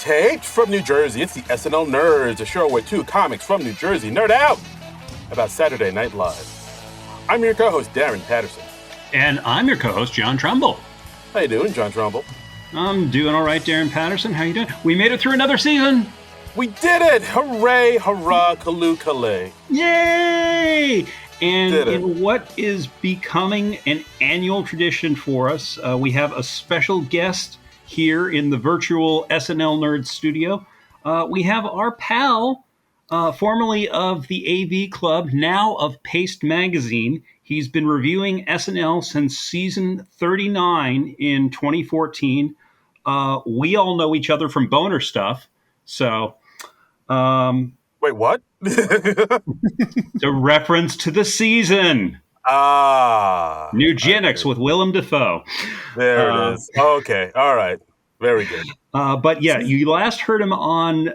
Taped from New Jersey, it's the SNL Nerds, a show where two comics from New Jersey nerd out about Saturday Night Live. I'm your co-host, Darren Patterson. And I'm your co-host, John Trumbull. How you doing, John Trumbull? I'm doing all right, Darren Patterson. How you doing? We made it through another season. We did it! Hooray, hurrah, kaloo, kalay. Yay! And in what is becoming an annual tradition for us, we have a special guest here in the virtual SNL Nerd studio. We have our pal, formerly of the AV Club, now of Paste Magazine. He's been reviewing SNL since season 39 in 2014. We all know each other from Boner Stuff, so... Wait, what? The reference to the season. Eugenics with Willem Dafoe. There it is. Okay. All right. Very good. But yeah, you last heard him on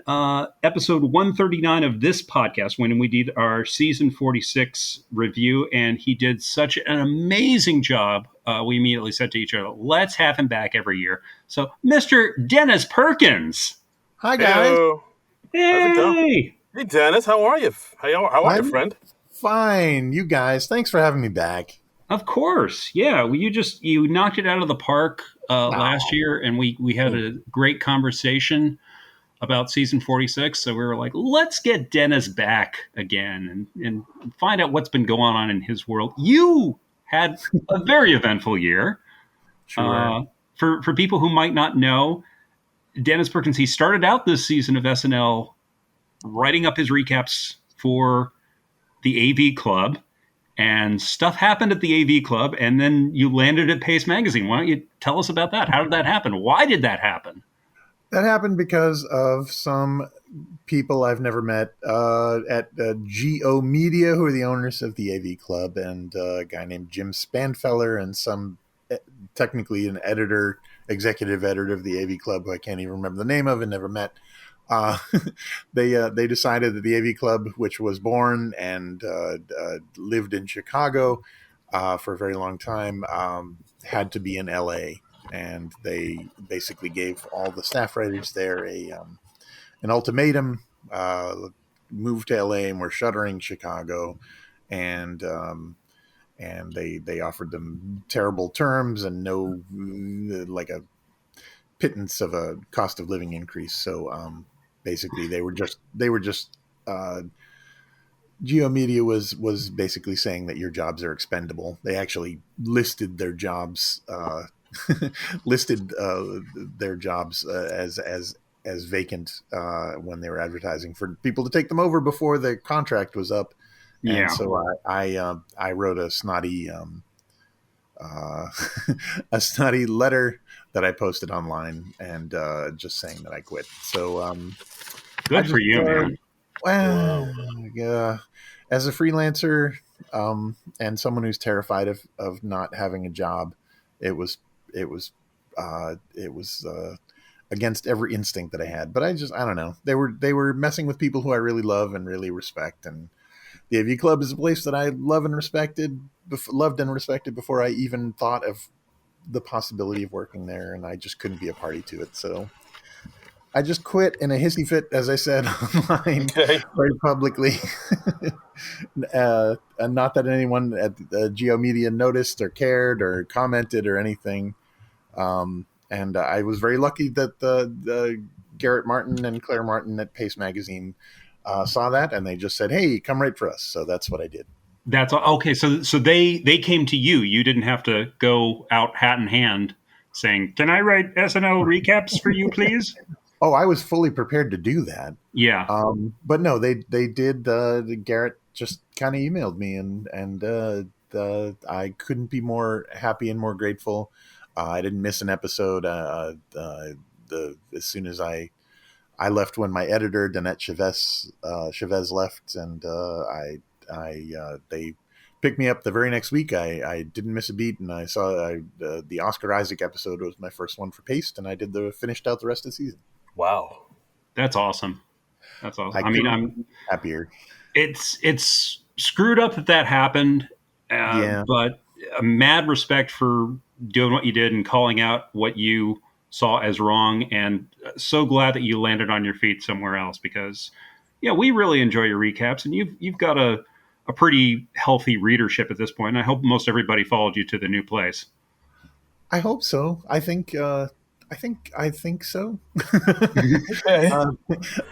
episode 139 of this podcast when we did our season 46 review, and he did such an amazing job. We immediately said to each other, let's have him back every year. So, Mr. Dennis Perkins. Hi, guys. Hello. Hey. How's it going? Hey, Dennis. How are you? How are you, friend? Fine. You guys. Thanks for having me back. Of course. Yeah. Well, you knocked it out of the park last year, and we had a great conversation about season 46. So we were like, let's get Dennis back again and find out what's been going on in his world. You had a very eventful year. Sure. For people who might not know, Dennis Perkins, he started out this season of SNL writing up his recaps for the AV Club, and stuff happened at the AV Club, and then you landed at Pace Magazine. Why don't you tell us about that? How did that happen? Why did that happen? That happened because of some people I've never met at GO Media, who are the owners of the AV Club, and a guy named Jim Spanfeller, and some technically an editor, executive editor of the AV Club, who I can't even remember the name of and never met. They decided that the AV Club, which was born and lived in Chicago for a very long time, had to be in LA, and they basically gave all the staff writers there an ultimatum: move to LA, and we're shuttering Chicago, and they offered them terrible terms and no like a pittance of a cost of living increase. So basically they were just Geo Media was basically saying that your jobs are expendable. They actually listed their jobs as vacant when they were advertising for people to take them over before the contract was up. Yeah. And so I wrote a snotty letter that I posted online, and just saying that I quit. So good for you, man. Well, yeah, as a freelancer and someone who's terrified of not having a job, it was against every instinct that I had. But I don't know. They were messing with people who I really love and really respect, and the AV Club is a place that I loved and respected before I even thought of the possibility of working there, and I just couldn't be a party to it. So I just quit in a hissy fit, as I said online, very publicly. And not that anyone at Geo Media noticed or cared or commented or anything. And I was very lucky that the Garrett Martin and Claire Martin at Pace Magazine saw that, and they just said, "Hey, come write for us." So that's what I did. That's okay. So they came to you. You didn't have to go out hat in hand saying, "Can I write SNL recaps for you, please?" Oh, I was fully prepared to do that. Yeah. But no, they did. Garrett just kind of emailed me, and I couldn't be more happy and more grateful. I didn't miss an episode. As soon as I left, when my editor Danette Chavez left, and they picked me up the very next week. I didn't miss a beat, and I saw the Oscar Isaac episode was my first one for Paste, and I finished out the rest of the season. Wow, that's awesome. That's awesome. I'm happier. It's screwed up that happened, but a mad respect for doing what you did and calling out what you saw as wrong, and so glad that you landed on your feet somewhere else because, yeah, we really enjoy your recaps, and you've got a pretty healthy readership at this point. I hope most everybody followed you to the new place. I hope so. I think so. Okay.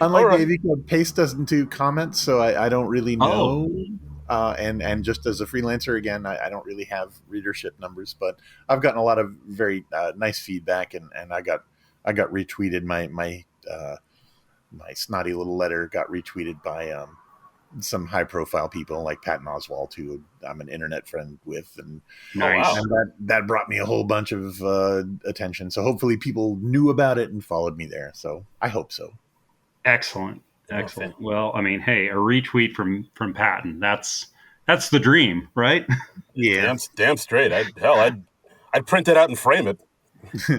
Unlike All the AV Club, Pace doesn't do comments, so I don't really know. And just as a freelancer, again, I don't really have readership numbers, but I've gotten a lot of very nice feedback, and I got retweeted. My snotty little letter got retweeted by some high profile people like Patton Oswalt, who I'm an internet friend with, and Nice. and that brought me a whole bunch of attention. So hopefully people knew about it and followed me there. So I hope so. Excellent. Well, I mean, hey, a retweet from Patton, that's the dream, right? Yeah. Damn straight. I'd print it out and frame it.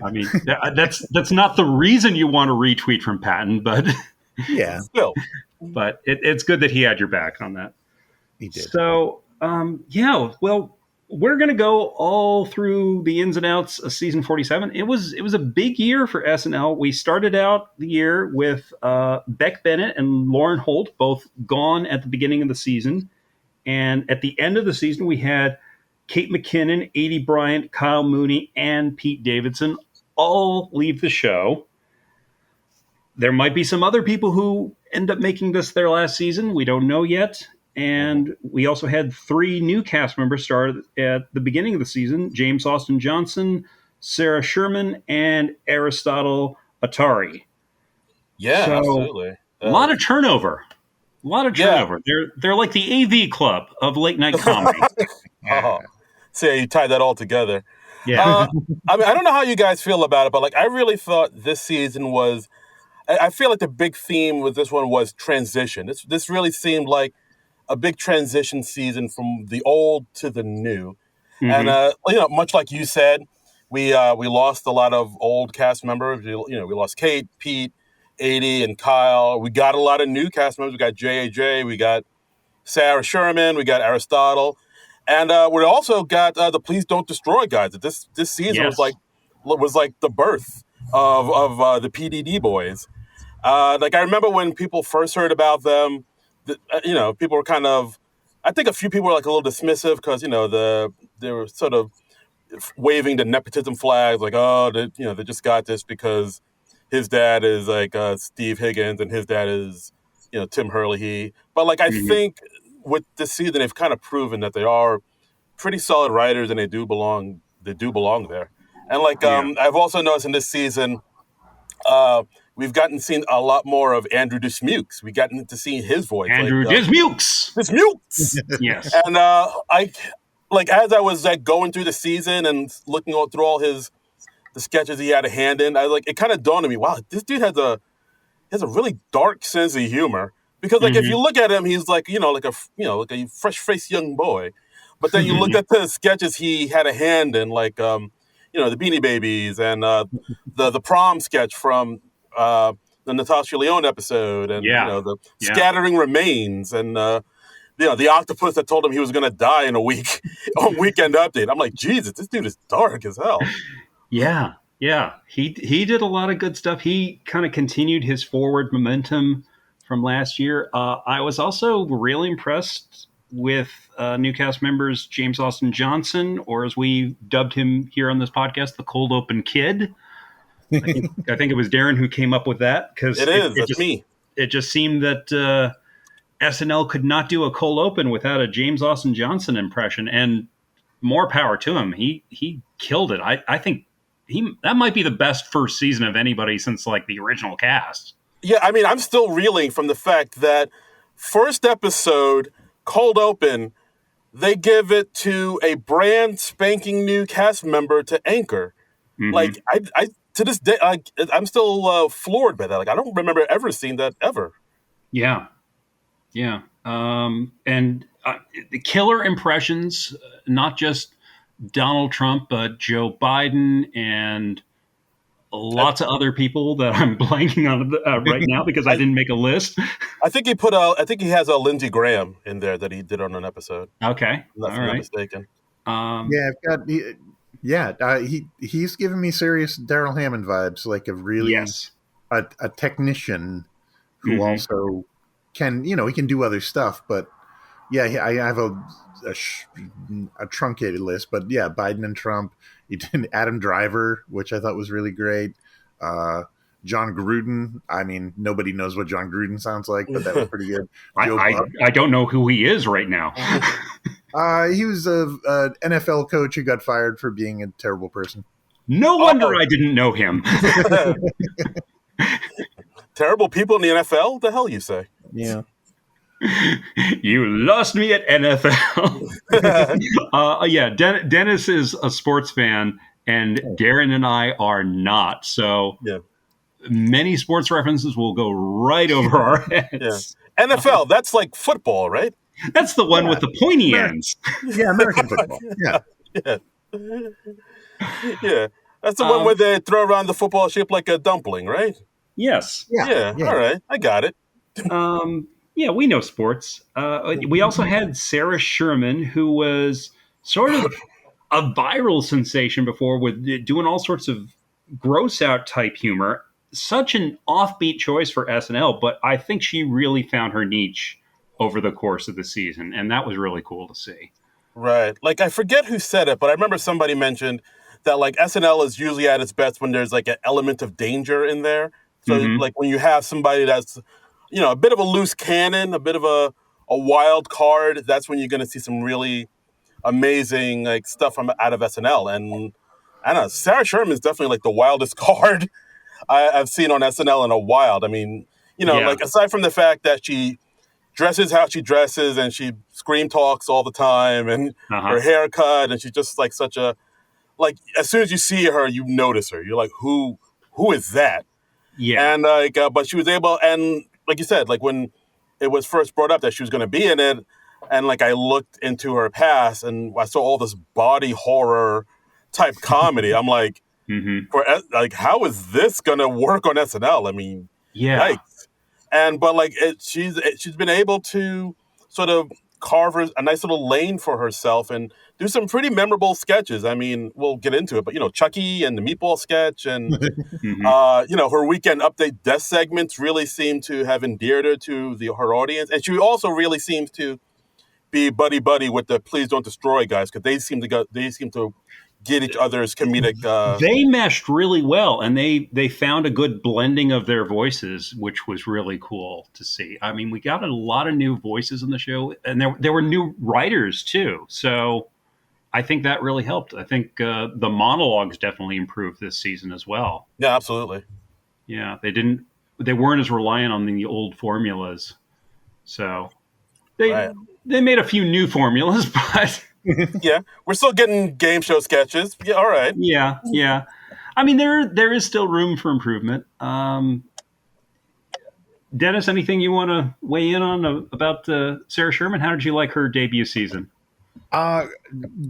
I mean, that's not the reason you want to retweet from Patton, but Yeah. Still. But it's good that he had your back on that. He did. So, yeah, well, we're going to go all through the ins and outs of season 47. It was a big year for SNL. We started out the year with Beck Bennett and Lauren Holt both gone at the beginning of the season. And at the end of the season, we had Kate McKinnon, Adie Bryant, Kyle Mooney, and Pete Davidson all leave the show. There might be some other people who end up making this their last season. We don't know yet. And we also had 3 new cast members start at the beginning of the season: James Austin Johnson, Sarah Sherman, and Aristotle Atari. Yeah, so, absolutely. A lot of turnover. Yeah. They're like the AV Club of late night comedy. So you tied that all together. Yeah. I mean, I don't know how you guys feel about it, but like I really thought this season was. I feel like the big theme with this one was transition. This really seemed like a big transition season from the old to the new. Mm-hmm. And much like you said, we lost a lot of old cast members. We lost Kate, Pete, Adie, and Kyle. We got a lot of new cast members. We got J.A.J., we got Sarah Sherman, we got Aristotle, and we also got the Please Don't Destroy guys. This season was like the birth of the PDD boys. Like I remember when people first heard about them, people were kind of, I think a few people were like a little dismissive because they were sort of waving the nepotism flags, like, oh, they just got this because his dad is like Steve Higgins and his dad is Tim Hurley. But like I think with this season they've kind of proven that they are pretty solid writers and they do belong there. And like I've also noticed in this season. We've gotten to see a lot more of Andrew Dismukes. We've gotten to see his voice. Andrew Dismukes. Dismukes. Yes. And as I was like going through the season and looking through all the sketches he had a hand in, it kind of dawned on me, wow, this dude has a really dark sense of humor. Because like if you look at him, he's like like a fresh faced young boy. But then you look at the sketches he had a hand in, like the Beanie Babies and the prom sketch from the Natasha Lyonne episode, and the Scattering Remains, and the octopus that told him he was going to die in a week on Weekend Update. I'm like, Jesus, this dude is dark as hell. Yeah. He did a lot of good stuff. He kind of continued his forward momentum from last year. I was also really impressed with new cast members James Austin Johnson, or as we dubbed him here on this podcast, the Cold Open Kid. I think it was Darren who came up with that, because that's me. It just seemed that SNL could not do a cold open without a James Austin Johnson impression, and more power to him. He killed it. I think that might be the best first season of anybody since like the original cast. Yeah, I mean, I'm still reeling from the fact that first episode, cold open, they give it to a brand spanking new cast member to anchor. Like I to this day, I'm still floored by that. Like I don't remember ever seeing that ever. Yeah. And the killer impressions, not just Donald Trump, but Joe Biden and lots of other people that I'm blanking on right now because I didn't make a list. I think he has a Lindsey Graham in there that he did on an episode. Okay. If I'm not mistaken. I've got Yeah, he's giving me serious Daryl Hammond vibes, like a really Yes. a technician who Mm-hmm. also can, he can do other stuff. But yeah, I have a truncated list. But yeah, Biden and Trump. He did Adam Driver, which I thought was really great. John Gruden. I mean, nobody knows what John Gruden sounds like, but that was pretty good. Joe Buck. I don't know who he is right now. He was a NFL coach who got fired for being a terrible person. No wonder I didn't know him. Terrible people in the NFL? What the hell you say? Yeah. You lost me at NFL. Yeah, Dennis is a sports fan, and Darren and I are not. So many sports references will go right over our heads. Yeah. NFL, that's like football, right? That's the one with the pointy ends. Yeah, American football. Yeah. Yeah. That's the one where they throw around the football shaped like a dumpling, right? Yes. Yeah. All right. I got it. Yeah, we know sports. We also had Sarah Sherman, who was sort of a viral sensation before with doing all sorts of gross out type humor. Such an offbeat choice for SNL, but I think she really found her niche over the course of the season, and that was really cool to see. Right. Like, I forget who said it, but I remember somebody mentioned that, like, SNL is usually at its best when there's, like, an element of danger in there. So, like, when you have somebody that's, a bit of a loose cannon, a bit of a wild card, that's when you're going to see some really amazing, like, stuff out of SNL. And, I don't know, Sarah Sherman is definitely, like, the wildest card I've seen on SNL in a while. I mean, like, aside from the fact that she dresses how she dresses and she scream talks all the time and her haircut, and she's just like such a, like, as soon as you see her, you notice her. You're like, who is that? Yeah. And like, but she was able, and like you said, like when it was first brought up that she was going to be in it, and like I looked into her past and I saw all this body horror type comedy. I'm like, like, how is this going to work on SNL? I mean, yikes. But like she's been able to sort of carve a nice little lane for herself and do some pretty memorable sketches. I mean, we'll get into it, but Chucky and the Meatball sketch and her Weekend Update desk segments really seem to have endeared her to her audience, and she also really seems to be buddy with the Please Don't Destroy guys, because they seem to get each other's comedic. They meshed really well, and they found a good blending of their voices, which was really cool to see. I mean, we got a lot of new voices in the show, and there were new writers too. So I think that really helped. I think the monologues definitely improved this season as well. Yeah, absolutely. Yeah, they weren't as reliant on the old formulas. So they made a few new formulas, but. Yeah, we're still getting game show sketches. Yeah, all right. Yeah. I mean, there is still room for improvement. Dennis, anything you want to weigh in on about Sarah Sherman? How did you like her debut season?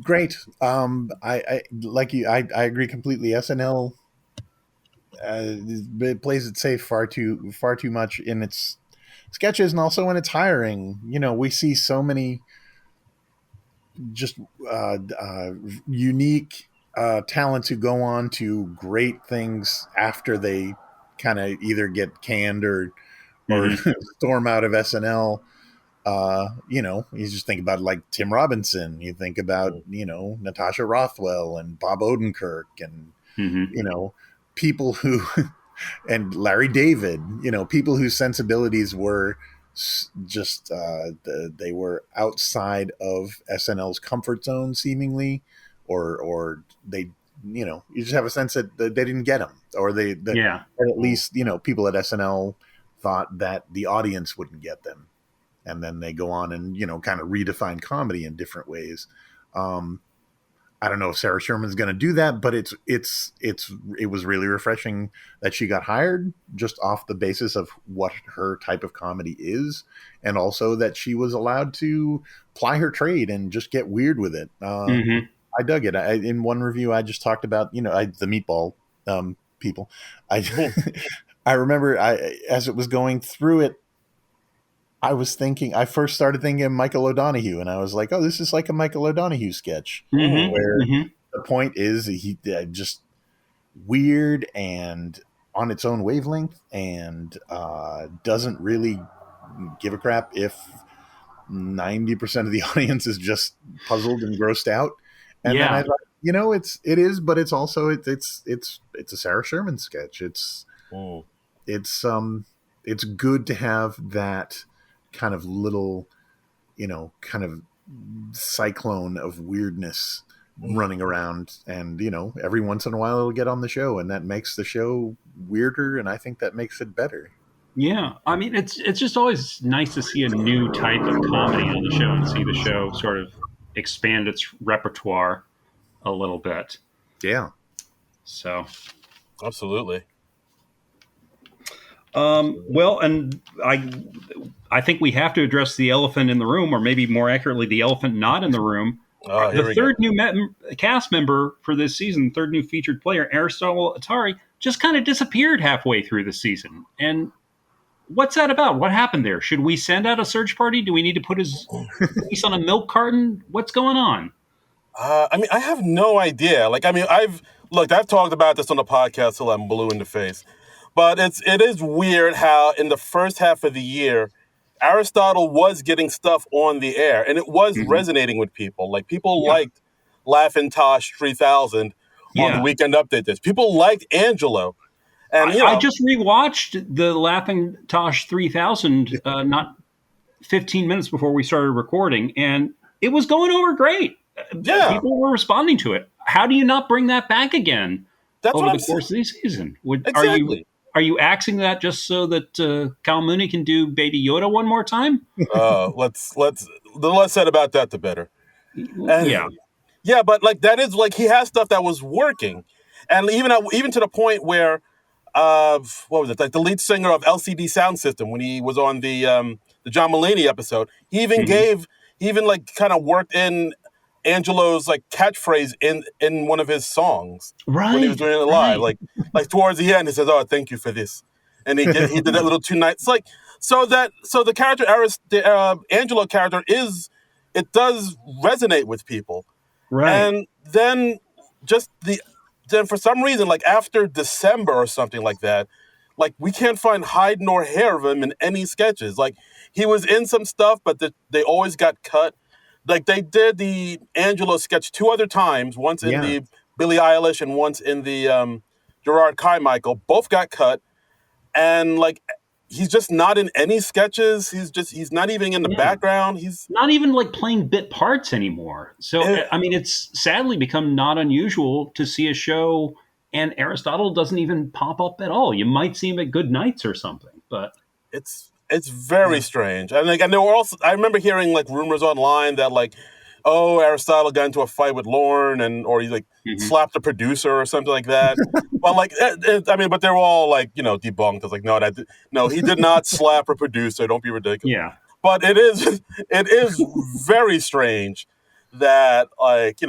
Great. I like you. I agree completely. SNL it plays it safe far too much in its sketches and also in its hiring. We see so many just unique talents who go on to great things after they kind of either get canned or storm out of SNL. You just think about like Tim Robinson. You think about Natasha Rothwell and Bob Odenkirk and people who and Larry David. People whose sensibilities were just they were outside of SNL's comfort zone, seemingly, or they, you just have a sense that they didn't get them, or or at least people at SNL thought that the audience wouldn't get them, and then they go on and kind of redefine comedy in different ways. I don't know if Sarah Sherman's going to do that, but it was really refreshing that she got hired just off the basis of what her type of comedy is, and also that she was allowed to ply her trade and just get weird with it. I dug it. In one review, I just talked about the meatball people. I remember as it was going through it, I first started thinking of Michael O'Donoghue, and I was like, oh, this is like a Michael O'Donoghue sketch where the point is he just weird and on its own wavelength, and doesn't really give a crap if 90% of the audience is just puzzled and grossed out. And then I thought, it is, but it's also it's a Sarah Sherman sketch. It's good to have that kind of little, kind of cyclone of weirdness running around, and every once in a while it'll get on the show, and that makes the show weirder, and I think that makes it better. Yeah, I mean, it's just always nice to see a new type of comedy on the show and see the show sort of expand its repertoire a little bit. Yeah. So, absolutely. Well, and I think we have to address the elephant in the room, or maybe more accurately, the elephant not in the room. The third new cast member for this season, third new featured player, Aristotle Atari, just kind of disappeared halfway through the season. And what's that about? What happened there? Should we send out a search party? Do we need to put his face on a milk carton? What's going on? I mean, I have no idea. Like, I mean, I've talked about this on the podcast till I'm blue in the face. But it is weird how in the first half of the year, Aristotle was getting stuff on the air, and it was resonating with people. Like, people liked Laugh-In Tosh 3000 on the Weekend Update Disc. People liked Angelo. And I just rewatched the Laugh-In Tosh 3000 not 15 minutes before we started recording, and it was going over great. Yeah. People were responding to it. How do you not bring that back again over the course of the season? Exactly. Are you axing that just so that Cal Mooney can do Baby Yoda one more time? The less said about that, the better. And, yeah, but like that is like he has stuff that was working, and even to the point where, what was it? Like the lead singer of LCD Sound System, when he was on the John Mulaney episode, he even like kind of worked in Angelo's like catchphrase in one of his songs when he was doing it live. Like towards the end, he says, "Oh, thank you for this," and he did that little 2 nights. Like so the character Angelo character does resonate with people, right? And then then for some reason, like after December or something like that, like we can't find hide nor hair of him in any sketches. Like he was in some stuff, but they always got cut. Like they did the Angelo sketch 2 other times, once in the Billie Eilish and once in the Gerard Carmichael. Both got cut, and like he's just not in any sketches. He's not even in the background. He's not even like playing bit parts anymore. So I mean, it's sadly become not unusual to see a show and Aristotle doesn't even pop up at all. You might see him at Good Nights or something, but it's very strange. And like, and there were also, I remember hearing like rumors online that like, oh, Aristotle got into a fight with Lorne or he like slapped a producer or something like that. But like, I mean, but they were all like, debunked. I was like, no, he did not slap a producer. Don't be ridiculous. Yeah. But it is very strange that like,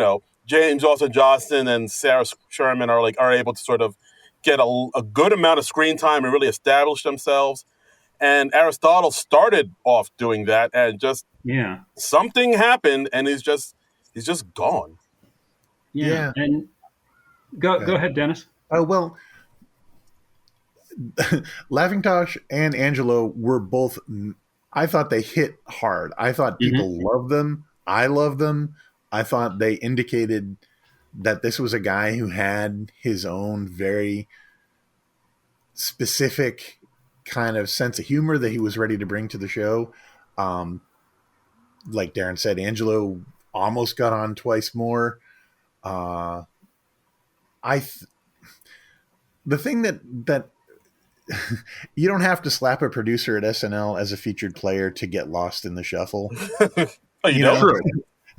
James Austin Johnston and Sarah Sherman are able to sort of get a good amount of screen time and really establish themselves. And Aristotle started off doing that, and just something happened, and he's just gone. Yeah. And go ahead, Dennis. Oh well, Laughing Tosh and Angelo were both. I thought they hit hard. I thought people loved them. I loved them. I thought they indicated that this was a guy who had his own very specific kind of sense of humor that he was ready to bring to the show. Like Darren said, Angelo almost got on twice more. The thing that you don't have to slap a producer at SNL as a featured player to get lost in the shuffle.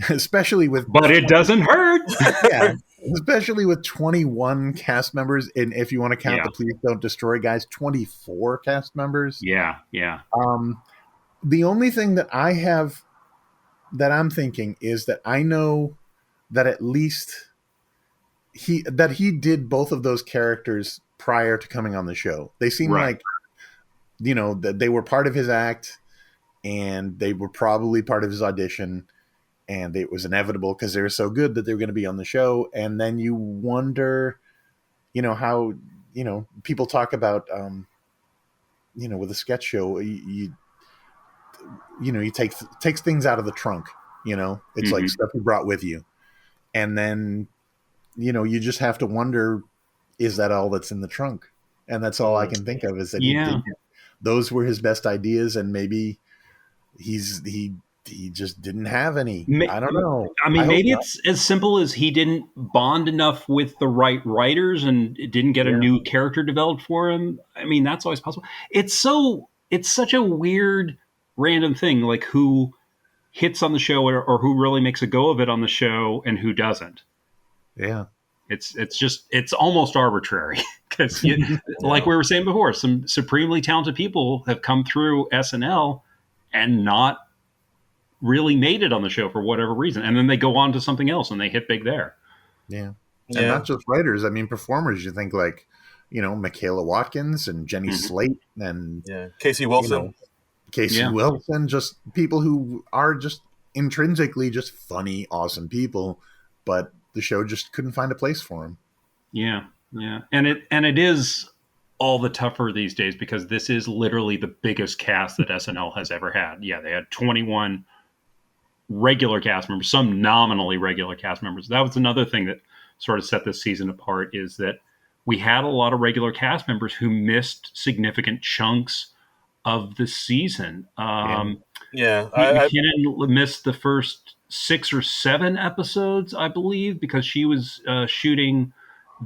Especially with, but it doesn't hurt. Yeah, especially with 21 cast members, and if you want to count the Please Don't Destroy guys, 24 cast members. Yeah. The only thing that I'm thinking is that I know that at least he did both of those characters prior to coming on the show. They seem like, that they were part of his act, and they were probably part of his audition. and it was inevitable because they were so good that they were going to be on the show. And then you wonder, how, people talk about, with a sketch show, you takes things out of the trunk, it's like stuff you brought with you. And then, you just have to wonder, is that all that's in the trunk? And that's all I can think of, is that those were his best ideas, and maybe he just didn't have any. I don't know. I mean, maybe it's as simple as he didn't bond enough with the right writers and it didn't get a new character developed for him. I mean, that's always possible. It's such a weird, random thing, like who hits on the show or who really makes a go of it on the show and who doesn't. Yeah. It's almost arbitrary because, like we were saying before, some supremely talented people have come through SNL and not really made it on the show for whatever reason, and then they go on to something else and they hit big there. And not just writers. I mean, performers. You think like, Michaela Watkins and Jenny Slate and Casey Wilson, Wilson, just people who are just intrinsically just funny, awesome people, but the show just couldn't find a place for them. And it is all the tougher these days because this is literally the biggest cast that SNL has ever had. They had 21 regular cast members, some nominally regular cast members. That was another thing that sort of set this season apart, is that we had a lot of regular cast members who missed significant chunks of the season. McKinnon missed the first 6 or 7 episodes, I believe, because she was shooting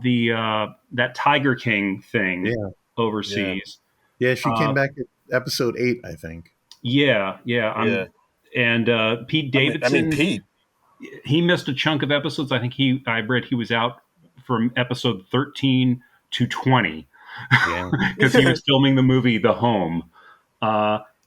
that Tiger King thing overseas. She came back at episode 8, I think. And Pete Davidson, Pete, he missed a chunk of episodes. I think I read he was out from episode 13 to 20 because he was filming the movie The Home.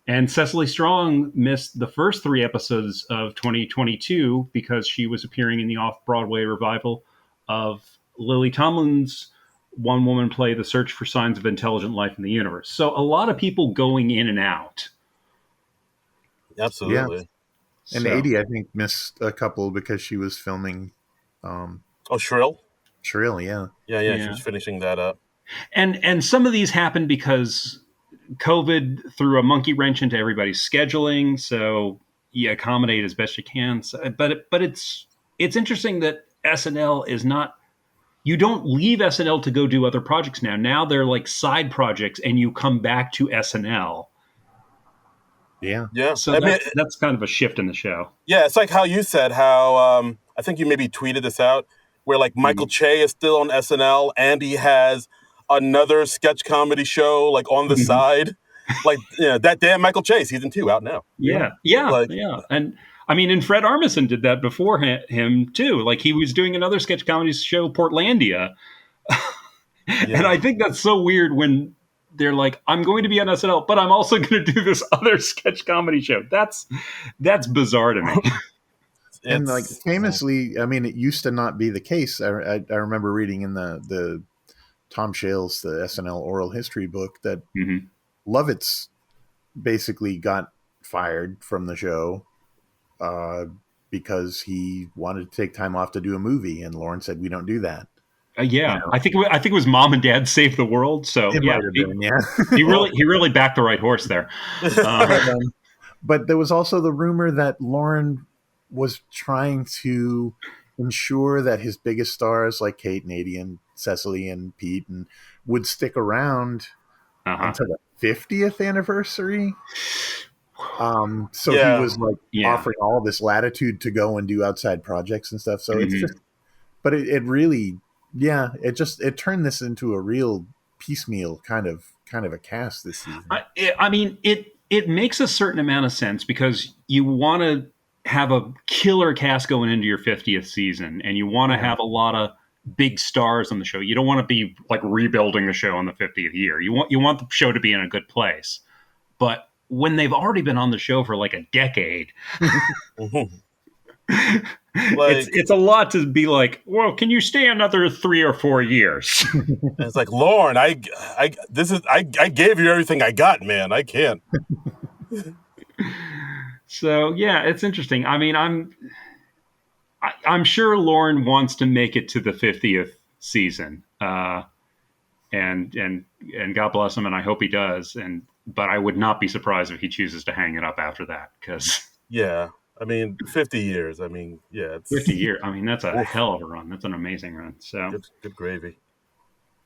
And Cecily Strong missed the first 3 episodes of 2022 because she was appearing in the off-Broadway revival of Lily Tomlin's one-woman play, The Search for Signs of Intelligent Life in the Universe. So a lot of people going in and out. Absolutely. And 80, I think, missed a couple because she was filming. Shrill? Shrill, yeah. Yeah, she was finishing that up. And some of these happened because COVID threw a monkey wrench into everybody's scheduling, so you accommodate as best you can. So, but it's interesting that SNL is not. You don't leave SNL to go do other projects now. Now they're like side projects, and you come back to SNL. Yeah. So that's kind of a shift in the show. Yeah, it's like how you said how I think you maybe tweeted this out, where like Michael Che is still on SNL and he has another sketch comedy show like on the side, like that damn Michael Che season 2 out now. Yeah. And I mean, and Fred Armisen did that before him too. Like he was doing another sketch comedy show, Portlandia, and I think that's so weird when they're like, I'm going to be on SNL, but I'm also going to do this other sketch comedy show. That's bizarre to me. And like famously, I mean, it used to not be the case. I remember reading in the Tom Shales, the SNL oral history book, that Lovitz basically got fired from the show because he wanted to take time off to do a movie, and Lauren said, "We don't do that." I think it was Mom and Dad Save the World. So he really backed the right horse there. But there was also the rumor that Lauren was trying to ensure that his biggest stars like Kate and Adie and Cecily and Pete would stick around until the 50th anniversary. So he was like offering all this latitude to go and do outside projects and stuff. So it's just, but it really. Yeah, it turned this into a real piecemeal kind of a cast this season. I mean, it makes a certain amount of sense because you want to have a killer cast going into your 50th season, and you want to have a lot of big stars on the show. You don't want to be like rebuilding the show on the 50th year. You want the show to be in a good place. But when they've already been on the show for like a decade. It's a lot to be like, well, can you stay another 3 or 4 years? It's like, Lauren, I gave you everything I got, man. I can't. So yeah, it's interesting. I mean, I'm sure Lauren wants to make it to the 50th season, and God bless him, and I hope he does. But I would not be surprised if he chooses to hang it up after that, because Yeah, I mean, 50 years. I mean, yeah, it's 50 years. I mean, that's a oof, hell of a run. That's an amazing run. So, good gravy.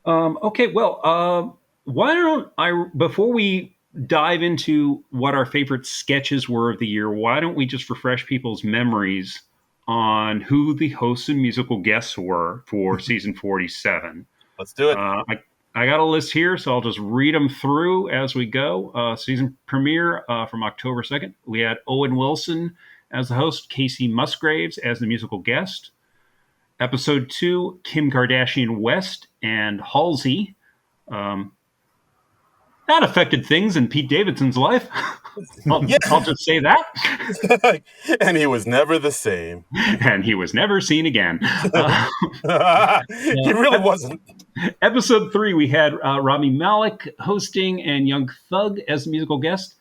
okay, well, why don't I, before we dive into what our favorite sketches were of the year, why don't we just refresh people's memories on who the hosts and musical guests were for season 47? Let's do it. I got a list here, so I'll just read them through as we go. Season premiere from October 2nd. We had Owen Wilson as the host, Casey Musgraves as the musical guest. Episode 2, Kim Kardashian West and Halsey. That affected things in Pete Davidson's life. I'll just say that. And he was never the same. And he was never seen again. He really wasn't. Episode 3, we had Rami Malek hosting and Young Thug as the musical guest.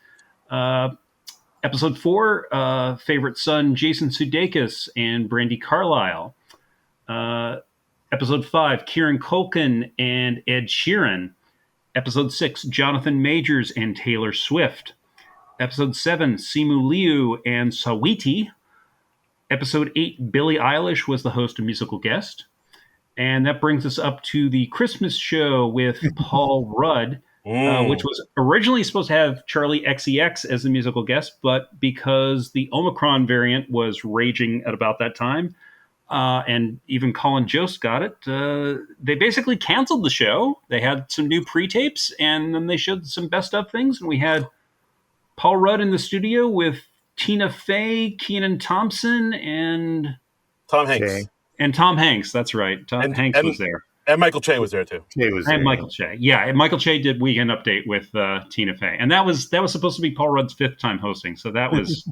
Episode 4, favorite son Jason Sudeikis and Brandi Carlile. Episode 5, Kieran Culkin and Ed Sheeran. Episode 6, Jonathan Majors and Taylor Swift. Episode 7, Simu Liu and Sawiti. Episode 8, Billie Eilish was the host and musical guest. And that brings us up to the Christmas show with Paul Rudd, which was originally supposed to have Charlie XCX as the musical guest, but because the Omicron variant was raging at about that time, and even Colin Jost got it, they basically canceled the show. They had some new pre-tapes, and then they showed some best of things, and we had Paul Rudd in the studio with Tina Fey, Kenan Thompson, and Tom Hanks. Okay. And Tom Hanks, that's right. Tom Hanks was there. And Michael Che was there, too. Michael Che. Yeah, and Michael Che did Weekend Update with Tina Fey. And that was supposed to be Paul Rudd's 5th time hosting. So that was...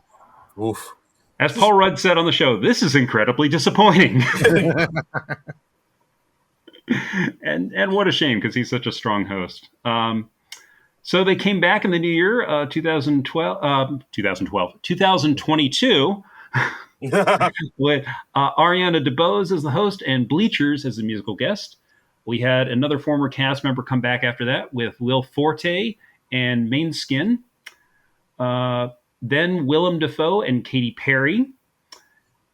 Oof. As Paul Rudd said on the show, this is incredibly disappointing. and what a shame, because he's such a strong host. So they came back in the new year, 2022, with Ariana DeBose as the host and Bleachers as the musical guest. We had another former cast member come back after that with Will Forte and Mainskin. Then Willem Dafoe and Katy Perry.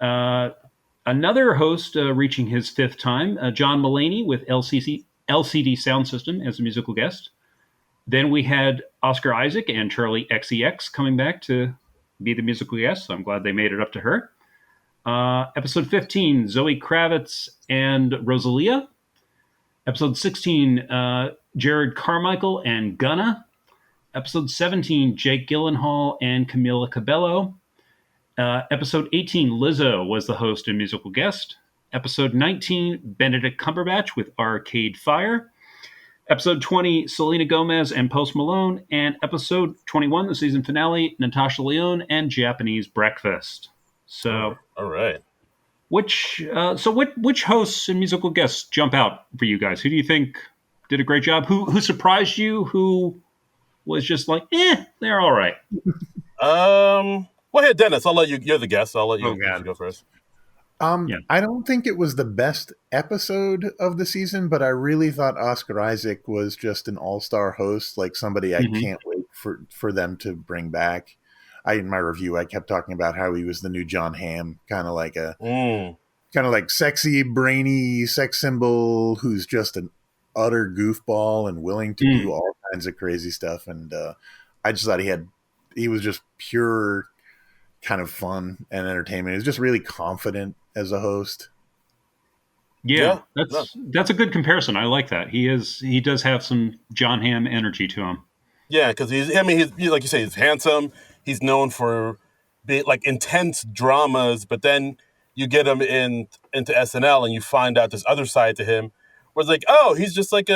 Another host reaching his 5th time, John Mulaney with LCD Sound System as a musical guest. Then we had Oscar Isaac and Charlie XCX coming back to be the musical guest, so I'm glad they made it up to her. Episode 15, Zoe Kravitz and Rosalia. Episode 16, Jared Carmichael and Gunna. Episode 17, Jake Gyllenhaal and Camila Cabello. Episode 18, Lizzo was the host and musical guest. Episode 19, Benedict Cumberbatch with Arcade Fire. Episode 20, Selena Gomez and Post Malone. And episode 21, the season finale, Natasha Lyonne and Japanese Breakfast. So, all right. Which hosts and musical guests jump out for you guys? Who do you think did a great job? Who surprised you? Who was just like, they're all right? Well, here, Dennis, I'll let you. You're the guest. So I'll let you go first. I don't think it was the best episode of the season, but I really thought Oscar Isaac was just an all-star host, like somebody I can't wait for them to bring back. In my review, I kept talking about how he was the new John Hamm, kind of like sexy, brainy sex symbol who's just an utter goofball and willing to do all kinds of crazy stuff. And I just thought he was just pure kind of fun and entertainment. He was just really confident as a host. Yeah, that's a good comparison. I like that. He does have some John Hamm energy to him. Yeah, because he's like you say, he's handsome. He's known for being like intense dramas, but then you get him into SNL and you find out this other side to him where it's like, oh, he's just like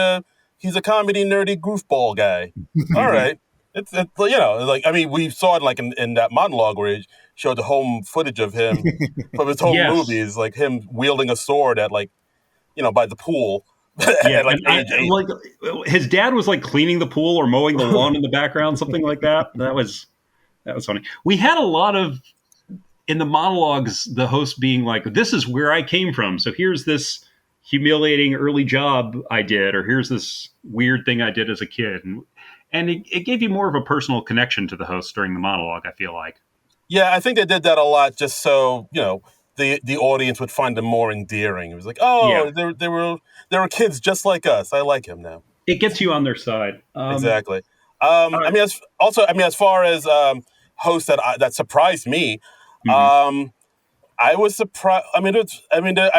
he's a comedy nerdy goofball guy. All right. It's we saw it like in that monologue where he showed the home footage of him from his home movies, like him wielding a sword at by the pool. Yeah, his dad was like cleaning the pool or mowing the lawn in the background, something like that. That was funny. We had a lot of in the monologues, the host being like, "This is where I came from. So here's this humiliating early job I did, or here's this weird thing I did as a kid," and it gave you more of a personal connection to the host during the monologue, I feel like. Yeah, I think they did that a lot just so, the audience would find them more endearing. It was like, Yeah, oh, there were kids just like us. I like him now. it gets you on their side. Exactly. All right. As far as hosts that surprised me, Mhm. um, I was surprised. I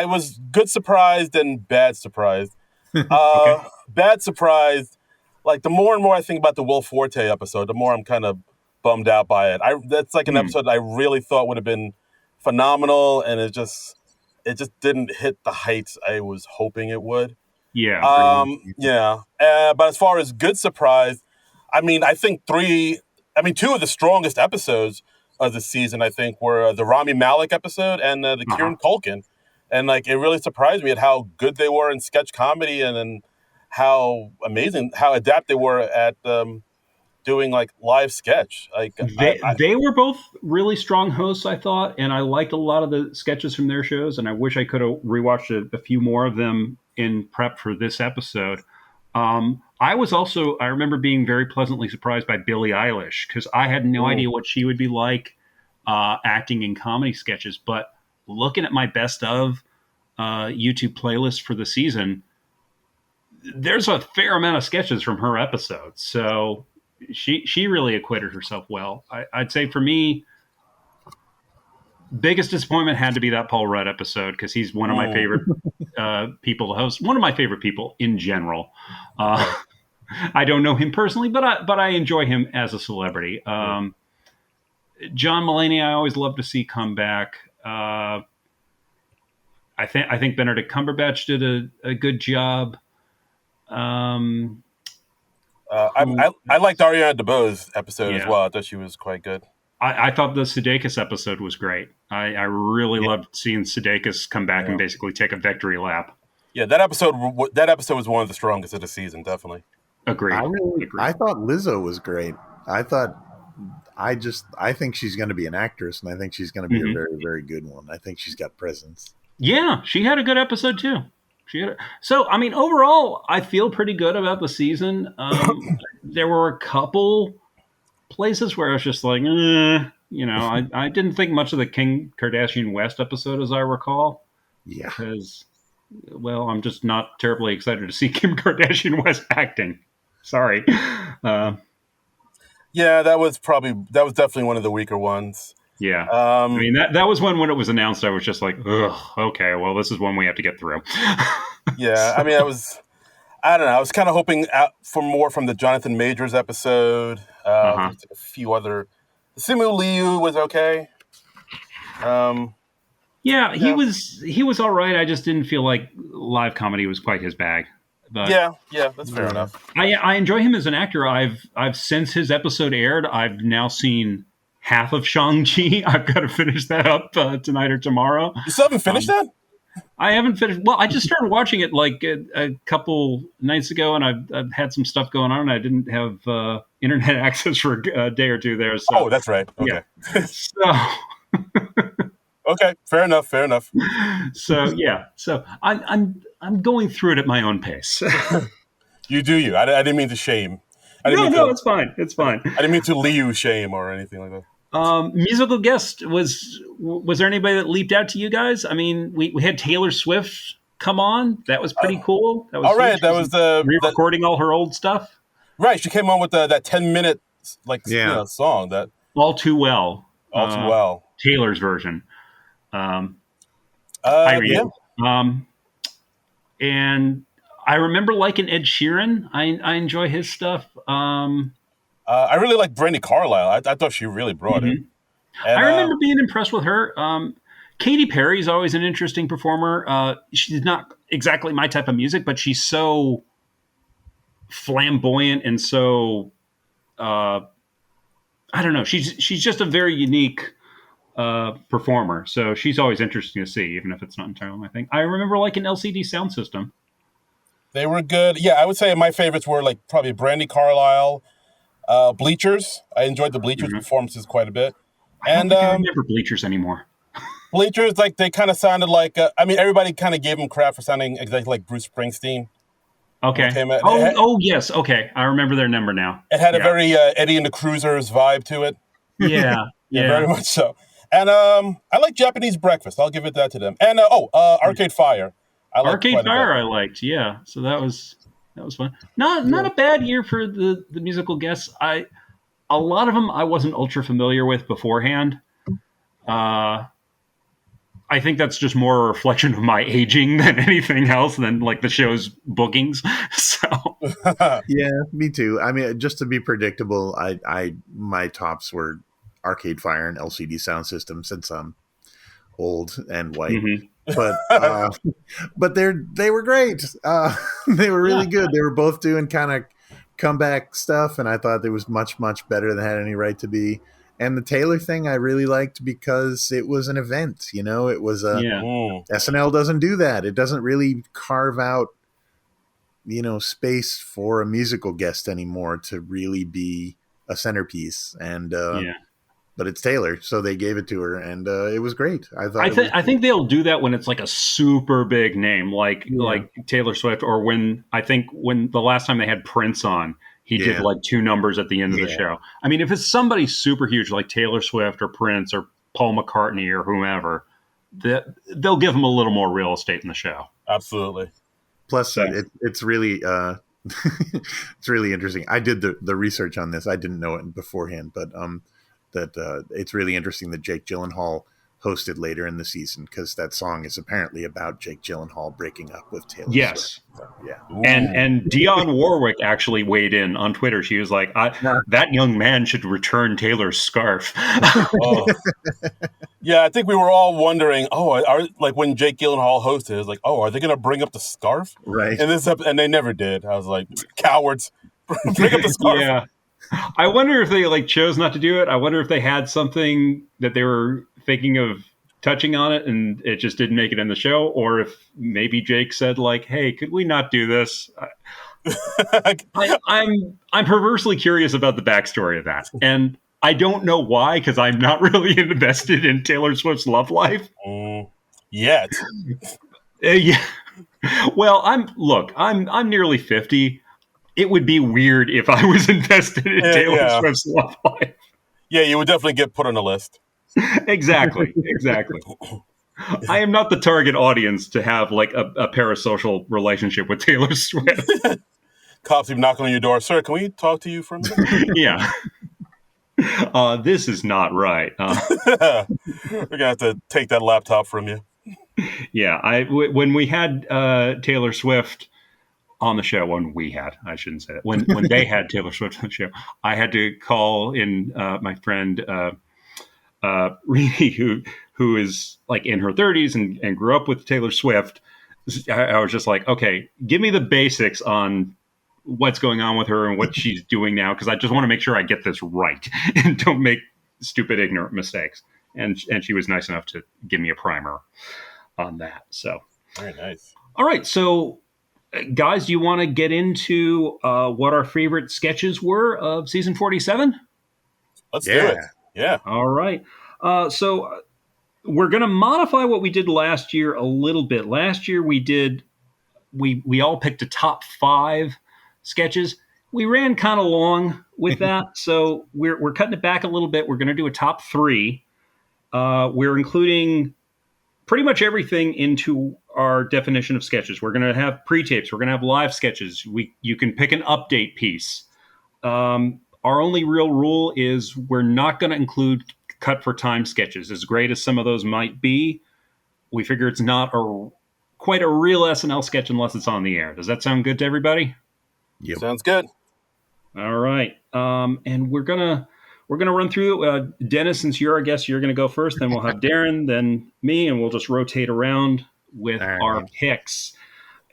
was good surprised and bad surprised. Okay. Bad surprised. Like the more and more I think about the Will Forte episode, the more I'm kind of bummed out by it. That's like an Hmm. episode I really thought would have been phenomenal, and it just didn't hit the heights I was hoping it would. Yeah. Yeah. But as far as good surprise, I think two of the strongest episodes of the season, I think, were the Rami Malek episode and the Uh-huh. Kieran Culkin. And like, it really surprised me at how good they were in sketch comedy and how amazing, how adept they were at doing like live sketch. Like, They were both really strong hosts, I thought, and I liked a lot of the sketches from their shows. And I wish I could have rewatched a few more of them in prep for this episode. I remember being very pleasantly surprised by Billie Eilish because I had no idea what she would be like acting in comedy sketches. But looking at my best of YouTube playlist for the season, there's a fair amount of sketches from her episodes. So she really acquitted herself well. I'd say for me, biggest disappointment had to be that Paul Rudd episode because he's one of my favorite people to host. One of my favorite people in general. I don't know him personally, but I enjoy him as a celebrity. John Mulaney, I always love to see come back. I think Benedict Cumberbatch did a good job. I liked Ariana DeBose episode as Yeah. well. I thought she was quite good. I thought the Sudeikis episode was great. I really loved seeing Sudeikis come back and basically take a victory lap. Yeah, that episode was one of the strongest of the season, definitely. Agreed. I thought Lizzo was great. I think she's going to be an actress, and I think she's going to be a very, very good one. I think she's got presence. Yeah, she had a good episode too. Overall, I feel pretty good about the season. There were a couple places where I was just like, I didn't think much of the Kim Kardashian West episode, as I recall. Yeah. Because, well, I'm just not terribly excited to see Kim Kardashian West acting. Sorry. Yeah, that was definitely one of the weaker ones. Yeah. That was one when it was announced, I was just like, ugh, okay, well, this is one we have to get through. Yeah, I don't know. I was kind of hoping for more from the Jonathan Majors episode. A few other. Simu Liu was okay. He was all right. I just didn't feel like live comedy was quite his bag. But yeah, that's fair enough. I enjoy him as an actor. I've since his episode aired, I've now seen half of Shang-Chi. I've got to finish that up tonight or tomorrow. You still haven't finished that? I haven't finished. Well, I just started watching it like a couple nights ago, and I've had some stuff going on. And I didn't have internet access for a day or two there. So. Oh, that's right. Okay. Yeah. So. Okay, fair enough. So I'm going through it at my own pace. You do you. I didn't mean to shame. No, it's fine. It's fine. I didn't mean to Liu shame or anything like that. Musical guest, was there anybody that leaped out to you guys? I mean, we had Taylor Swift come on. That was pretty cool. That was all right. That was re-recording all her old stuff. Right. She came on with that 10-minute song that All Too Well. All Too Well. Taylor's version. Yeah. And I remember liking Ed Sheeran. I enjoy his stuff. I really like Brandi Carlile. I thought she really brought it. And, I remember being impressed with her. Katy Perry's always an interesting performer. She's not exactly my type of music, but she's so flamboyant and so I don't know. She's just a very unique performer. So she's always interesting to see, even if it's not entirely my thing. I remember like an LCD Sound System. They were good. Yeah, I would say my favorites were like probably Brandi Carlile, Bleachers. I enjoyed the Bleachers performances quite a bit. I don't think I remember Bleachers anymore. Bleachers, like they kind of sounded like. Everybody kind of gave him crap for sounding exactly like Bruce Springsteen. Okay. Yes. Okay, I remember their number now. It had a very Eddie and the Cruisers vibe to it. Yeah. Yeah, very much so. And I like Japanese Breakfast. I'll give it that to them. And Arcade Fire. Arcade Fire I liked. Yeah. So that was fun. Not a bad year for the musical guests. A lot of them I wasn't ultra familiar with beforehand. I think that's just more a reflection of my aging than anything else, than like the show's bookings. So yeah, me too. I mean, just to be predictable, my tops were Arcade Fire and LCD Sound System, since I'm old and white. Mm-hmm. But they were great. They were really good. They were both doing kind of comeback stuff, and I thought it was much, much better than it had any right to be. And the Taylor thing I really liked because it was an event. It was SNL doesn't do that. It doesn't really carve out space for a musical guest anymore to really be a centerpiece. And but it's Taylor, so they gave it to her, and it was great. I think they'll do that when it's like a super big name, like Taylor Swift, or when the last time they had Prince on, he did like 2 numbers at the end of the show. I mean, if it's somebody super huge like Taylor Swift or Prince or Paul McCartney or whomever, they'll give them a little more real estate in the show. Absolutely. Plus, it's really it's really interesting. I did the research on this. I didn't know it beforehand, but it's really interesting that Jake Gyllenhaal hosted later in the season, because that song is apparently about Jake Gyllenhaal breaking up with Taylor Swift. So, yeah. And Dionne Warwick actually weighed in on Twitter. She was like, that young man should return Taylor's scarf. Yeah, I think we were all wondering, when Jake Gyllenhaal hosted, it was like, are they going to bring up the scarf? Right. And they never did. I was like, cowards. Bring up the scarf. Yeah. I wonder if they chose not to do it. I wonder if they had something that they were thinking of touching on it and it just didn't make it in the show, or if maybe Jake said hey, could we not do this? I'm perversely curious about the backstory of that, and I don't know why, because I'm not really invested in Taylor Swift's love life yet. Yeah. Well, I'm nearly 50. It would be weird if I was invested in Taylor Swift's love life. Yeah, you would definitely get put on a list. Exactly. I am not the target audience to have a parasocial relationship with Taylor Swift. Cops even knocking on your door. Sir, can we talk to you for a minute? Yeah. This is not right. We're going to have to take that laptop from you. Yeah. When we had Taylor Swift on the show, I shouldn't say that. When they had Taylor Swift on the show, I had to call in my friend Rini, who is in her 30s and grew up with Taylor Swift. I was just like, okay, give me the basics on what's going on with her and what she's doing now, because I just want to make sure I get this right and don't make stupid, ignorant mistakes. And she was nice enough to give me a primer on that. So very nice. All right, so guys, do you want to get into what our favorite sketches were of season 47? Let's do it. Yeah. All right. So we're going to modify what we did last year a little bit. Last year we all picked a top 5 sketches. We ran kind of long with that, so we're cutting it back a little bit. We're going to do a top 3. We're including pretty much everything into our definition of sketches. We're going to have pre-tapes. We're going to have live sketches. You can pick an update piece. Our only real rule is we're not going to include cut for time sketches. As great as some of those might be, we figure it's not quite a real SNL sketch unless it's on the air. Does that sound good to everybody? Yep. Sounds good. All right. And we're gonna run through. Dennis, since you're our guest, you're gonna go first. Then we'll have Darren, then me, and we'll just rotate around with our picks.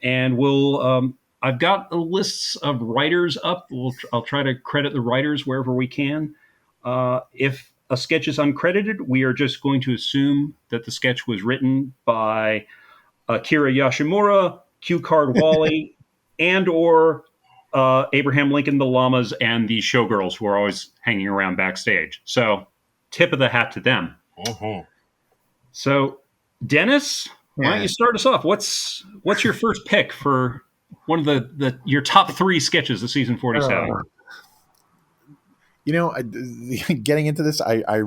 And we'll. I've got a list of writers up. I'll try to credit the writers wherever we can. If a sketch is uncredited, we are just going to assume that the sketch was written by Akira Yoshimura, Q Card Wally, and or Abraham Lincoln, the Llamas, and the Showgirls who are always hanging around backstage. So tip of the hat to them. Mm-hmm. So, Dennis, why don't you start us off? What's your first pick for one of your top 3 sketches of season 47? Getting into this, I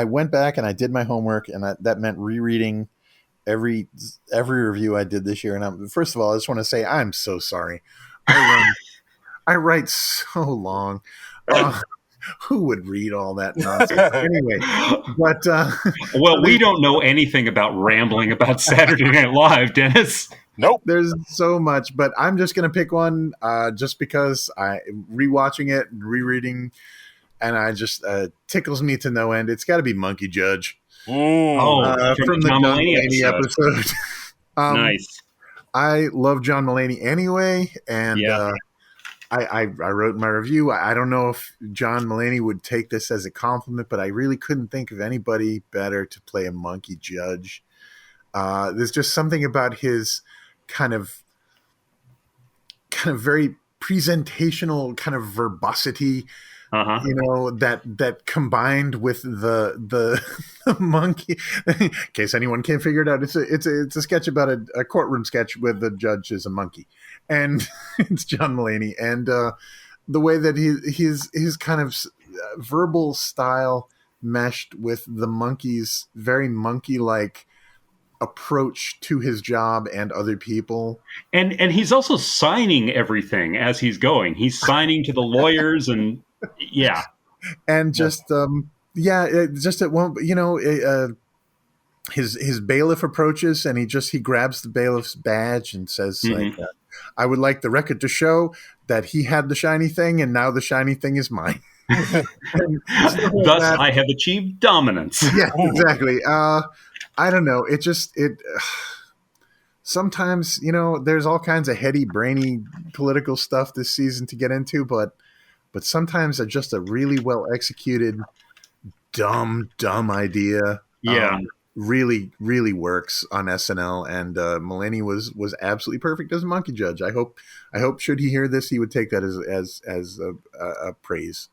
went back and I did my homework, and that meant rereading every review I did this year. And first of all, I just want to say I'm so sorry. I write so long. Who would read all that nonsense anyway? But well, we don't know anything about rambling about Saturday Night Live, Dennis. Nope. There's so much, but I'm just going to pick one just because I rewatching it and rereading, and I just tickles me to no end. It's got to be Monkey Judge. From the John Mulaney episode. Nice. I love John Mulaney anyway, and I wrote in my review, I don't know if John Mulaney would take this as a compliment, but I really couldn't think of anybody better to play a monkey judge. There's just something about his kind of very presentational kind of verbosity, that combined with the monkey. In case anyone can't figure it out, it's a sketch about a courtroom sketch where the judge is a monkey, and it's John Mulaney, and the way that his kind of verbal style meshed with the monkey's very monkey-like approach to his job and other people, and he's also signing everything as he's going. He's signing to the lawyers, and just at one, his bailiff approaches, and he grabs the bailiff's badge and says, like, I would like the record to show that he had the shiny thing, and now the shiny thing is mine. Thus, I have achieved dominance. Yeah, exactly. I don't know. Sometimes, there's all kinds of heady, brainy political stuff this season to get into, but sometimes just a really well executed, dumb idea. Really, really works on SNL, and Mulaney was absolutely perfect as a monkey judge. I hope should he hear this, he would take that as a praise.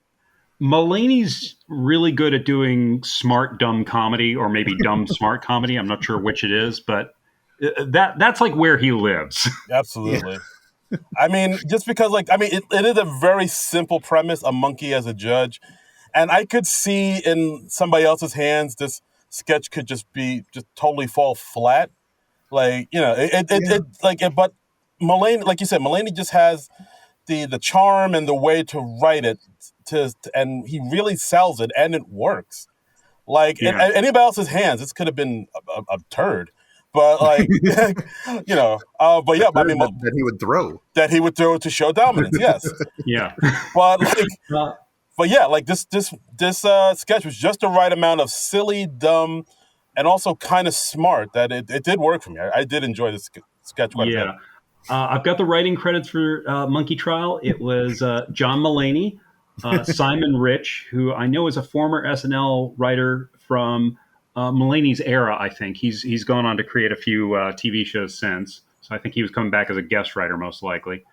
Mulaney's really good at doing smart, dumb comedy, or maybe dumb, smart comedy. I'm not sure which it is, but that's like where he lives. Absolutely. Yeah. I mean, just because, it is a very simple premise, a monkey as a judge. And I could see in somebody else's hands, this sketch could just totally fall flat. But Mulaney, like you said, Mulaney just has the charm and the way to write it, and he really sells it, and it works. In anybody else's hands, this could have been a turd. But that he would throw to show dominance. Yes. Yeah. This sketch was just the right amount of silly, dumb, and also kind of smart that it did work for me. I did enjoy this sketch quite a bit. I've got the writing credits for Monkey Trial. It was John Mulaney, Simon Rich, who I know is a former SNL writer from Mulaney's era. I think he's gone on to create a few TV shows since. So I think he was coming back as a guest writer, most likely.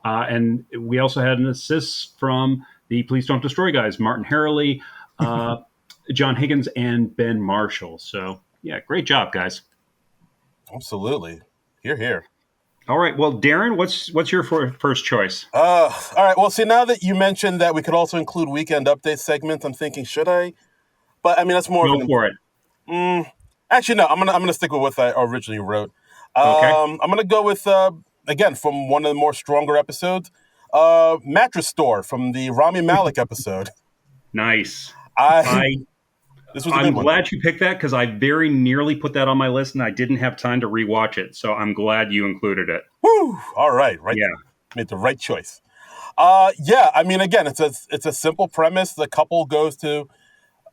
And we also had an assist from the Please Don't Destroy guys, Martin Harley, John Higgins, and Ben Marshall. So, great job, guys. Absolutely. Hear, hear. All right. Well, Darren, what's your first choice? All right. Well, see, now that you mentioned that we could also include weekend update segments, I'm thinking, should I? But I mean, that's more. Go for it. Actually, no. I'm gonna stick with what I originally wrote. Okay. I'm gonna go with again from one of the more stronger episodes, Mattress Store from the Rami Malek episode. Nice. This was a good one. I'm glad you picked that because I very nearly put that on my list and I didn't have time to rewatch it. So I'm glad you included it. Woo! All right. Right. Yeah. Made the right choice. I mean, again, it's a simple premise. The couple goes to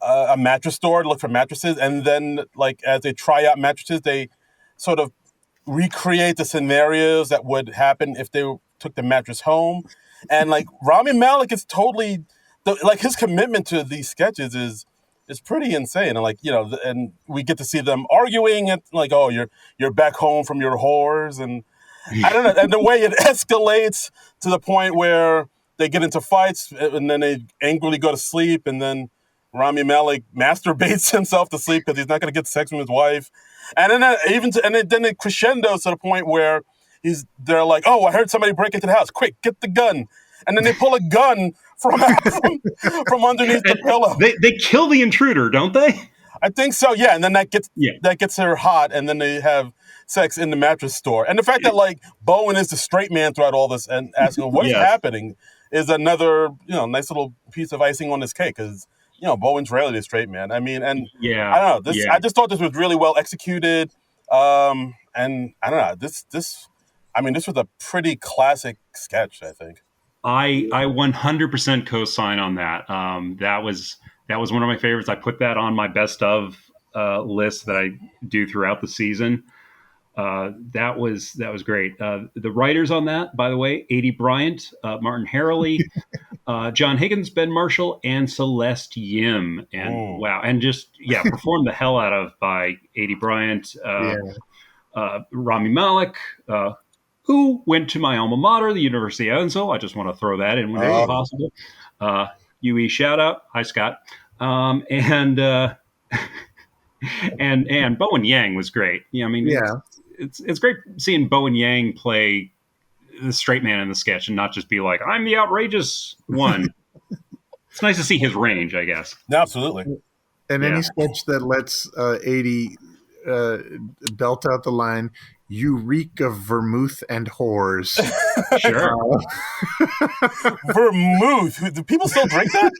a mattress store to look for mattresses, and then as they try out mattresses, they sort of recreate the scenarios that would happen if they took the mattress home. And Rami Malek is totally his commitment to these sketches is pretty insane. And and we get to see them arguing and oh, you're back home from your whores, and I don't know, and the way it escalates to the point where they get into fights and then they angrily go to sleep, and then Rami Malek masturbates himself to sleep because he's not going to get sex from his wife, and then it crescendos to the point where they're like, oh, I heard somebody break into the house. Quick, get the gun. And then they pull a gun from underneath the pillow. They kill the intruder, don't they? I think so, yeah. And then that gets her hot, and then they have sex in the mattress store. And the fact that like Bowen is the straight man throughout all this and asking what is happening is another nice little piece of icing on this cake, because Bowen's rarely the straight man. I mean, and I don't know. I just thought this was really well executed. And I don't know. This was a pretty classic sketch, I think. I 100% co-sign on that. That was one of my favorites. I put that on my best of list that I do throughout the season. That was great. The writers on that, by the way, Adie Bryant, Martin Harley, John Higgins, Ben Marshall, and Celeste Yim. And wow, and just performed the hell out of by Adie Bryant, Rami Malek, who went to my alma mater, the University of Evansville. I just want to throw that in whenever possible. UE shout out. Hi, Scott. And Bowen Yang was great. It's great seeing Bowen Yang play the straight man in the sketch and not just be like, I'm the outrageous one. It's nice to see his range, I guess. Absolutely. And any sketch that lets Adie belt out the line, "You reek of vermouth and whores." Sure. Vermouth. Do people still drink that?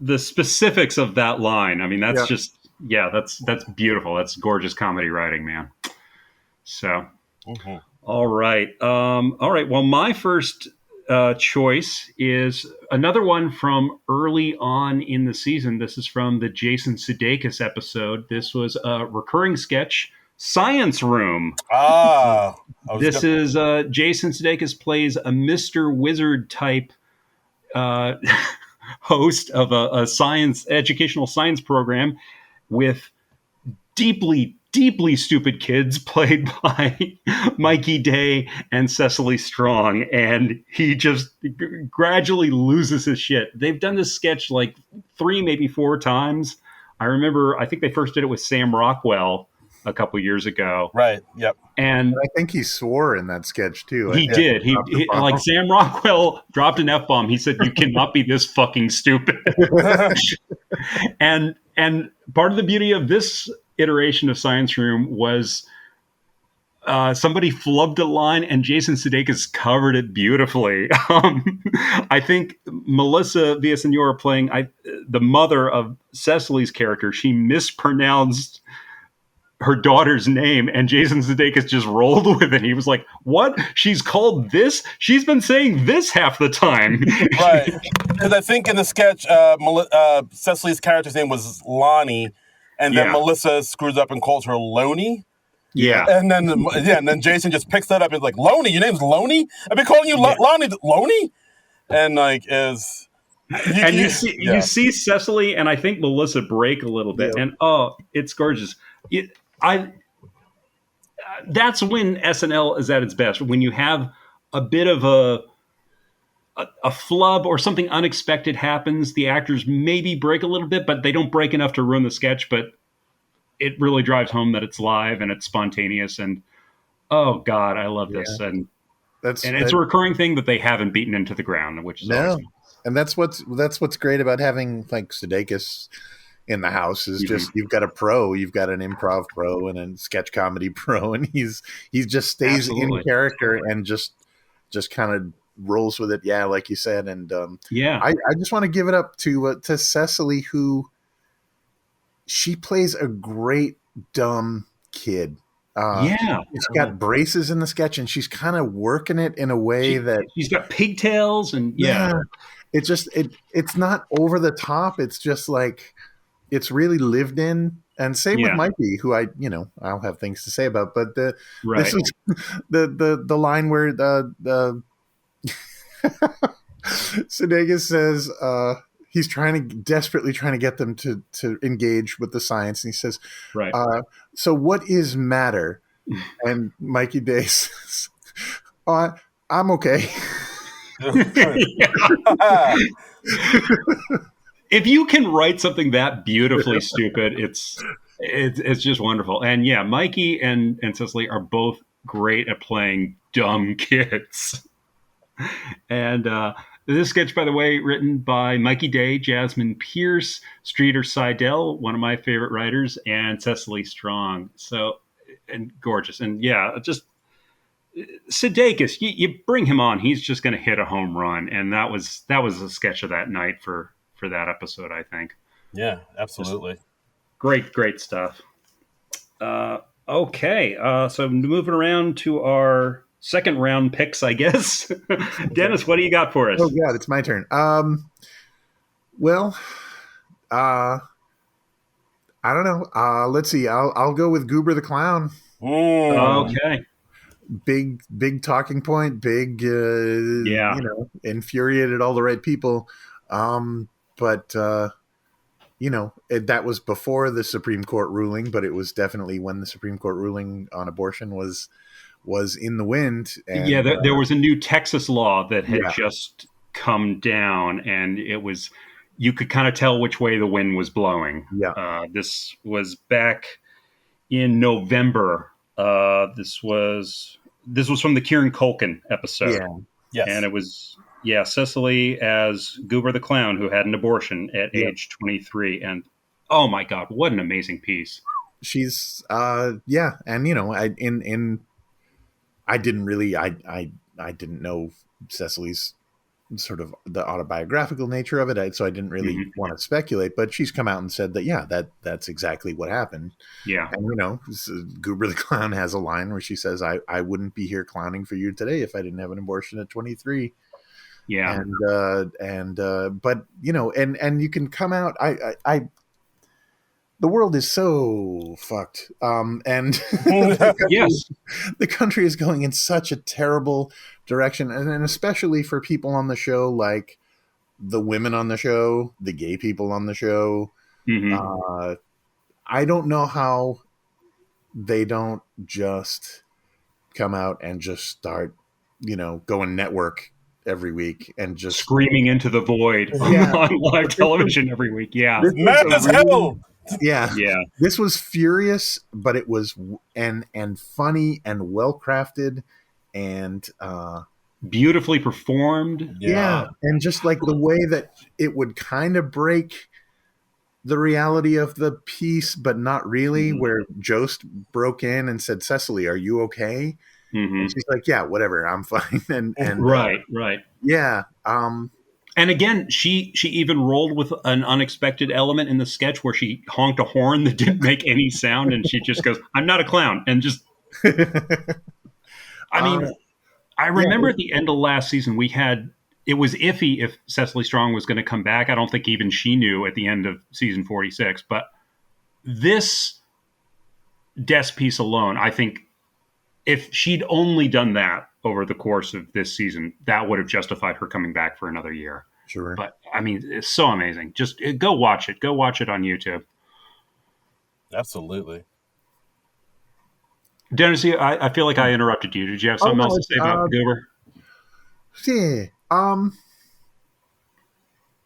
The specifics of that line. I mean, that's just that's beautiful. That's gorgeous comedy writing, man. So, all right. Well, my first choice is another one from early on in the season. This is from the Jason Sudeikis episode. This was a recurring sketch, Science Room. This is Jason Sudeikis plays a Mr. Wizard type host of a educational science program with deeply stupid kids played by Mikey Day and Cecily Strong, and he just gradually loses his shit. They've done this sketch like 3, maybe 4 times. I think they first did it with Sam Rockwell a couple years ago. Right. Yep. And I think he swore in that sketch too. He did. He like Sam Rockwell dropped an F-bomb. He said, "You cannot be this fucking stupid." and part of the beauty of this iteration of Science Room was somebody flubbed a line and Jason Sudeikis covered it beautifully. I think Melissa Villasenor playing the mother of Cecily's character, she mispronounced her daughter's name, and Jason Sudeikis just rolled with it. He was like, "What? She's called this? She's been saying this half the time." Right. Because I think in the sketch, Cecily's character's name was Lonnie, and then Melissa screws up and calls her Loney. Yeah. And then Jason just picks that up and is like, "Loney? Your name's Loney? I've been calling you Lonnie. Loney?" And like you see Cecily and I think Melissa break a little bit, and it's gorgeous. That's when SNL is at its best, when you have a bit of a flub or something unexpected happens. The actors maybe break a little bit, but they don't break enough to ruin the sketch. But it really drives home that it's live and it's spontaneous. And oh God, I love this. And it's a recurring thing that they haven't beaten into the ground, which is awesome. And that's what's great about having like Sudeikis in the house is just you've got a pro, you've got an improv pro and a sketch comedy pro, and he just stays in character and just kind of rolls with it. Yeah, like you said, and I just want to give it up to Cecily, who she plays a great dumb kid. She's got braces in the sketch, and she's kind of working it in a way that she's got pigtails, and it's just it's not over the top. It's just like. It's really lived in, and same with Mikey, who I'll have things to say about. But this is the line where the Sudeikis says he's desperately trying to get them to engage with the science, and he says, "So what is matter?" And Mikey Day says, "I'm okay." If you can write something that beautifully stupid, it's just wonderful. And yeah, Mikey and Cecily are both great at playing dumb kids. And this sketch, by the way, written by Mikey Day, Jasmine Pierce, Streeter Seidel, one of my favorite writers, and Cecily Strong. So, and gorgeous. And yeah, just Sudeikis, you bring him on, he's just going to hit a home run. And that was a sketch of that night for that episode, I think. Yeah, absolutely. Just great stuff. Okay, so moving around to our second round picks, I guess. Dennis, what do you got for us? Oh God, it's my turn. Well, I don't know. Let's see. I'll go with Goober the Clown. Okay. Big talking point. Big, infuriated all the right people. But that was before the Supreme Court ruling, but it was definitely when the Supreme Court ruling on abortion was in the wind. And, there was a new Texas law that had just come down, and it was, you could kind of tell which way the wind was blowing. Yeah. This was back in November. This was from the Kieran Culkin episode. Yeah. Yes. And it was, Cecily as Goober the Clown, who had an abortion at age 23. And oh my God, what an amazing piece. She's, and I didn't know Cecily's sort of the autobiographical nature of it. So I didn't really want to speculate, but she's come out and said that, that's exactly what happened. Yeah. And, Goober the Clown has a line where she says, I wouldn't be here clowning for you today if I didn't have an abortion at 23. Yeah. But, and you can come out, the world is so fucked. And Yes, the country is going in such a terrible direction. And especially for people on the show, like the women on the show, the gay people on the show. I don't know how they don't just come out and just start, going network every week and just screaming into the void on live television every week. Yeah. Mad as hell. Yeah. Yeah. This was furious, but it was and funny and well crafted and beautifully performed. Yeah. And just like the way that it would kind of break the reality of the piece, but not really, where Jost broke in and said, Cecily, are you okay? And she's like, yeah, whatever, I'm fine. And right. Yeah. And again, she even rolled with an unexpected element in the sketch where she honked a horn that didn't make any sound, and she just goes, I'm not a clown. And just, I mean, I remember at the end of last season, it was iffy if Cecily Strong was going to come back. I don't think even she knew at the end of season 46. But this desk piece alone, I think if she'd only done that over the course of this season, that would have justified her coming back for another year. Sure. But I mean, it's so amazing. Just go watch it. Go watch it on YouTube. Absolutely. Dennis, I feel like I interrupted you. Did you have something else to say about Goober? Yeah.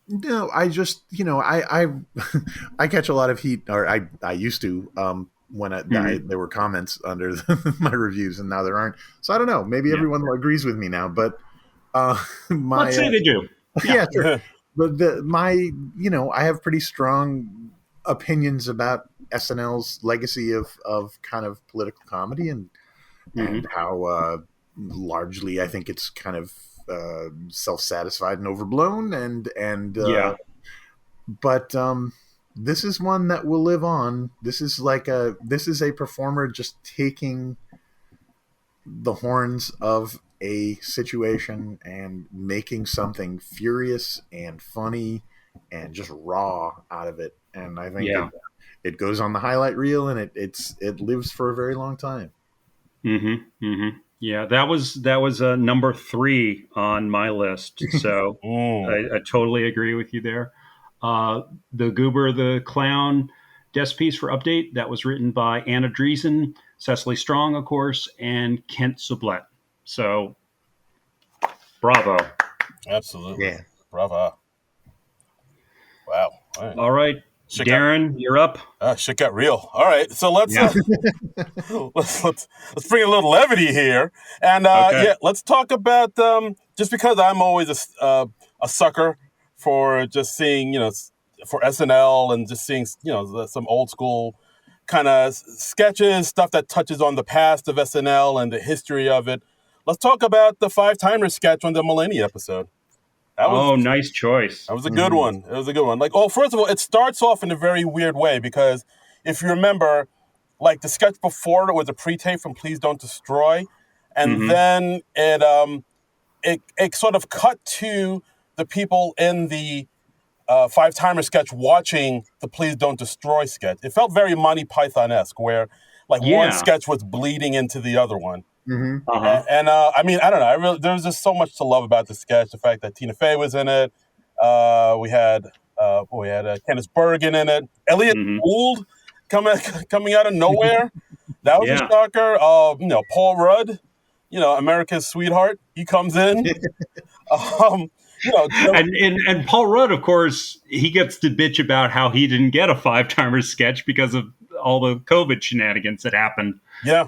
No, I just, I catch a lot of heat, or I used to, when there were comments under my reviews, and now there aren't. So I don't know. Maybe everyone agrees with me now, but let's say they do. Yeah, sure. But I have pretty strong opinions about SNL's legacy of kind of political comedy and how largely I think it's kind of self-satisfied and overblown but this is one that will live on. This is a performer just taking the horns of a situation and making something furious and funny and just raw out of it. And I think it goes on the highlight reel, and it lives for a very long time. Yeah, that was number 3 on my list. So I totally agree with you there. The Goober the Clown desk piece for Update, that was written by Anna Dreesen, Cecily Strong, of course, and Kent Sublette. So bravo. Absolutely. Yeah. Bravo. Wow. All right. All right, Shit got, Darren, you're up. shit got real. All right. So let's Yeah. let's bring a little levity here, and Okay. yeah, let's talk about just because I'm always a sucker for just seeing for SNL and just seeing some old school kind of sketches, stuff that touches on the past of SNL and the history of it. Let's talk about the five timer sketch on the Millennium episode. That was Oh, nice choice. that was a good one. It was a good one. Like, oh, first of all, it starts off in a very weird way because if you remember, like the sketch before it was a pre-tape from Please Don't Destroy, and Mm-hmm. then it sort of cut to the people in the five timer sketch watching the Please Don't Destroy sketch. It felt very Monty Python-esque, where like one Yeah. sketch was bleeding into the other one. Mm-hmm. Uh-huh. And I mean, I don't know. There's just so much to love about the sketch. The fact that Tina Fey was in it. We had Candice Bergen in it. Elliot Mm-hmm. Gould coming out of nowhere. That was a Yeah. shocker. Paul Rudd, America's sweetheart. He comes in. And Paul Rudd, of course, he gets to bitch about how he didn't get a five timer sketch because of all the COVID shenanigans that happened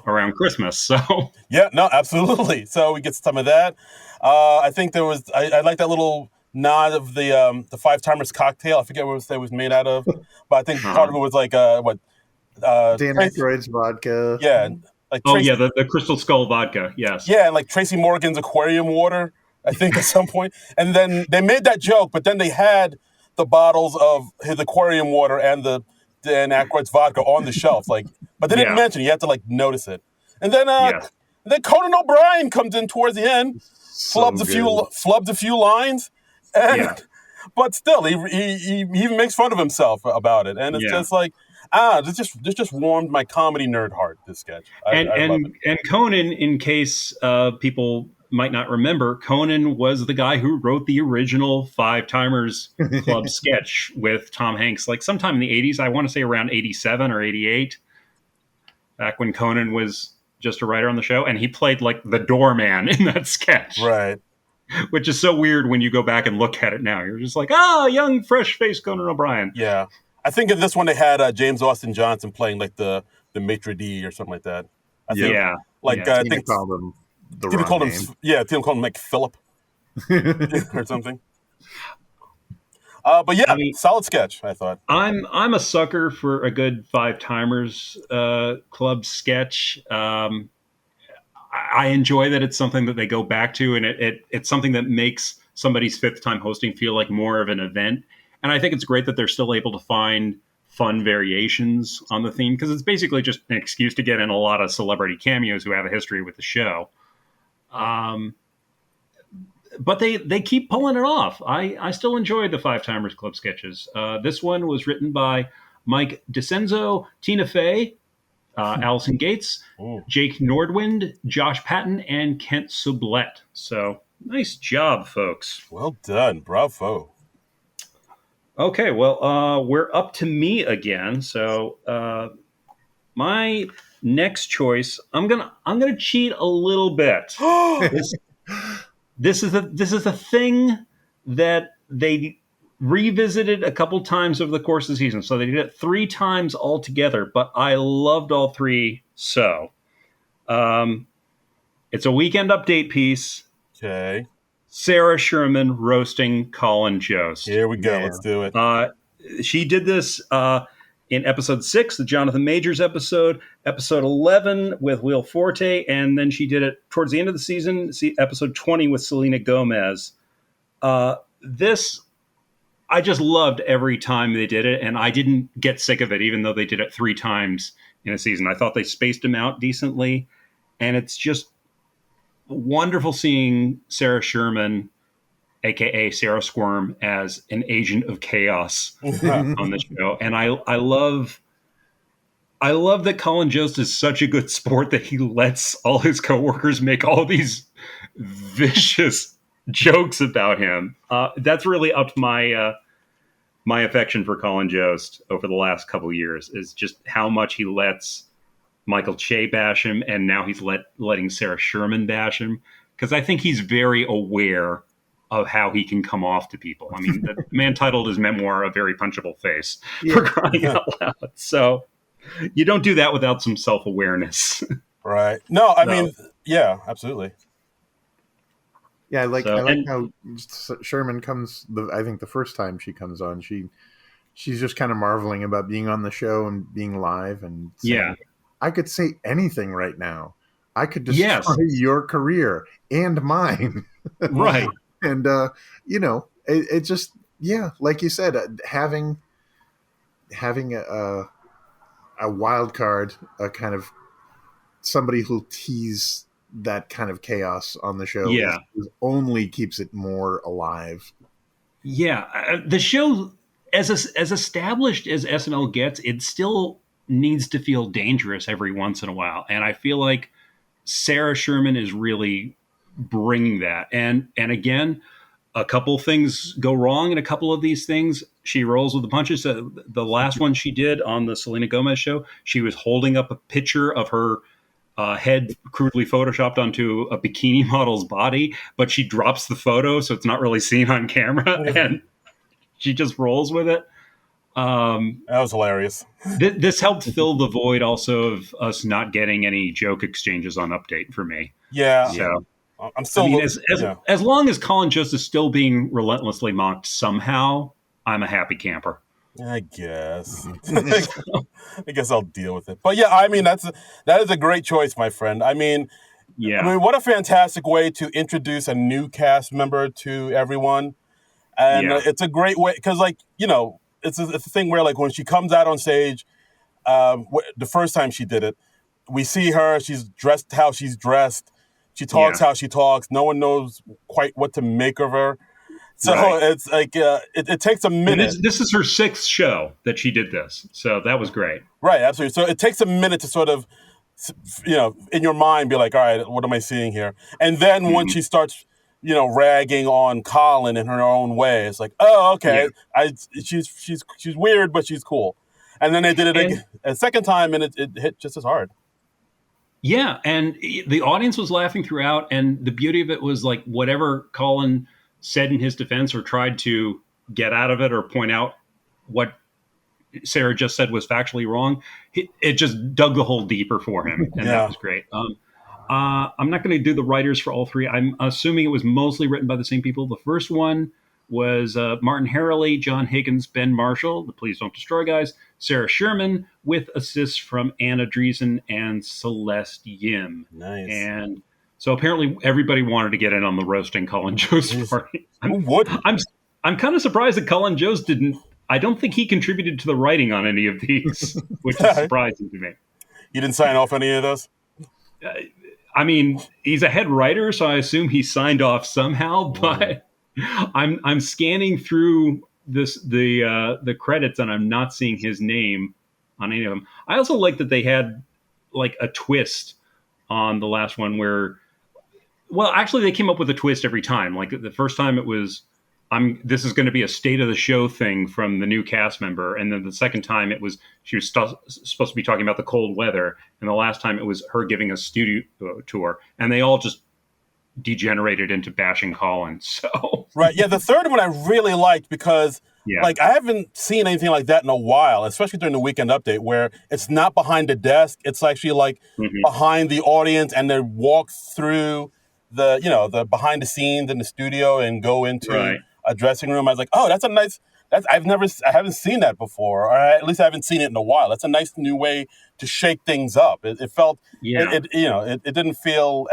around Christmas. So yeah, no, absolutely. So we get some of that. I think there was I like that little nod of the five timers cocktail. I forget what it was made out of, but I think part of it was like Dan Aykroyd's vodka. Yeah, like the Crystal Skull vodka. Yes. Yeah, and like Tracy Morgan's aquarium water. I think at some point, and then they made that joke, but then they had the bottles of his aquarium water and the Dan Aykroyd's vodka on the shelf, like, but they didn't mention it. You have to like notice it, and then Conan O'Brien comes in towards the end, flubs a few lines, and but still he even makes fun of himself about it, and it's just like this just warmed my comedy nerd heart. This sketch, I love it. And Conan, in case people might not remember, Conan was the guy who wrote the original Five Timers Club sketch with Tom Hanks, like sometime in the 80s. I want to say around 87 or 88, back when Conan was just a writer on the show. And he played like the doorman in that sketch. Right. Which is so weird when you go back and look at it now. You're just like, young, fresh-faced Conan O'Brien. Yeah. I think in this one they had James Austin Johnson playing like the maitre d' or something like that. I think, I think called him the Tina wrong called name. him, Tina called him like Philip or something. But yeah, solid sketch, I thought. I'm a sucker for a good five timers club sketch. I enjoy that it's something that they go back to, and it's something that makes somebody's fifth time hosting feel like more of an event. And I think it's great that they're still able to find fun variations on the theme, because it's basically just an excuse to get in a lot of celebrity cameos who have a history with the show. But they keep pulling it off. I still enjoy the Five Timers Club sketches. This one was written by Mike DeCenzo, Tina Fey, Allison Gates, Jake Nordwind, Josh Patton, and Kent Sublette. So nice job, folks. Well done. Bravo. Okay, well, we're up to me again. So my next choice, I'm gonna cheat a little bit. This is a thing that they revisited a couple times over the course of the season. So they did it 3 times altogether, but I loved all 3. So it's a Weekend Update piece. Okay. Sarah Sherman roasting Colin Jost. Here we go. Yeah. Let's do it. She did this in episode 6, the Jonathan Majors episode 11 with Will Forte, and then she did it towards the end of the season, episode 20 with Selena Gomez. This, I just loved every time they did it, and I didn't get sick of it, even though they did it 3 times in a season. I thought they spaced them out decently, and it's just wonderful seeing Sarah Sherman, aka Sarah Squirm, as an agent of chaos on the show. And I love that Colin Jost is such a good sport that he lets all his coworkers make all these vicious jokes about him. That's really upped my my affection for Colin Jost over the last couple of years, is just how much he lets Michael Che bash him, and now he's letting Sarah Sherman bash him, because I think he's very aware of how he can come off to people. I mean, the man titled his memoir "A Very Punchable Face" Yeah. for crying out loud. So you don't do that without some self-awareness. Right. No, I mean, yeah, absolutely. Yeah, I like and how Sherman comes. I think the first time she comes on, she's just kind of marveling about being on the show and being live, and saying, yeah, I could say anything right now. I could destroy yes, your career and mine. right. And you know, it just, yeah, like you said, having a wild card, a kind of somebody who'll tease that kind of chaos on the show Yeah, is only keeps it more alive. yeah. The show, as established as SNL gets, it still needs to feel dangerous every once in a while, and I feel like Sarah Sherman is really bringing that. And again, a couple things go wrong, and a couple of these things she rolls with the punches. The last one she did on the Selena Gomez show, she was holding up a picture of her head crudely photoshopped onto a bikini model's body, but she drops the photo, so it's not really seen on camera, and she just rolls with it. That was hilarious. This helped fill the void also of us not getting any joke exchanges on Update for me. Yeah. So I'm still. I mean, Yeah. as long as Colin Jost is still being relentlessly mocked somehow, I'm a happy camper. I guess. I guess I'll deal with it. But yeah, I mean, that is a great choice, my friend. I mean, Yeah, what a fantastic way to introduce a new cast member to everyone, and yeah, it's a great way because, like, it's a thing where, like, when she comes out on stage, the first time she did it, we see her. She's dressed how she's dressed. She talks yeah. how she talks. No one knows quite what to make of her. So Right. it's like it takes a And minute. this is her sixth show that she did this, so that was great. Right, absolutely. So it takes a minute to sort of, in your mind, be like, all right, what am I seeing here? And then when Mhm. she starts, ragging on Colin in her own way, it's like, oh, okay, she's weird, but she's cool. And then they did it And again, a second time, and it hit just as hard. yeah, and the audience was laughing throughout, and the beauty of it was like whatever Colin said in his defense or tried to get out of it or point out what Sarah just said was factually wrong, it just dug the hole deeper for him, and that Yeah. was great. I'm not going to do the writers for all three. I'm assuming it was mostly written by the same people. The first one was Martin Harley, John Higgins, Ben Marshall, the Please Don't Destroy guys, Sarah Sherman, with assists from Anna Dreesen and Celeste Yim. Nice. And so apparently everybody wanted to get in on the roasting Colin Jost party. Who wouldn't? I'm kind of surprised that Colin Jost didn't. I don't think he contributed to the writing on any of these, which is surprising to me. You didn't sign off any of those? I mean, he's a head writer, so I assume he signed off somehow. But I'm scanning through the credits, and I'm not seeing his name on any of them. I also like that they had like a twist on the last one where, well, actually they came up with a twist every time. Like the first time it was, this is going to be a state of the show thing from the new cast member, and then the second time it was she was supposed to be talking about the cold weather, and the last time it was her giving a studio tour, and they all just degenerated into bashing Colin. So Right. Yeah, the third one I really liked because, yeah, like, I haven't seen anything like that in a while, especially during the weekend update, where it's not behind the desk. It's actually, like, behind the audience, and they walk through the behind the scenes in the studio and go into right. a dressing room. I was like, oh, that's a nice. I haven't seen that before, or at least I haven't seen it in a while. That's a nice new way to shake things up. It felt, Yeah. it didn't feel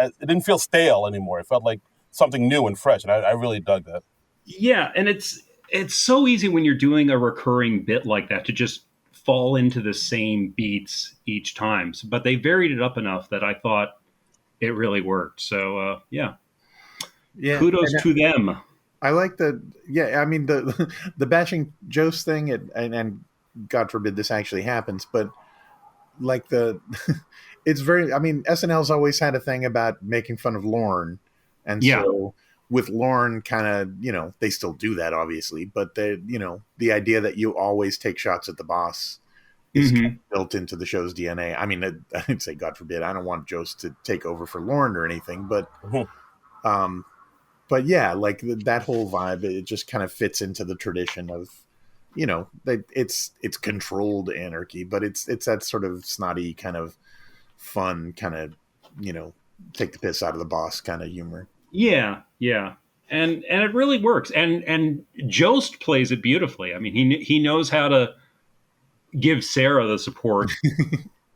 stale anymore. It felt like something new and fresh, and I really dug that. Yeah, and it's so easy when you're doing a recurring bit like that to just fall into the same beats each time. But they varied it up enough that I thought it really worked. So yeah, kudos to them. I like I mean the bashing Jost thing, and God forbid this actually happens, but like it's very. I mean, SNL's always had a thing about making fun of Lorne, and so with Lorne, kind of, they still do that obviously, but the idea that you always take shots at the boss is kind of built into the show's DNA. I mean, I'd say God forbid, I don't want Jost to take over for Lorne or anything, but but yeah, like that whole vibe, it just kind of fits into the tradition of, that it's controlled anarchy, but it's that sort of snotty kind of fun kind of, take the piss out of the boss kind of humor. Yeah, yeah. And it really works. And Jost plays it beautifully. I mean, he knows how to give Sarah the support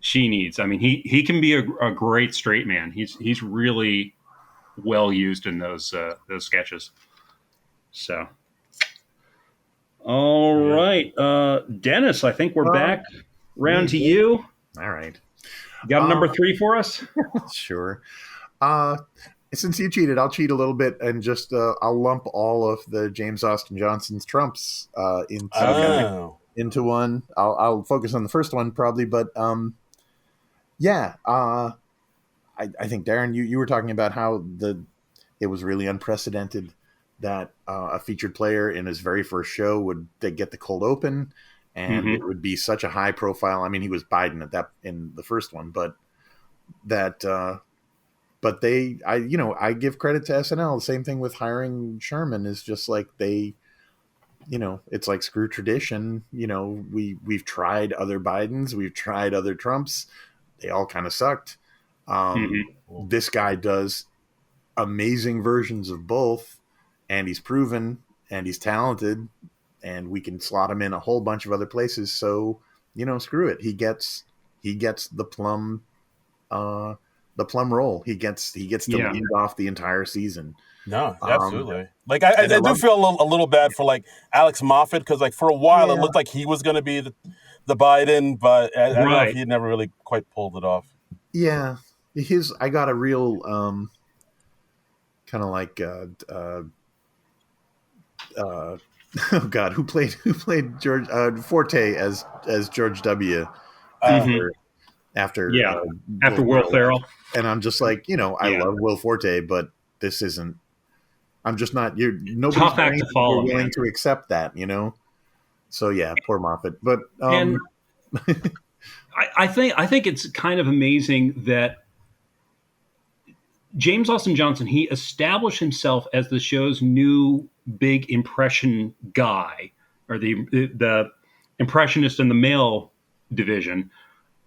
she needs. I mean, he can be a great straight man. He's really well used in those sketches. So, all right, Dennis, I think we're back. Round to you. All right. You got a number 3 for us? Sure. Since you cheated, I'll cheat a little bit and just I'll lump all of the James Austin Johnson's Trumps into one. I'll focus on the first one probably, but yeah. I think Darren, you were talking about how it was really unprecedented that a featured player in his very first show would get the cold open, and it would be such a high profile. I mean, he was Biden in the first one, but I give credit to SNL. The same thing with hiring Sherman is just like it's like screw tradition. We've tried other Bidens, we've tried other Trumps. They all kind of sucked. This guy does amazing versions of both, and he's proven, and he's talented, and we can slot him in a whole bunch of other places. So, screw it. He gets the plum role. He gets to lead off the entire season. No, absolutely. Like I do feel a little bad for like Alex Moffat, because like for a while it looked like he was going to be the Biden, but I don't know if he never really quite pulled it off. Yeah, I got a real kind of like oh God, who played George Forte as George W. After Will Ferrell. And I'm just like, I love Will Forte, but this isn't. I'm just not. Nobody's willing to accept that, So yeah, poor Moffat. But and I think it's kind of amazing that James Austin Johnson, he established himself as the show's new big impression guy, or the impressionist in the male division.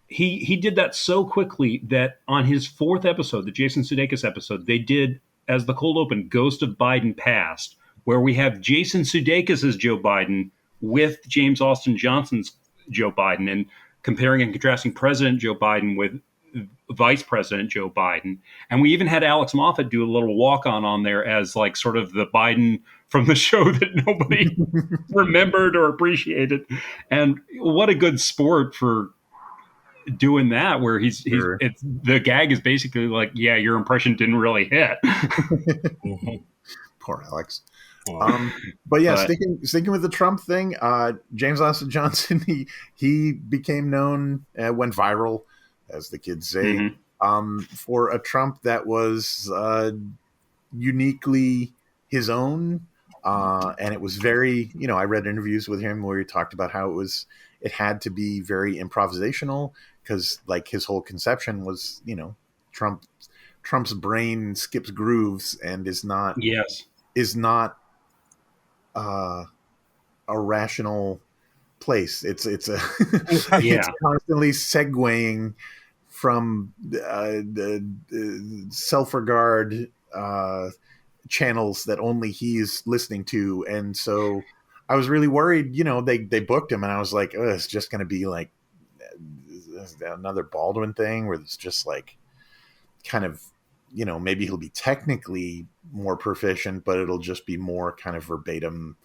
He did that so quickly that on his 4th episode, the Jason Sudeikis episode, they did, as the cold open, Ghost of Biden Past, where we have Jason Sudeikis' Joe Biden with James Austin Johnson's Joe Biden, and comparing and contrasting President Joe Biden with Vice President Joe Biden. And we even had Alex Moffat do a little walk-on on there as like sort of the Biden from the show that nobody remembered or appreciated. And what a good sport for doing that, where the gag is basically like, yeah, your impression didn't really hit. Poor Alex. But yeah, sticking with the Trump thing, James Austin Johnson, he became known, went viral, as the kids say, for a Trump that was uniquely his own, and it was very, I read interviews with him where he talked about how it had to be very improvisational, because like his whole conception was, Trump's brain skips grooves and is not a rational place. It's it's constantly segueing from the self-regard channels that only he's listening to, and so I was really worried. They booked him, and I was like, oh, it's just going to be like another Baldwin thing where it's just like kind of, maybe he'll be technically more proficient, but it'll just be more kind of verbatim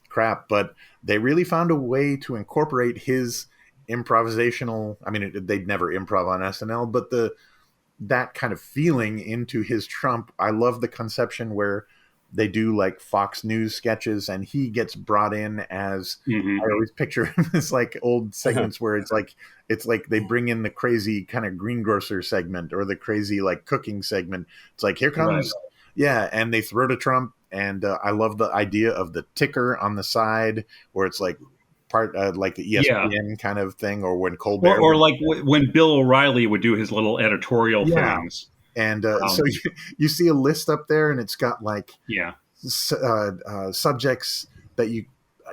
crap. But they really found a way to incorporate his improvisational, I mean, they'd never improv on SNL, but that kind of feeling into his Trump. I love the conception where they do like Fox News sketches, and he gets brought in as, I always picture him as like old segments where it's like they bring in the crazy kind of greengrocer segment or the crazy like cooking segment. It's like, here comes, and they throw to Trump. And I love the idea of the ticker on the side where it's like part like the ESPN kind of thing, or when Colbert, or like when Bill O'Reilly would do his little editorial things. And so you see a list up there, and it's got like Yeah. Subjects that you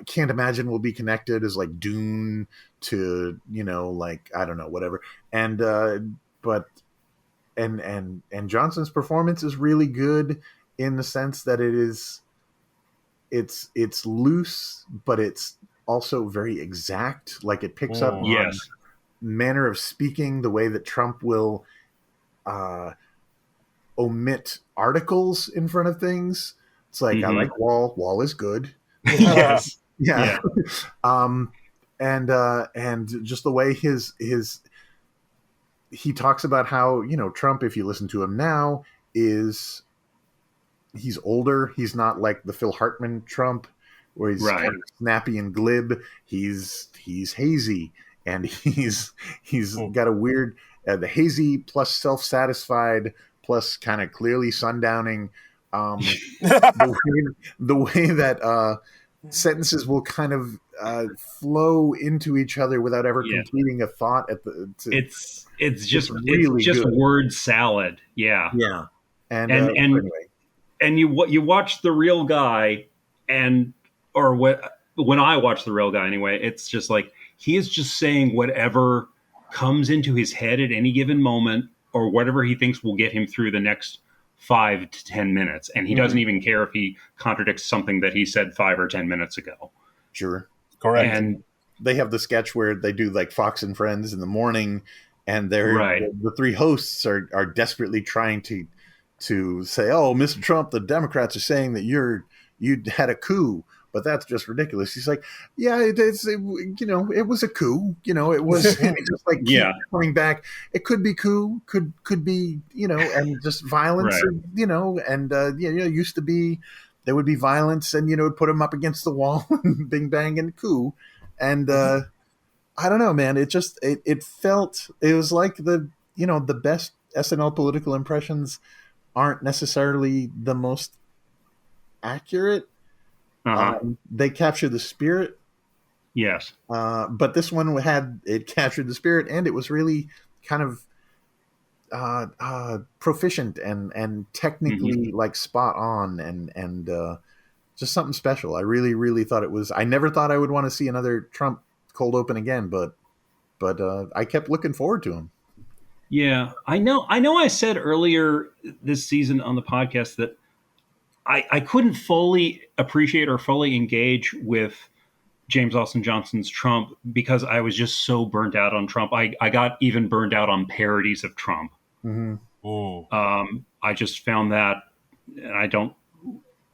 can't imagine will be connected, as like Dune to, like, I don't know, whatever. And but and Johnson's performance is really good in the sense that it's loose, but it's also very exact. Like, it picks up on Yes. manner of speaking, the way that Trump will omit articles in front of things. It's like, I like Wall is good. Yes. Yeah. And just the way he talks about how, Trump, if you listen to him now, he's older. He's not like the Phil Hartman Trump, where he's kind of snappy and glib. He's hazy, and he's got a weird, the hazy plus self-satisfied plus kind of clearly sundowning. The way that sentences will kind of flow into each other without ever completing a thought. It's just good. Word salad. Yeah. Yeah. And anyway. And you watch The Real Guy, when I watch The Real Guy anyway, it's just like he is just saying whatever comes into his head at any given moment, or whatever he thinks will get him through the next 5 to 10 minutes. And he doesn't even care if he contradicts something that he said 5 or 10 minutes ago. Sure. Correct. And they have the sketch where they do like Fox and Friends in the morning, and the three hosts are desperately trying to say, "Oh, Mr. Trump, the Democrats are saying that you had a coup, but that's just ridiculous." He's like, "Yeah, it was a coup. It was just like keep coming back. It could be coup, could be, and just violence, used to be there would be violence, and it would put him up against the wall, and bing bang and coup, and I don't know, man. It just it felt, it was like the best SNL political impressions aren't necessarily the most accurate. They capture the spirit. Yes. But this one captured the spirit, and it was really kind of proficient and technically like spot on, and just something special. I really, really thought it was. I never thought I would want to see another Trump cold open again, but I kept looking forward to him. Yeah, I know. I said earlier this season on the podcast that I couldn't fully appreciate or fully engage with James Austin Johnson's Trump because I was just so burnt out on Trump. I got even burned out on parodies of Trump. I just found that, and I don't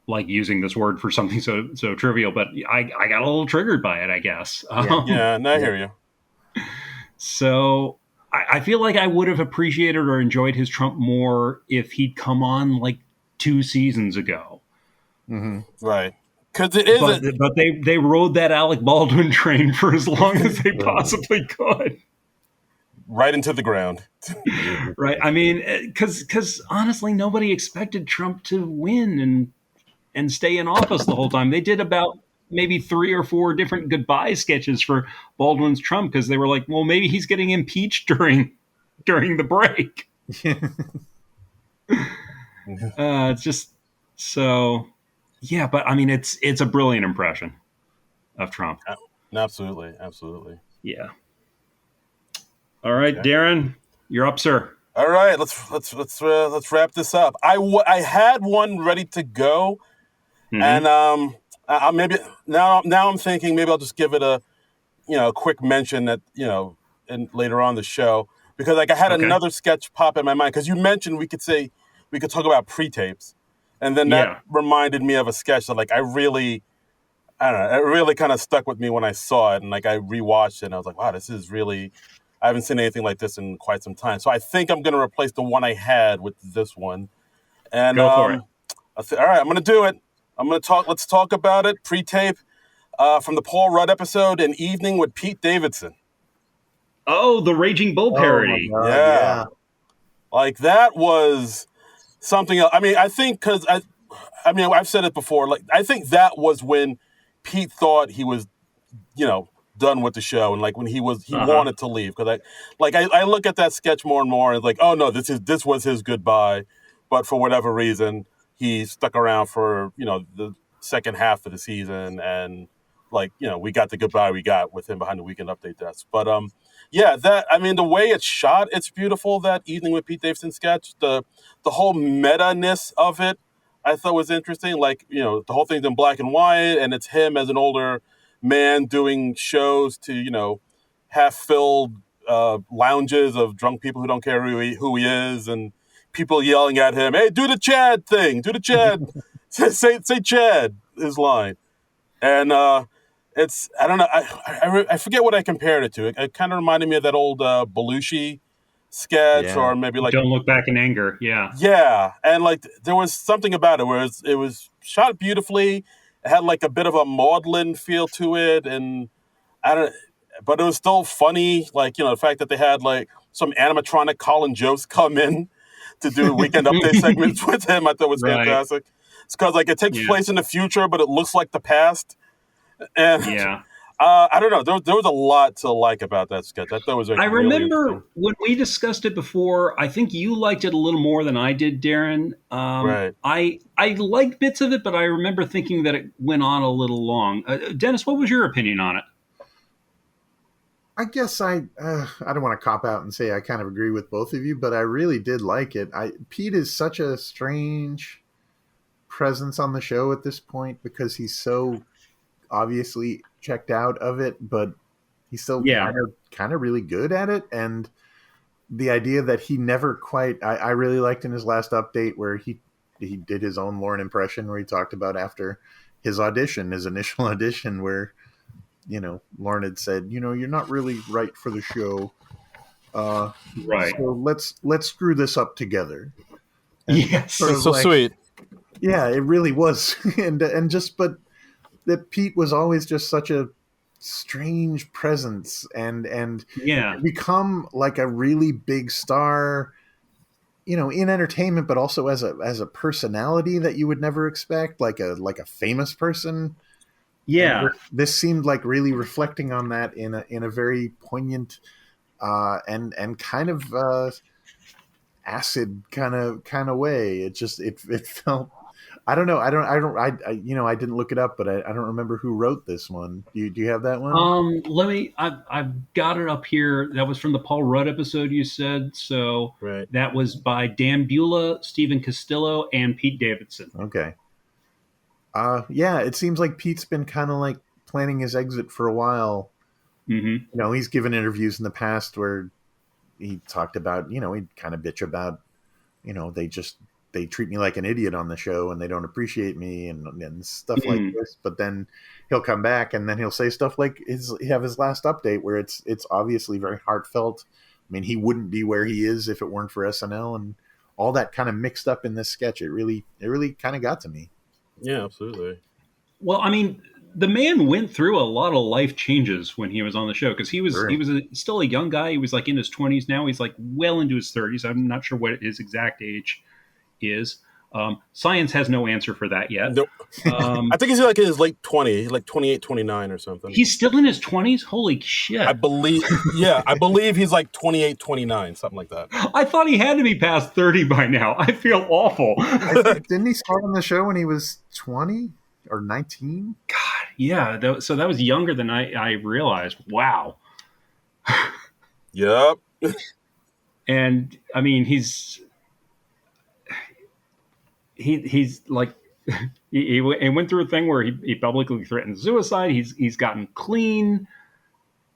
like using this word for something so trivial, but I got a little triggered by it, I guess. I hear you. So I feel like I would have appreciated or enjoyed his Trump more if he'd come on like 2 seasons ago. Right. Because it is. But they rode that Alec Baldwin train for as long as they possibly could. Right into the ground. Right. I mean, because honestly, nobody expected Trump to win and stay in office the whole time. They did about maybe 3 or 4 different goodbye sketches for Baldwin's Trump because they were like, well, maybe he's getting impeached during the break. It's just so, yeah. But I mean, it's a brilliant impression of Trump. Absolutely. Yeah. All right, okay. Darren, you're up, sir. All right, let's wrap this up. I had one ready to go, and maybe now I'm thinking maybe I'll just give it a quick mention at and later on the show, because like I had another sketch pop in my mind because you mentioned we could talk about pre-tapes, and then that reminded me of a sketch that like I don't know, it really kind of stuck with me when I saw it, and like I rewatched it and I was like, wow, this is really. I haven't seen anything like this in quite some time. So I think I'm going to replace the one I had with this one. And go for it. All right, I'm going to do it. Let's talk about it. Pre-tape from the Paul Rudd episode, An Evening with Pete Davidson. Oh, the Raging Bull parody. Oh, yeah. Like that was something else. I mean, I think because I've said it before. Like I think that was when Pete thought he was, done with the show, and like when he wanted to leave, because I look at that sketch more and more, and it's like, oh no, this was his goodbye, but for whatever reason he stuck around for the second half of the season, and we got the goodbye we got with him behind the Weekend Update desk. But yeah, the way it's shot, it's beautiful. That Evening with Pete Davidson sketch, the whole meta-ness of it, I thought was interesting. The whole thing's in black and white, and it's him as an older man doing shows to half-filled lounges of drunk people who don't care who he is, and people yelling at him, "Hey, do the Chad thing, do the Chad, say Chad," his line, and it's, I don't know, I forget what I compared it to. It kind of reminded me of that old Belushi sketch, or maybe like Don't Look Back in Anger. Yeah, and there was something about it where it was shot beautifully. It had like a bit of a maudlin feel to it, and but it was still funny. The fact that they had like some animatronic Colin Jost come in to do Weekend Update segments with him, I thought was fantastic. It's because it takes place in the future, but it looks like the past. And I don't know. There was a lot to like about that sketch. I thought it was. I remember when we discussed it before. I think you liked it a little more than I did, Darren. Right. I liked bits of it, but I remember thinking that it went on a little long. Dennis, what was your opinion on it? I guess I don't want to cop out and say I kind of agree with both of you, but I really did like it. Pete is such a strange presence on the show at this point because he's so obviously checked out of it, but he's still kind of really good at it. And the idea that he never quite, I really liked in his last update where he did his own Lorne impression, where he talked about after his initial audition, where Lorne had said, you're not really right for the show, right? So let's screw this up together. And yes, it's so sweet. Yeah, it really was. But that Pete was always just such a strange presence, and become like a really big star, in entertainment, but also as a personality that you would never expect, like a famous person. Yeah, this seemed like really reflecting on that in a very poignant and kind of acid kind of way. It felt. I don't know. I didn't look it up, but I don't remember who wrote this one. Do you have that one? I've got it up here. That was from the Paul Rudd episode you said. So That was by Dan Beulah, Stephen Castillo, and Pete Davidson. Okay. It seems like Pete's been kind of like planning his exit for a while. Mm-hmm. He's given interviews in the past where he talked about, he'd kind of bitch about, they treat me like an idiot on the show and they don't appreciate me and stuff like this. But then he'll come back and then he'll say stuff like his last update where it's obviously very heartfelt. I mean, he wouldn't be where he is if it weren't for SNL, and all that kind of mixed up in this sketch. It really kind of got to me. Yeah, absolutely. Well, I mean, the man went through a lot of life changes when he was on the show, because he was still a young guy. He was like in his 20s. Now he's like well into his 30s. I'm not sure what his exact age is. Science has no answer for that yet. Nope. I think he's like in his late 20s, like 28, 29 or something. He's still in his 20s? Holy shit. I believe he's like 28, 29, something like that. I thought he had to be past 30 by now. I feel awful. Didn't he start on the show when he was 20 or 19? God, yeah. So that was younger than I realized. Wow. Yep. And I mean, he's like, he went through a thing where he publicly threatened suicide. He's gotten clean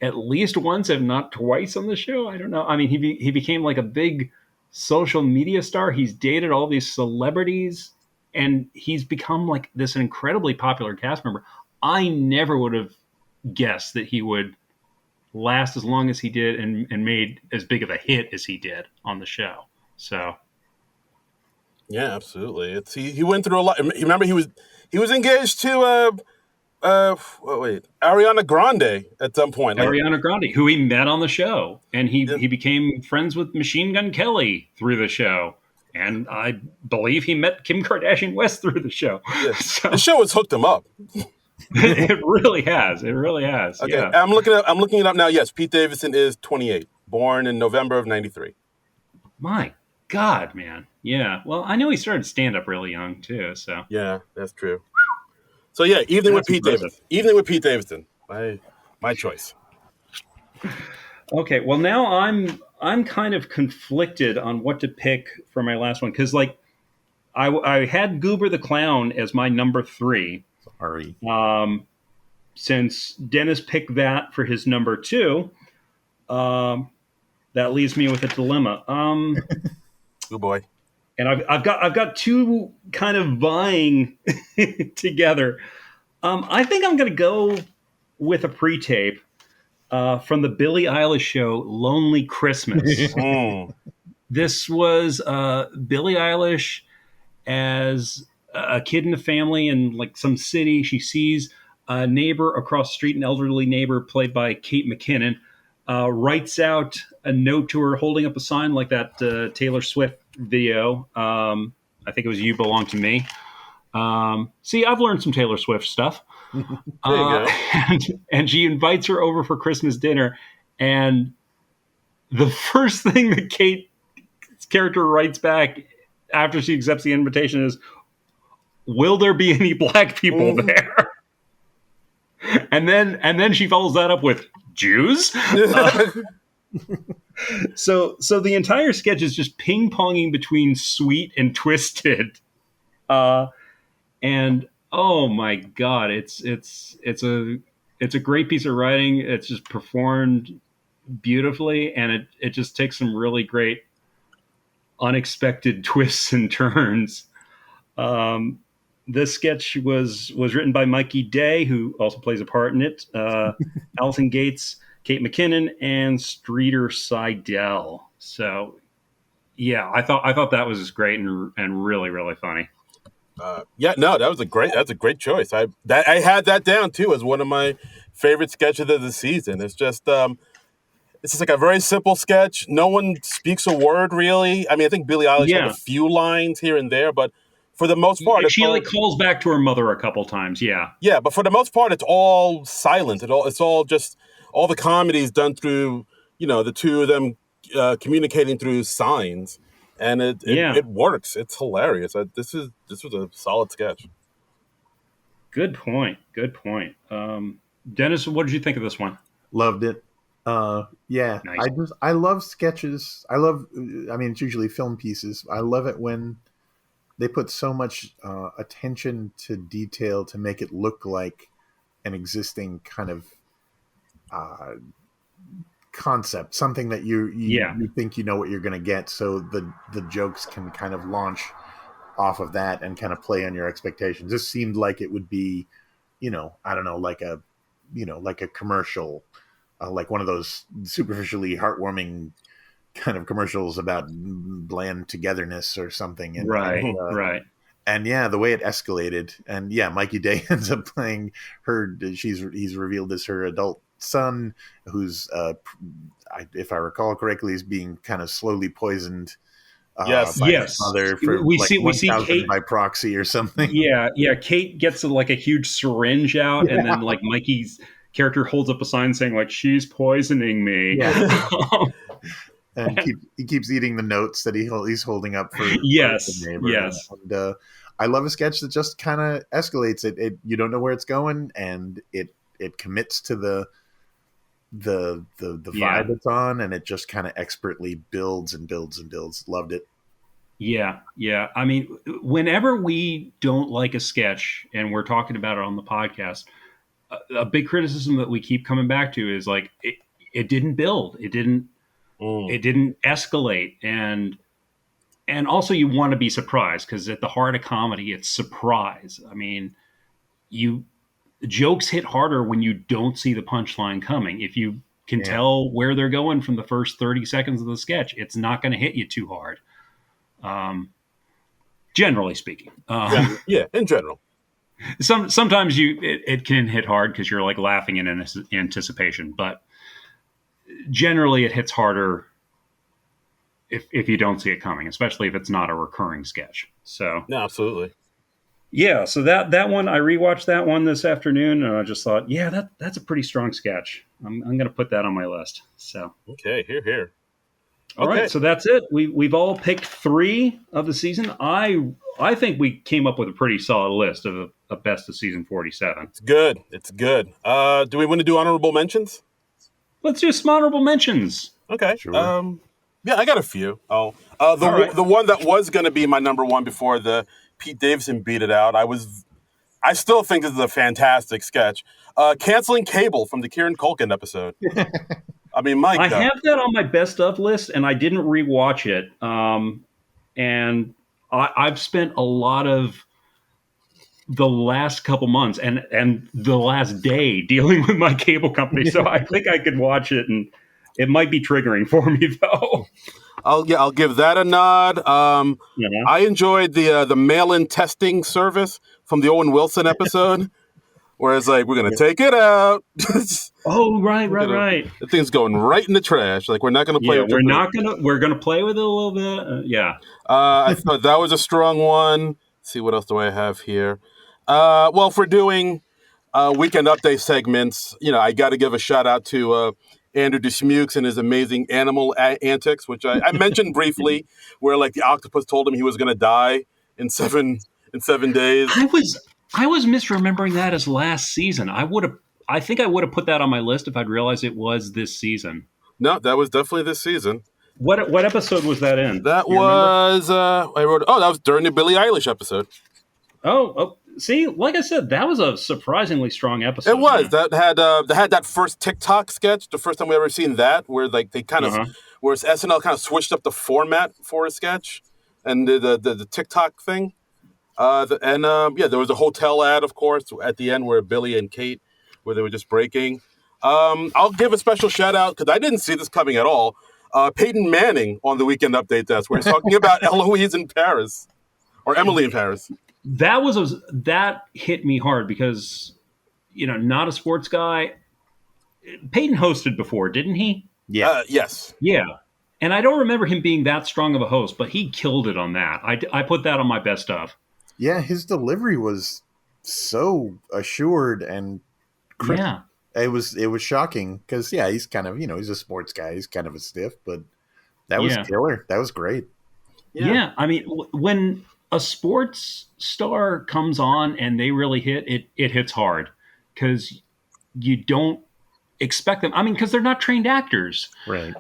at least once, if not twice, on the show. I don't know. I mean, he became like a big social media star. He's dated all these celebrities, and he's become like this incredibly popular cast member. I never would have guessed that he would last as long as he did and made as big of a hit as he did on the show. So. Yeah, absolutely. He went through a lot. Remember, he was engaged to Ariana Grande at some point. Ariana Grande, who he met on the show, and he became friends with Machine Gun Kelly through the show, and I believe he met Kim Kardashian West through the show. Yeah. So, the show has hooked him up. It really has. It really has. Okay, Yeah. I'm looking it up now. Yes, Pete Davidson is 28, born in November of '93. My God, man. Yeah. Well, I know he started stand up really young too. So Yeah, that's true. So yeah, Evening with that's Pete impressive. Davidson. Evening with Pete Davidson. My choice. Okay. Well, now I'm kind of conflicted on what to pick for my last one because like I had Goober the Clown as my number 3. Sorry. Since Dennis picked that for his number 2, that leaves me with a dilemma. Oh boy. And I've got two kind of vying together. I think I'm going to go with a pre-tape from the Billie Eilish show, "Lonely Christmas." Mm. This was Billie Eilish as a kid in a family in like some city. She sees a neighbor across the street, an elderly neighbor played by Kate McKinnon, writes out a note to her holding up a sign like that Taylor Swift video. I think it was "You Belong to Me." See, I've learned some Taylor Swift stuff. There you go. And she invites her over for Christmas dinner. And the first thing that Kate's character writes back after she accepts the invitation is, "Will there be any black people there?" And then she follows that up with, "Jews?" So the entire sketch is just ping ponging between sweet and twisted, and oh my god, it's a great piece of writing. It's just performed beautifully, and it just takes some really great unexpected twists and turns. This sketch was written by Mikey Day, who also plays a part in it. Allison Gates, Kate McKinnon, and Streeter Seidel. So, yeah, I thought that was great and really really funny. Yeah, no, that's a great choice. I had that down too as one of my favorite sketches of the season. It's just like a very simple sketch. No one speaks a word really. I mean, I think Billie Eilish had a few lines here and there, but for the most part, she like calls back to her mother a couple times. Yeah, yeah, but for the most part, it's all silent. It's all just all the comedy is done through the two of them communicating through signs, and it works. It's hilarious. This was a solid sketch. Good point. Dennis, what did you think of this one? Loved it. Yeah, nice. I love sketches. I mean, it's usually film pieces. I love it when they put so much attention to detail to make it look like an existing kind of concept, something that you think you know what you're going to get, so the jokes can kind of launch off of that and kind of play on your expectations. This seemed like it would be, I don't know, like a commercial, like one of those superficially heartwarming kind of commercials about bland togetherness or something. And, right. And yeah, the way it escalated, and yeah, Mikey Day ends up playing her. He's revealed as her adult son, who's, if I recall correctly, is being kind of slowly poisoned. By his mother for we see Kate by proxy or something. Yeah. Kate gets like a huge syringe out, and then like Mikey's character holds up a sign saying like, "She's poisoning me." Yeah. And he keeps eating the notes that he's holding up for the neighbor. Yes. And I love a sketch that just kind of escalates. It you don't know where it's going, and it commits to the vibe it's on, and it just kind of expertly builds and builds and builds. Loved it. Yeah. I mean, whenever we don't like a sketch and we're talking about it on the podcast, a big criticism that we keep coming back to is like it didn't build, it didn't escalate, and also you want to be surprised, because at the heart of comedy, it's surprise. I mean, jokes hit harder when you don't see the punchline coming. If you can tell where they're going from the first 30 seconds of the sketch, it's not going to hit you too hard. Generally speaking. In general. Sometimes it can hit hard because you're like laughing in anticipation, but generally it hits harder if you don't see it coming, especially if it's not a recurring sketch. So no, absolutely. Yeah, so that one, I rewatched that one this afternoon, and I just thought, yeah, that's a pretty strong sketch. I'm going to put that on my list. So, Okay, here. all right, Okay, so that's it. We've all picked 3 of the season. I think we came up with a pretty solid list of best of season 47. it's good. It's good. Do we want to do honorable mentions? Let's do some honorable mentions. Okay. Sure. Yeah, I got a few. All right. The one that was going to be my number one before the Pete Davidson beat it out. I still think this is a fantastic sketch. Canceling Cable from the Kieran Culkin episode. I mean, my I God. have that on my best of list, and I didn't rewatch it. And I've spent a lot of the last couple months and the last day dealing with my cable company, so I think I could watch it, and it might be triggering for me though. I'll give that a nod. Yeah. I enjoyed the mail-in testing service from the Owen Wilson episode, where it's like we're gonna take it out. Oh, right. The thing's going right in the trash. Like we're not gonna play Yeah, with it. we're gonna play with it a little bit. Yeah. I thought that was a strong one. Let's see what else do I have here. Well, if we're doing weekend update segments, I got to give a shout out to Andrew Dismukes and his amazing animal antics, which I mentioned briefly, where like the octopus told him he was going to die in 7 days. I was misremembering that as last season. I think I would have put that on my list if I'd realized it was this season. No, that was definitely this season. What episode was that in? That was I wrote. Oh, that was during the Billie Eilish episode. Oh, see, like I said, that was a surprisingly strong episode. It was that had that first TikTok sketch, the first time we ever seen that, where like they kind of where SNL kind of switched up the format for a sketch and the TikTok thing. There was a hotel ad, of course, at the end where Billy and Kate, where they were just breaking. I'll give a special shout out because I didn't see this coming at all. Peyton Manning on the Weekend Update desk, where he's talking about Eloise in Paris or Emily in Paris. That hit me hard because not a sports guy. Peyton hosted before, didn't he? Yeah. Yes. Yeah. And I don't remember him being that strong of a host, but he killed it on that. I put that on my best of. Yeah, his delivery was so assured and crisp. Yeah. It was shocking because he's kind of he's a sports guy. He's kind of a stiff, but that was killer. That was great. Yeah. I mean, when a sports star comes on and they really hit, it hits hard because you don't expect them. I mean, because they're not trained actors, right?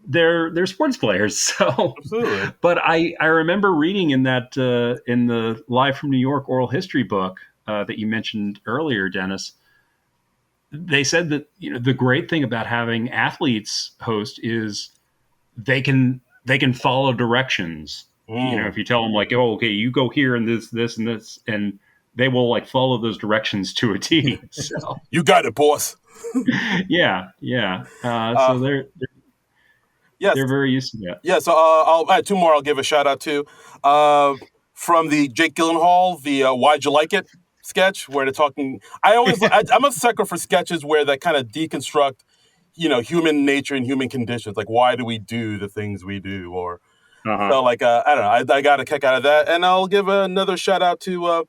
They're sports players. So, absolutely. But I remember reading in that in the Live from New York oral history book that you mentioned earlier, Dennis. They said that the great thing about having athletes host is they can follow directions. If you tell them like, oh, okay, you go here and this and this, and they will like follow those directions to a T. So you got it, boss. Yeah. So they're very used to that. Yeah. So I'll add 2 more. I'll give a shout out to from the Jake Gyllenhaal, the "Why'd You Like It" sketch, where they're talking. I'm a sucker for sketches where they kind of deconstruct, human nature and human conditions. Like, why do we do the things we do? Or so like I don't know. I got a kick out of that, and I'll give another shout out to.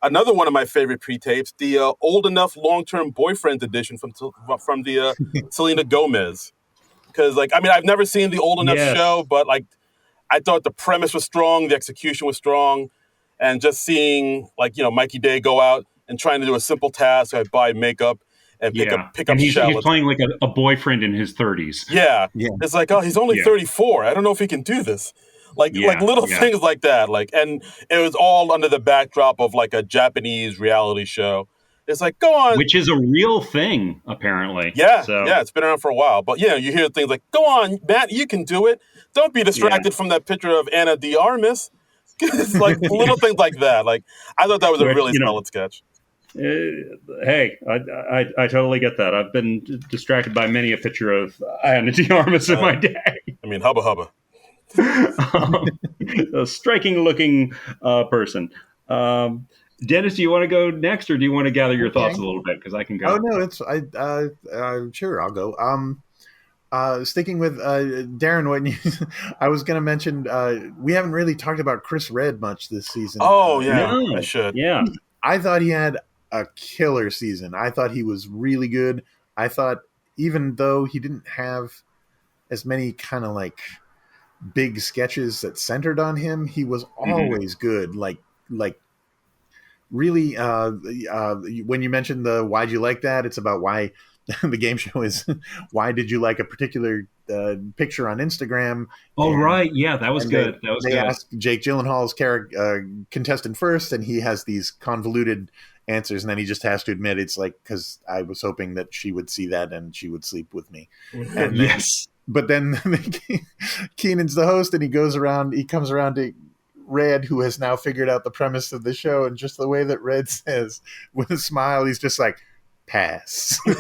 Another one of my favorite pre-tapes, the Old Enough Long-Term Boyfriend edition from the Selena Gomez. Because, I've never seen the Old Enough show, but, I thought the premise was strong, the execution was strong, and just seeing, Mikey Day go out and trying to do a simple task, like buy makeup and pick up he's shallots. He's playing like a boyfriend in his 30s. Yeah. It's like, oh, he's only 34. I don't know if he can do this. Little things like that. And it was all under the backdrop of a Japanese reality show. It's like, go on. Which is a real thing, apparently. Yeah. Yeah, it's been around for a while. But, you hear things like, go on, Matt, you can do it. Don't be distracted from that picture of Anna de Armas. It's little things like that. I thought that was a really solid sketch. Hey, I totally get that. I've been distracted by many a picture of Anna de Armas in my day. I mean, hubba hubba. A striking looking person. Dennis, do you want to go next, or do you want to gather your thoughts a little bit? Because I can go. Oh no, it's sure I'll go. Sticking with Darren, I was going to mention, we haven't really talked about Chris Redd much this season. Oh yeah, No. I should. Yeah. I thought he had a killer season. I thought he was really good. I thought even though he didn't have as many kind of like big sketches that centered on him, he was always good. Like really, when you mentioned the "Why'd you like that?" It's about why the game show is why did you like a particular picture on Instagram? Oh, right. Yeah, that was good. They asked Jake Gyllenhaal's character contestant first, and he has these convoluted answers, and then he just has to admit it's like, because I was hoping that she would see that and she would sleep with me. And yes. But then Keenan's the host, and he comes around to Red, who has now figured out the premise of the show, and just the way that Red says with a smile, he's just like, pass. Yeah.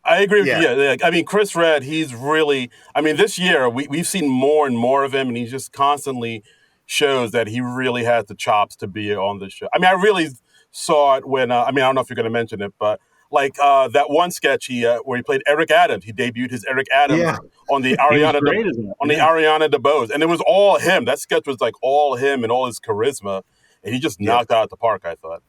I agree with you. Yeah, I mean, Chris Redd, he's really, I mean, this year we've seen more and more of him, and he just constantly shows that he really has the chops to be on the show. I mean, I really saw it when, I don't know if you're going to mention it, but like that one sketch where he played Eric Adams. He debuted his Eric Adams on the Ariana DeBose, and it was all him. That sketch was like all him and all his charisma, and he just knocked out the park, I thought.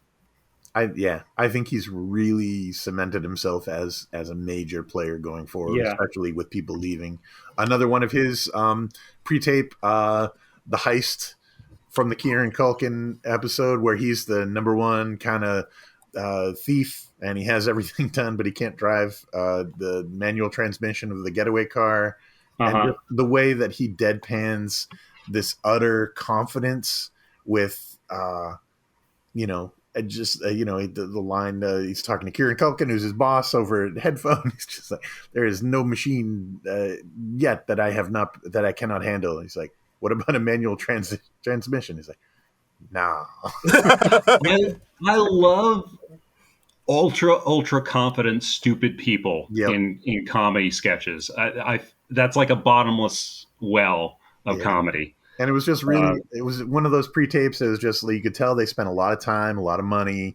I think he's really cemented himself as a major player going forward, especially with people leaving. Another one of his pre-tape, the heist from the Kieran Culkin episode, where he's the number one kind of thief, and he has everything done, but he can't drive the manual transmission of the getaway car. And the way that he deadpans this utter confidence with, the line, he's talking to Kieran Culkin, who's his boss, over headphone. He's just like, there is no machine yet that I cannot handle. He's like, what about a manual transmission? He's like, nah. I love ultra confident, stupid people in comedy sketches. That's like a bottomless well of comedy. And it was just really, it was one of those pre-tapes that was just, you could tell they spent a lot of time, a lot of money.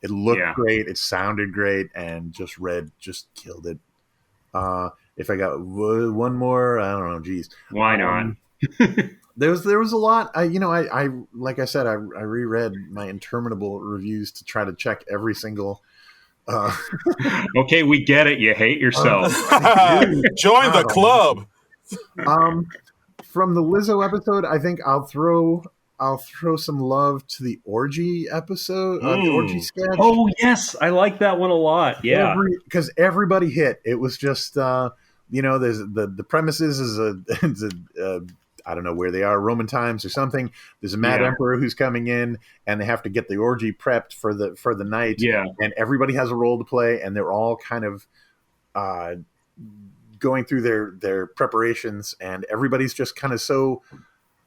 It looked great. It sounded great. And just Red just killed it. If I got one more, I don't know, geez. Why not? There was a lot. I like I said, I reread my interminable reviews to try to check every single. Okay, we get it. You hate yourself. Join the club. From the Lizzo episode, I think I'll throw some love to the orgy episode, the orgy sketch. Oh yes, I like that one a lot. Yeah, because everybody hit. It was just there's the premises is a I don't know where they are, Roman times or something. There's a mad emperor who's coming in, and they have to get the orgy prepped for the night. Yeah, and everybody has a role to play, and they're all kind of going through their preparations, and everybody's just kind of so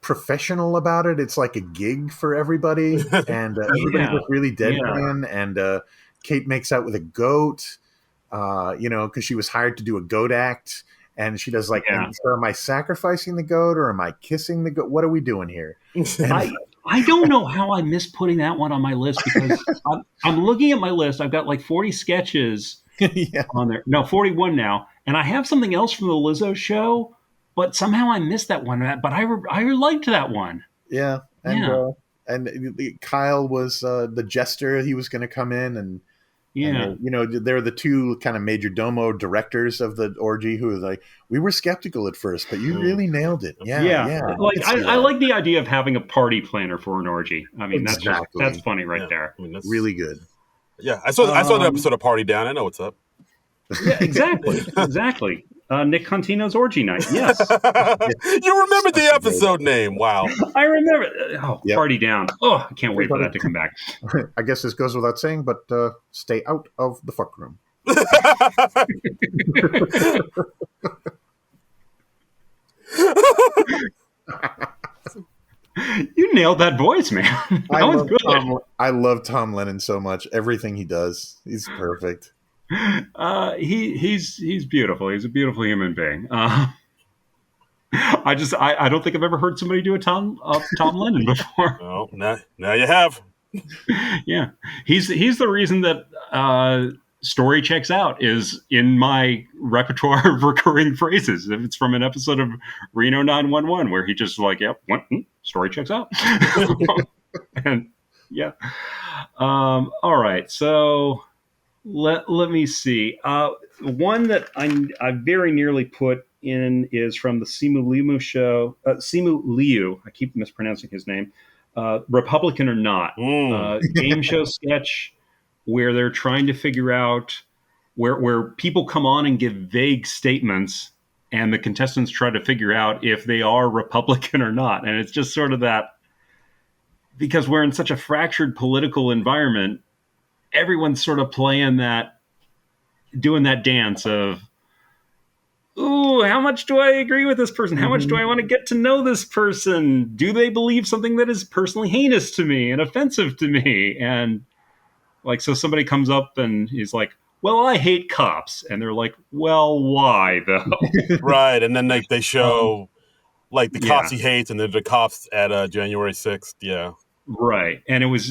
professional about it. It's like a gig for everybody, and everybody's just really deadpan. And Kate makes out with a goat, because she was hired to do a goat act. And she does so am I sacrificing the goat or am I kissing the goat? What are we doing here? I don't know how I missed putting that one on my list, because I'm looking at my list. I've got like 40 sketches on there. No, 41 now. And I have something else from the Lizzo show, but somehow I missed that one. But I liked that one. Yeah. And Kyle was the jester. He was going to come in and they're the two kind of major domo directors of the orgy who was like, we were skeptical at first, but you really nailed it. Yeah. Like I like the idea of having a party planner for an orgy. I mean, that's funny right there. I mean, that's really good. Yeah, I saw the episode of Party Down. I know what's up. Yeah, exactly. Nick Contino's orgy night. Yes. You remembered the episode name. Wow. I remember. Party Down. Oh, I can't wait for that to come back. I guess this goes without saying, but stay out of the fuck room. You nailed that voice, man. I love Tom Lennon so much. Everything he does, he's perfect. He's beautiful. He's a beautiful human being. I don't think I've ever heard somebody do a Tom Lennon before. Oh, now you have. Yeah, he's the reason that story checks out is in my repertoire of recurring phrases. If it's from an episode of Reno 911 where he just like, yep, story checks out. And yeah. All right. So let me see. One that I very nearly put in is from the Simu Liu. I keep mispronouncing his name. Republican or Not. Game show sketch where they're trying to figure out where people come on and give vague statements and the contestants try to figure out if they are Republican or not. And it's just sort of that, because we're in such a fractured political environment, everyone's sort of playing that, doing that dance of, ooh, how much do I agree with this person? How much do I want to get to know this person? Do they believe something that is personally heinous to me and offensive to me? And like, so somebody comes up and he's like, well, I hate cops. And they're like, well, why though? Right. And then they show like the cops he hates and then the cops at January 6th. Yeah. Right. And it was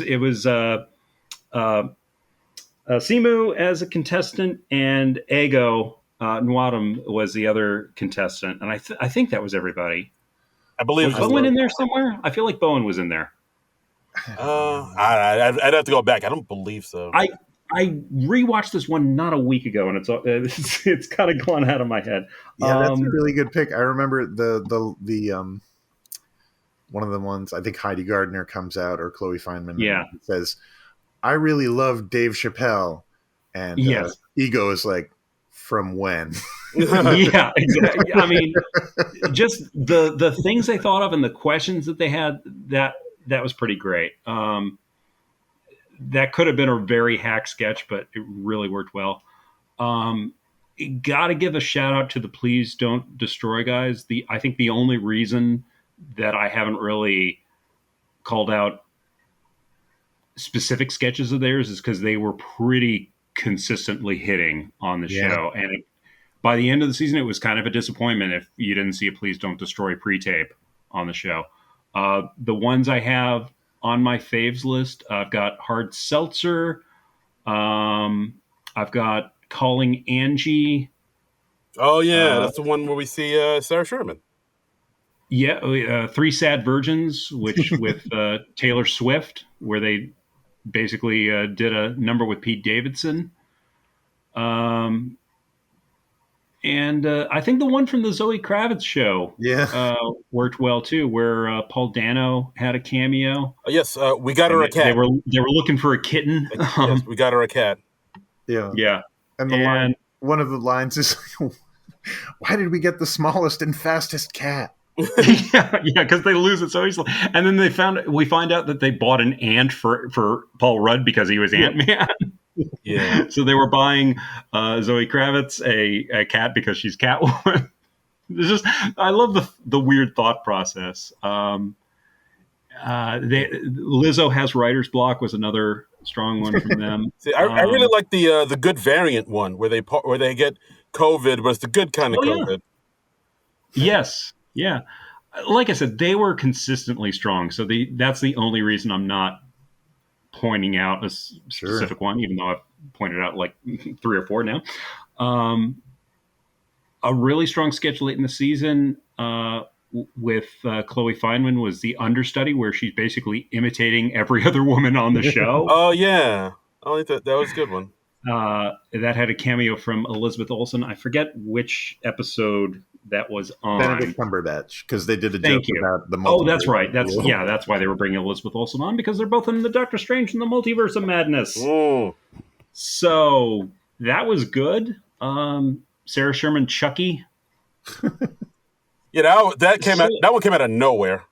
Simu as a contestant and Ego Nwadum was the other contestant. And I think that was everything. I believe was Bowen in there somewhere? I feel like Bowen was in there. I'd have to go back. I don't believe so. I rewatched this one not a week ago, and it's kind of gone out of my head. Yeah, that's a really good pick. I remember the one of the ones. I think Heidi Gardner comes out or Chloe Fineman. Yeah, says, "I really love Dave Chappelle," and Ego is like, "From when?" Yeah, exactly. I mean, just the things they thought of and the questions that they had, that was pretty great. That could have been a very hack sketch, but it really worked well. Got to give a shout out to the Please Don't Destroy guys. I think the only reason that I haven't really called out specific sketches of theirs is because they were pretty consistently hitting on the show. And by the end of the season, it was kind of a disappointment if you didn't see a Please Don't Destroy pre-tape on the show. The ones I have on my faves list, I've got Hard Seltzer. I've got Calling Angie. Oh, yeah. That's the one where we see Sarah Sherman. Yeah. Three Sad Virgins, which with Taylor Swift, where they basically did a number with Pete Davidson. And I think the one from the Zoe Kravitz show worked well too, where Paul Dano had a cameo. Yes, we got her a cat. They were looking for a kitten. Yes, we got her a cat. Yeah. And one of the lines is, "Why did we get the smallest and fastest cat?" yeah, because they lose it so easily. And then we find out that they bought an ant for Paul Rudd because he was Ant-Man. Yeah. So they were buying Zoe Kravitz a cat because she's Catwoman. I love the weird thought process. Lizzo Has Writer's Block was another strong one from them. See, I really like the good variant one where they get COVID, but it's the good kind of COVID. Yes. Yeah. Like I said, they were consistently strong. So that's the only reason I'm not pointing out a specific one, even though I've pointed out like 3 or 4 now. A really strong sketch late in the season with Chloe Fineman was The Understudy, where she's basically imitating every other woman on the show. Oh, yeah. I think that was a good one. That had a cameo from Elizabeth Olsen. I forget which episode that was on. Benedict Cumberbatch, because they did a joke about the multiverse. Oh, that's right. That's why they were bringing Elizabeth Olsen on, because they're both in the Doctor Strange and the Multiverse of Madness. Ooh. So that was good. Sarah Sherman, Chucky. Yeah, that one came out of nowhere.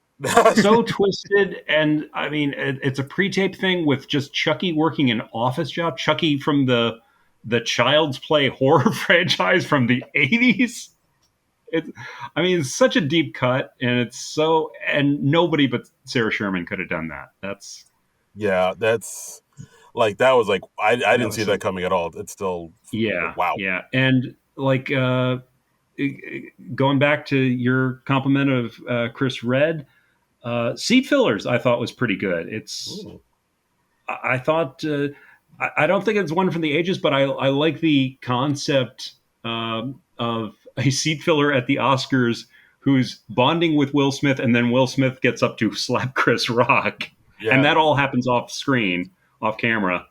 So twisted, and I mean, it's a pre-tape thing with just Chucky working an office job. Chucky from the Child's Play horror franchise from the 80s. It's such a deep cut, and and nobody but Sarah Sherman could have done that. That was like I didn't see that coming at all. It's still wow. Yeah, and like going back to your compliment of Chris Redd. Seat Fillers, I thought was pretty good. I thought I don't think it's one for the ages, but I like the concept of a seat filler at the Oscars who's bonding with Will Smith, and then Will Smith gets up to slap Chris Rock, and that all happens off screen, off camera.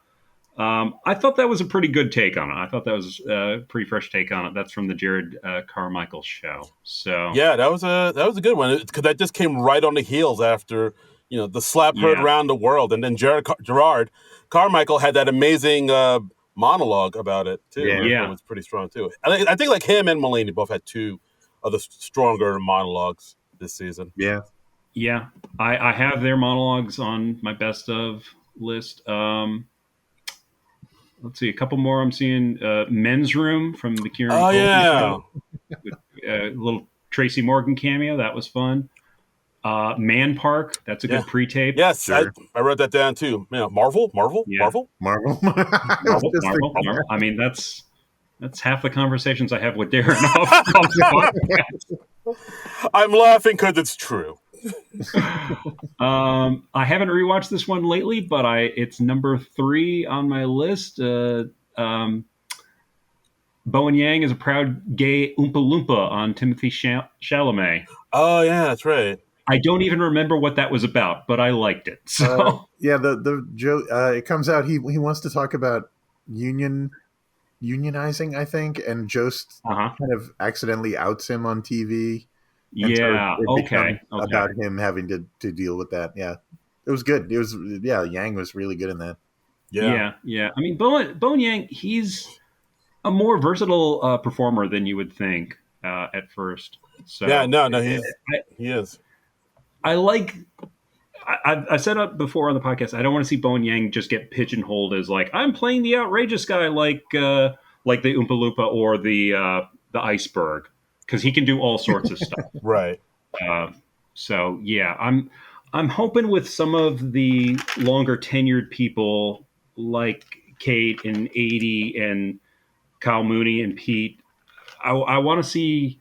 I thought that was a pretty good take on it. I thought that was a pretty fresh take on it. That's from the Jared Carmichael show. So yeah, that was a good one because that just came right on the heels after the slap heard around the world, and then Gerard Carmichael had that amazing monologue about it too. Yeah, it was pretty strong too. I think like him and Mulaney both had two of the stronger monologues this season. Yeah. I have their monologues on my best of list. Let's see, a couple more. I'm seeing Men's Room from the Kieran Culkin show with a little Tracy Morgan cameo. That was fun. Man Park. That's a good pre-tape. Yes, sure. I wrote that down too. Marvel. I mean, that's half the conversations I have with Darren off the podcast. I'm laughing because it's true. I haven't rewatched this one lately, but it's number 3 on my list. Bowen Yang is a proud gay Oompa Loompa on Timothy Chalamet. Oh yeah, that's right. I don't even remember what that was about, but I liked it. So the joke it comes out he wants to talk about unionizing, I think, and Jost kind of accidentally outs him on TV. Yeah. Okay. About him having to deal with that. Yeah, it was good. It was Yang was really good in that. Yeah. I mean, Bowen Yang, he's a more versatile performer than you would think at first. So he is. I like. I said it before on the podcast. I don't want to see Bowen Yang just get pigeonholed as like I'm playing the outrageous guy, like the Oompa Loompa or the iceberg, because he can do all sorts of stuff. Right. So yeah, I'm hoping with some of the longer tenured people like Kate and Adie and Kyle Mooney and Pete, I want to see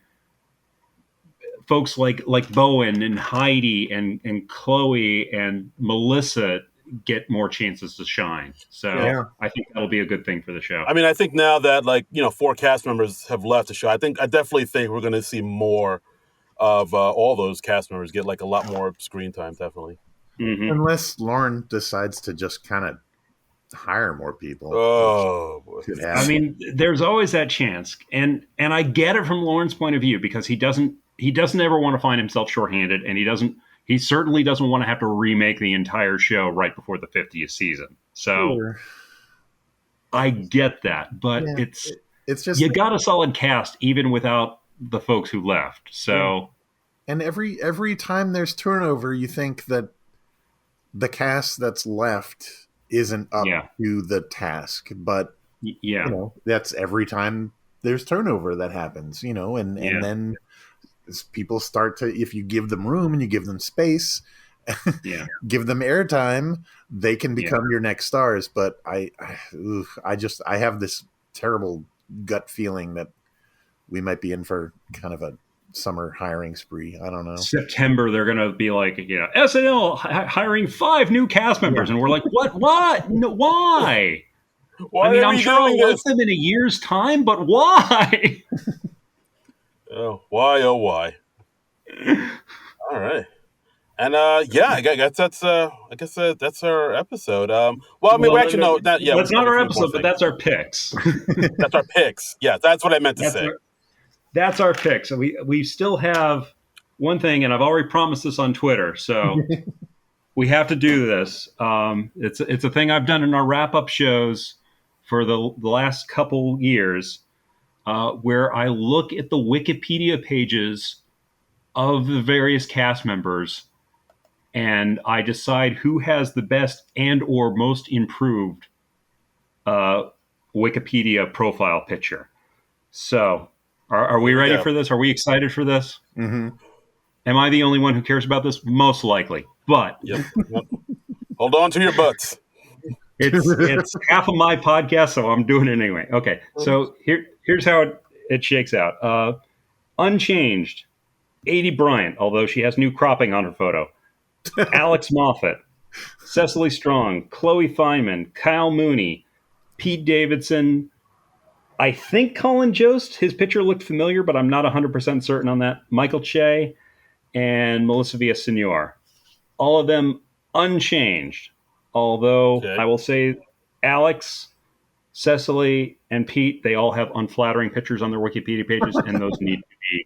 folks like Bowen and Heidi and Chloe and Melissa get more chances to shine. So I think that'll be a good thing for the show. I mean, I think now that 4 cast members have left the show, I definitely think we're going to see more of all those cast members get a lot more screen time. Definitely, unless Lauren decides to just kind of hire more people. Oh, I mean, there's always that chance, and I get it from Lauren's point of view because he doesn't ever want to find himself shorthanded, and he certainly doesn't want to have to remake the entire show right before the 50th season. So I get that, but it's just you got a solid cast even without the folks who left. So, and every time there's turnover, you think that the cast that's left isn't up to the task, but that's every time there's turnover that happens, and then people start to, if you give them room and you give them space, give them airtime, they can become your next stars. But I have this terrible gut feeling that we might be in for kind of a summer hiring spree. I don't know. September, they're going to be like, SNL hiring 5 new cast members. And we're like, what? No, why? Why I mean, I'm sure I'll watch them in a year's time, but why? Oh, why? Oh, why? All right. And I guess that's our episode. That's not our episode, but that's our picks. That's our picks. Yeah, that's what I meant to say. That's our picks. So we still have one thing, and I've already promised this on Twitter, so we have to do this. It's a thing I've done in our wrap-up shows for the last couple years, where I look at the Wikipedia pages of the various cast members, and I decide who has the best and or most improved Wikipedia profile picture. So, are we ready for this? Are we excited for this? Mm-hmm. Am I the only one who cares about this? Most likely, but hold on to your butts. It's half of my podcast, so I'm doing it anyway. Okay, so here's how it shakes out. Unchanged, Adie Bryant, although she has new cropping on her photo. Alex Moffat, Cecily Strong, Chloe Feynman, Kyle Mooney, Pete Davidson. I think Colin Jost, his picture looked familiar, but I'm not 100% certain on that. Michael Che and Melissa Villasenor. All of them unchanged. Although I will say Alex, Cecily, and Pete, they all have unflattering pictures on their Wikipedia pages, and those need to be.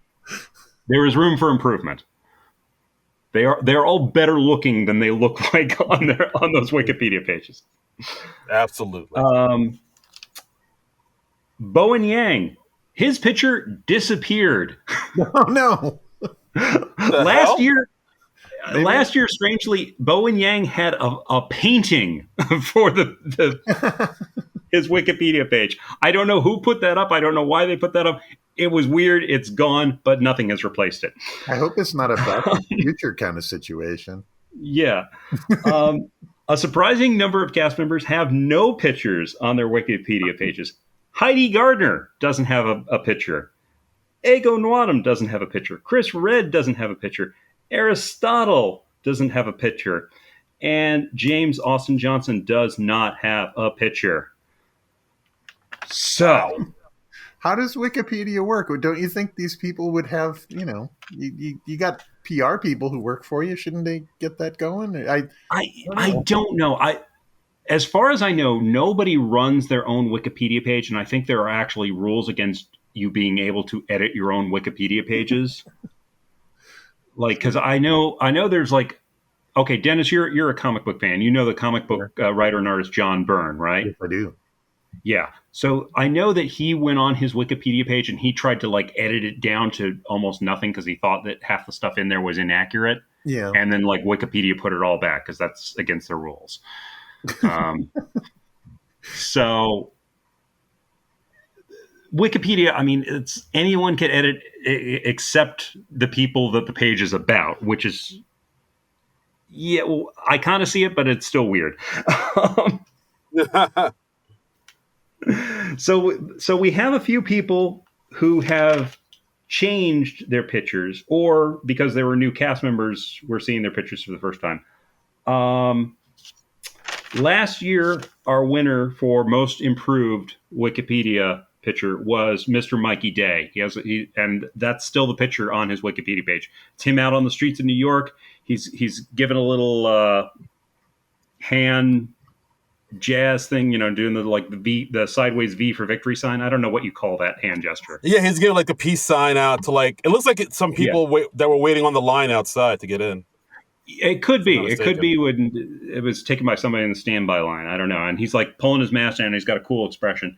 There is room for improvement. They're all better looking than they look like on those Wikipedia pages. Absolutely. Bowen Yang, his picture disappeared. Oh no! Last year, strangely, Bowen Yang had a painting for his Wikipedia page. I don't know who put that up. I don't know why they put that up. It was weird. It's gone, but nothing has replaced it. I hope it's not a Back to the Future kind of situation. Yeah. A surprising number of cast members have no pictures on their Wikipedia pages. Heidi Gardner doesn't have a picture. Ego Nwadum doesn't have a picture. Chris Redd doesn't have a picture. Aristotle doesn't have a picture. And James Austin Johnson does not have a picture. So, how does Wikipedia work? Don't you think these people would have, you got PR people who work for you? Shouldn't they get that going? I don't know. As far as I know, nobody runs their own Wikipedia page, and I think there are actually rules against you being able to edit your own Wikipedia pages. Because I know there's okay, Dennis, you're a comic book fan. You know the comic book writer and artist John Byrne, right? Yes, I do. Yeah. So I know that he went on his Wikipedia page and he tried to edit it down to almost nothing because he thought that half the stuff in there was inaccurate. Yeah. And then Wikipedia put it all back because that's against their rules. So Wikipedia, I mean, anyone can edit except the people that the page is about, which is, I kind of see it, but it's still weird. So we have a few people who have changed their pictures, or because they were new cast members, we're seeing their pictures for the first time. Last year, our winner for most improved Wikipedia picture was Mr. Mikey Day. And that's still the picture on his Wikipedia page. It's him out on the streets of New York. He's given a little hand jazz thing, doing the sideways V for victory sign. I don't know what you call that hand gesture. Yeah, he's giving a peace sign out to it looks like some people that were waiting on the line outside to get in. It could be. It could be when it was taken by somebody in the standby line. I don't know. And he's pulling his mask down and he's got a cool expression.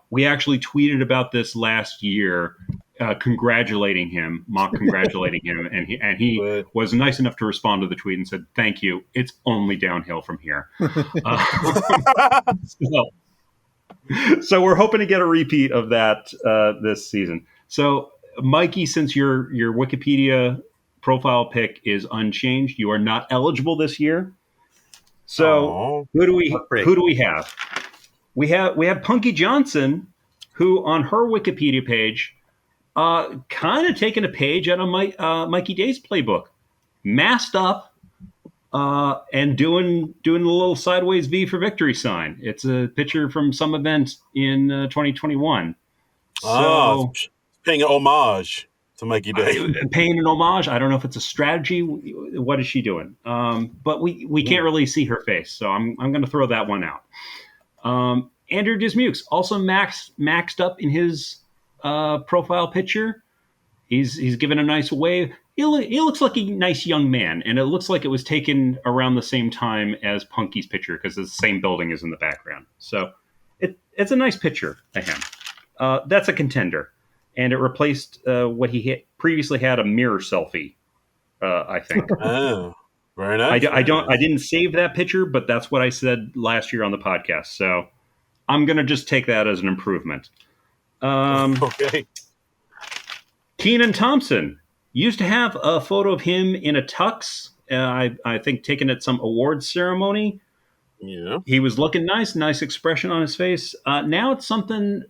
We actually tweeted about this last year, mock congratulating him. And he was nice enough to respond to the tweet and said, "Thank you. It's only downhill from here." So we're hoping to get a repeat of that this season. So Mikey, since your Wikipedia profile pic is unchanged, you are not eligible this year. So who do we have? We have Punky Johnson, who on her Wikipedia page, kind of taking a page out of Mikey Day's playbook, masked up, and doing the little sideways V for victory sign. It's a picture from some event in 2021. So paying an homage to Mikey Day. Paying an homage. I don't know if it's a strategy. What is she doing? But we can't really see her face, so I'm going to throw that one out. Andrew Dismukes also maxed up in his profile picture. He's given a nice wave. He looks like a nice young man, and it looks like it was taken around the same time as Punky's picture because the same building is in the background. So it's a nice picture of him. That's a contender, and it replaced what he previously had, a mirror selfie. I think. Oh, very nice. I didn't save that picture, but that's what I said last year on the podcast. So I'm going to just take that as an improvement. Okay. Kenan Thompson used to have a photo of him in a tux. I think taken at some awards ceremony. Yeah. He was looking nice expression on his face. Now it's something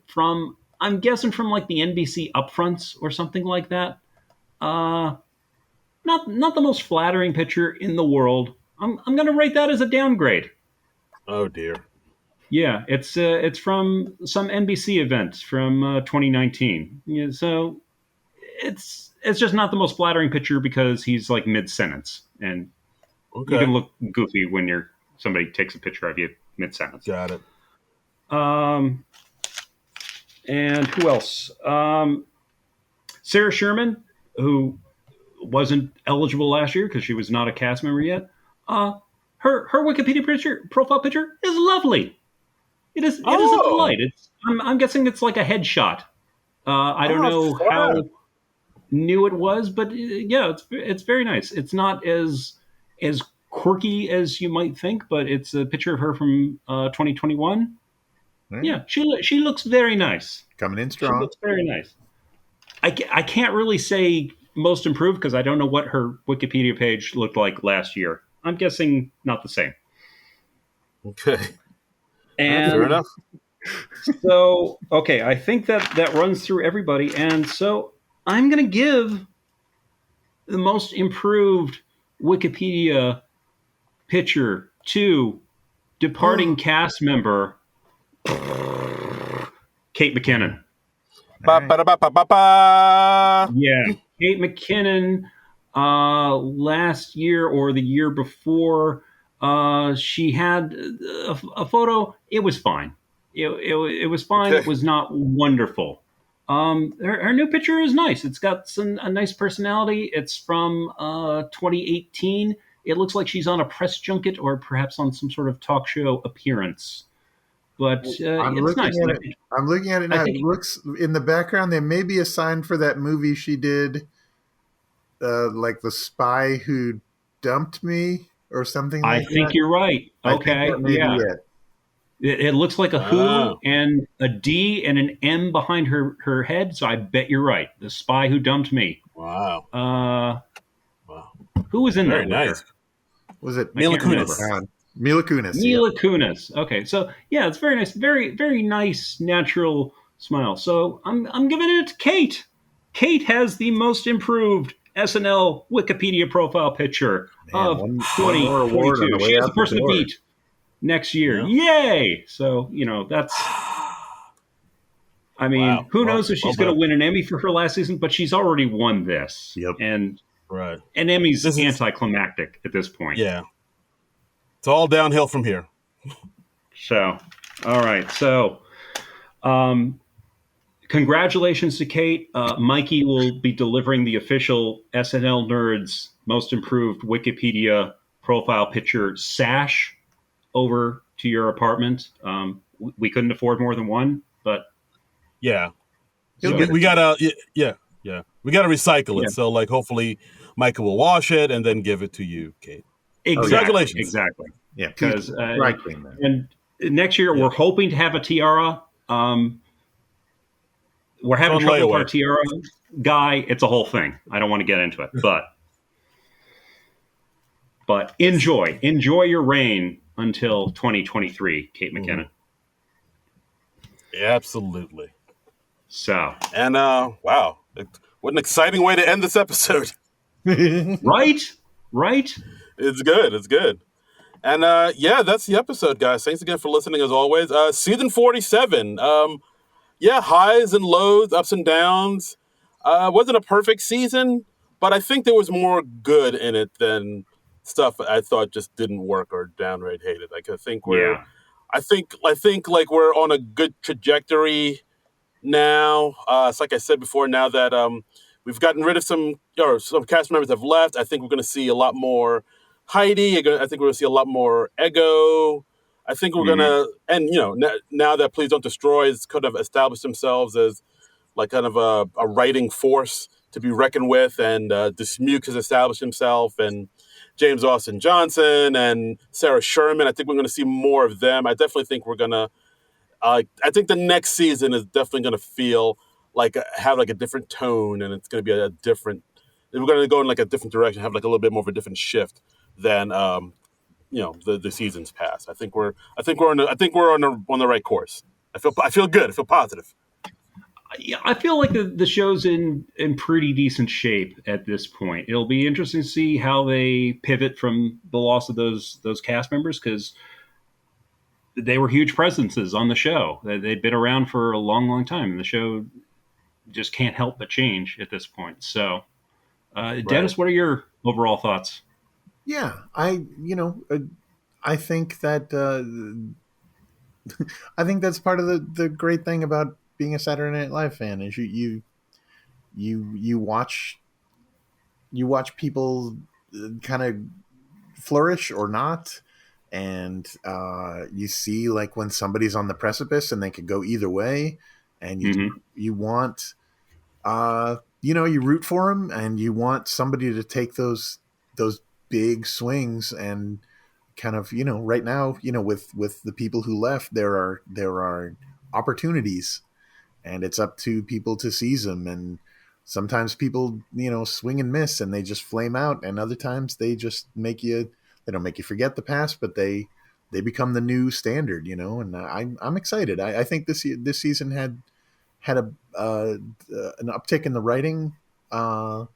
I'm guessing from the NBC upfronts or something like that. Not the most flattering picture in the world. I'm going to rate that as a downgrade. Oh dear. Yeah, it's from some NBC event from 2019. Yeah, so it's just not the most flattering picture because he's like mid sentence, and you Okay. can look goofy when somebody takes a picture of you mid sentence. Got it. Um, and who else? Sarah Sherman, who wasn't eligible last year because she was not a cast member yet. Uh, her Wikipedia profile picture is lovely. It is a Oh. delight. I'm guessing it's like a headshot. I don't Oh, know flat. how new it was, but yeah, it's very nice. It's not as quirky as you might think, but it's a picture of her from 2021. Right. Yeah, she looks very nice. Coming in She strong. looks very nice. I can't really say most improved because I don't know what her Wikipedia page looked like last year. I'm guessing not the same. Okay. Fair And enough. so, okay, I think that runs through everybody. And so I'm going to give the most improved Wikipedia picture to departing cast member Kate McKinnon. Ba All ba right. da ba ba ba ba. Yeah, Kate McKinnon. Last year or the year before, she had a photo. It was fine. It was fine. Okay. It was not wonderful. Her new picture is nice. It's got a nice personality. It's from 2018. It looks like she's on a press junket or perhaps on some sort of talk show appearance. But I'm it's looking nice. at it. I'm looking at it I now. It think looks in the background. There may be a sign for that movie she did, like The Spy Who Dumped Me or something I like think that. you're right. I think Okay, that may be yeah. it. It looks like a who Ah. and a D and an M behind her head. So I bet you're right. The spy who dumped me. Wow. Uh, Wow. who was in Very that with nice. her? Was it I Mila can't remember. Kunis. Mila Kunis? Yep. Mila Kunis. Okay, so yeah, it's very nice. Very very nice natural smile. So I'm giving it to Kate. Kate has the most improved SNL Wikipedia profile picture Man, of one more award on 2022. the She way is the out the person to door. beat next year. Yeah. Yay! So that's. I mean, Wow. who Well, knows if well she's going done. to win an Emmy for her last season, but she's already won this. Yep. And Right. an Emmy's This is anticlimactic at this point. yeah. It's all downhill from here. So, all right. So, um, congratulations to Kate. Mikey will be delivering the official SNL Nerds Most Improved Wikipedia profile picture sash over to your apartment. We couldn't afford more than one, but Yeah. He'll so get it We to you. gotta yeah, yeah. We gotta recycle yeah, it. So like hopefully Micah will wash it and then give it to you, Kate. Oh yeah, Congratulations. exactly. yeah. Please Because dry clean that. and next year Yeah. we're hoping to have a tiara. We're It's having on trouble with our layaway. tiara guy. It's a whole thing. I don't want to get into it, but enjoy your reign until 2023, Kate McKinnon. Absolutely. So And wow. What an exciting way to end this episode. right. It's good. It's good. And yeah, that's the episode, guys. Thanks again for listening as always. Season 47. Yeah, highs and lows, ups and downs. Wasn't a perfect season, but I think there was more good in it than stuff I thought just didn't work or downright hated. Like Yeah. I think like we're on a good trajectory now. It's like I said before. Now that we've gotten rid of some cast members have left, I think we're going to see a lot more Heidi. I think we're going to see a lot more Ego. I think we're Mhm. gonna, and now that Please Don't Destroy has kind of established themselves as like kind of a writing force to be reckoned with, and Dismuke has established himself, and James Austin Johnson and Sarah Sherman. I think we're going to see more of them. I definitely think we're gonna. I think the next season is definitely going to feel like have like a different tone, and it's going to be a different. We're going to go in like a different direction, have like a little bit more of a different shift than the seasons past. I think we're on the right course. I feel good. I feel positive. Yeah, I feel like the show's in pretty decent shape at this point. It'll be interesting to see how they pivot from the loss of those cast members because they were huge presences on the show. They've been around for a long, long time, and the show just can't help but change at this point. So, Right. Dennis, what are your overall thoughts? Yeah, I think that I think that's part of the great thing about being a Saturday Night Live fan is you watch people kind of flourish or not, and you see like when somebody's on the precipice and they could go either way, and Mm-hmm. you want you root for them, and you want somebody to take those big swings. And kind of, right now, with the people who left, there are opportunities, and it's up to people to seize them. And sometimes people, swing and miss, and they just flame out, and other times they just they don't make you forget the past, but they become the new standard. And I'm excited. I think this season had an uptick in the writing. I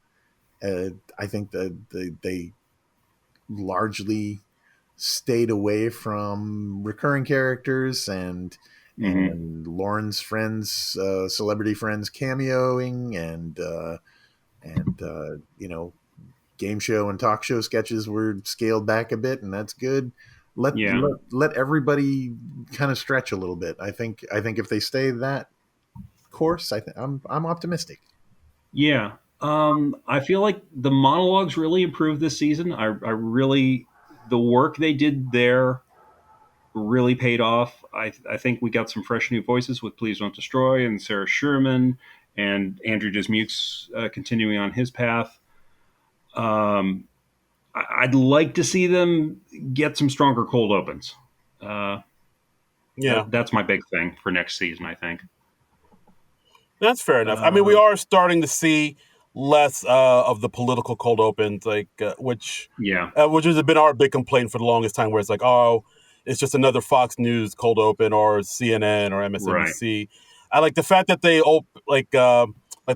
think that they largely stayed away from recurring characters Mm-hmm. and Lauren's friends, celebrity friends cameoing, and game show and talk show sketches were scaled back a bit, and that's good. Let Yeah. let everybody kind of stretch a little bit. I think if they stay that course, I'm optimistic. Yeah. I feel like the monologues really improved this season. I really, the work they did there really paid off. I think we got some fresh new voices with Please Don't Destroy and Sarah Sherman and Andrew Dismukes continuing on his path. Um, I'd like to see them get some stronger cold opens. Uh, Yeah. that's my big thing for next season, I think. That's fair enough. I mean, we Uh, are starting to see less of the political cold opens, like yeah, which has been our big complaint for the longest time, where it's like, oh, it's just another Fox News cold open or CNN or right. MSNBC. I like the fact that they like the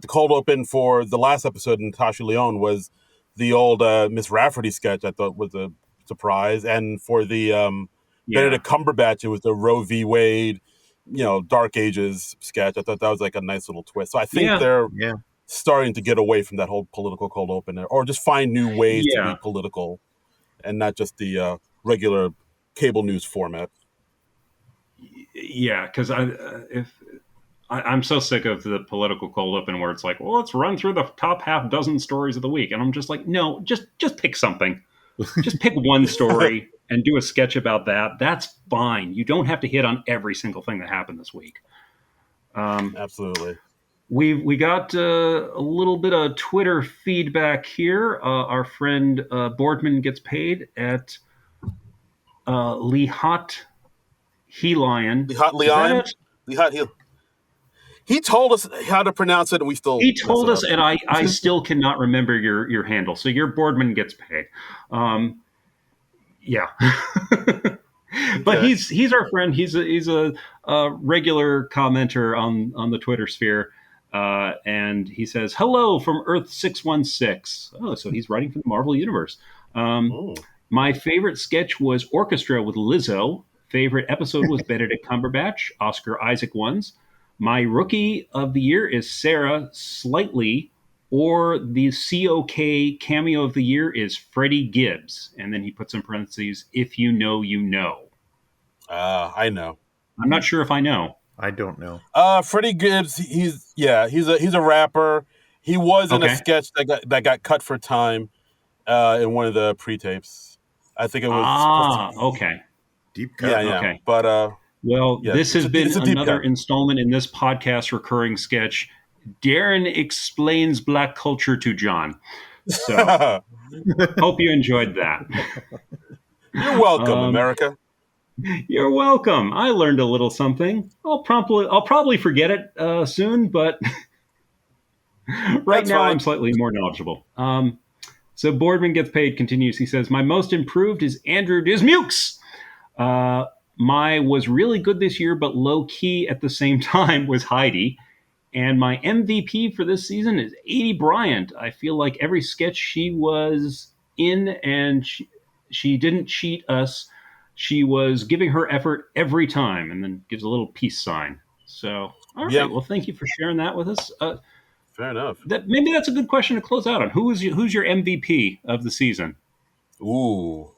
cold open for the last episode, Natasha Lyonne was the old Miss Rafferty sketch. I thought was a surprise, and for the Yeah, Benedict Cumberbatch, it was the Roe v. Wade, Dark Ages sketch. I thought that was like a nice little twist. So I think yeah, they're Yeah. starting to get away from that whole political cold open, or just find new ways to be yeah, political and not just the regular cable news format. yeah. Because if I'm so sick of the political cold open where it's like, well, let's run through the top half dozen stories of the week, and I'm just like, no, just pick something. Just pick one story and do a sketch about that. That's fine. You don't have to hit on every single thing that happened this week. Um, Absolutely. we got a little bit of Twitter feedback here. Our friend Boardman gets paid at Lihat Helion. Lihat Is that Leon, it? Lihat he told us how to pronounce it, and we still He mess told it us, up. and I still cannot remember your handle. So your Boardman gets paid. Yeah. But Okay. he's our friend. He's a regular commenter on the Twitter sphere, and he says hello from Earth 616. Oh, so he's writing for the Marvel Universe. Um, Mm. my favorite sketch was Orchestra with Lizzo. Favorite episode was Benedict Cumberbatch. Oscar Isaac ones. My rookie of the year is Sarah Slightly, or the COK cameo of the year is Freddie Gibbs. And then he puts in parentheses, if you know, you know. I know. I'm not sure if I know. I don't know. Freddie Gibbs. He's a rapper. He was in a Okay. sketch that got cut for time in one of the pre-tapes. I think it was supposed to Ah, be. okay. Deep Yeah, cut. yeah. Okay. But Well, yeah, this has been it's a deep another cut. installment in this podcast recurring sketch. Darren explains black culture to John. So hope you enjoyed that. You're welcome, Um, America. you're welcome. I learned a little something. I'll probably forget it soon, but right That's now I'm fine. slightly more knowledgeable. So Boardman gets paid continues. He says, my most improved is Andrew Dismukes. Uh, my was really good this year, but low key at the same time was Heidi. And my MVP for this season is 80 Bryant. I feel like every sketch she was in, and she didn't cheat us. she was giving her effort every time, and then gives a little peace sign. So, all Yeah, right. Well, thank you for sharing that with us. fair enough. Maybe that's a good question to close out on. Who's your MVP of the season? Ooh.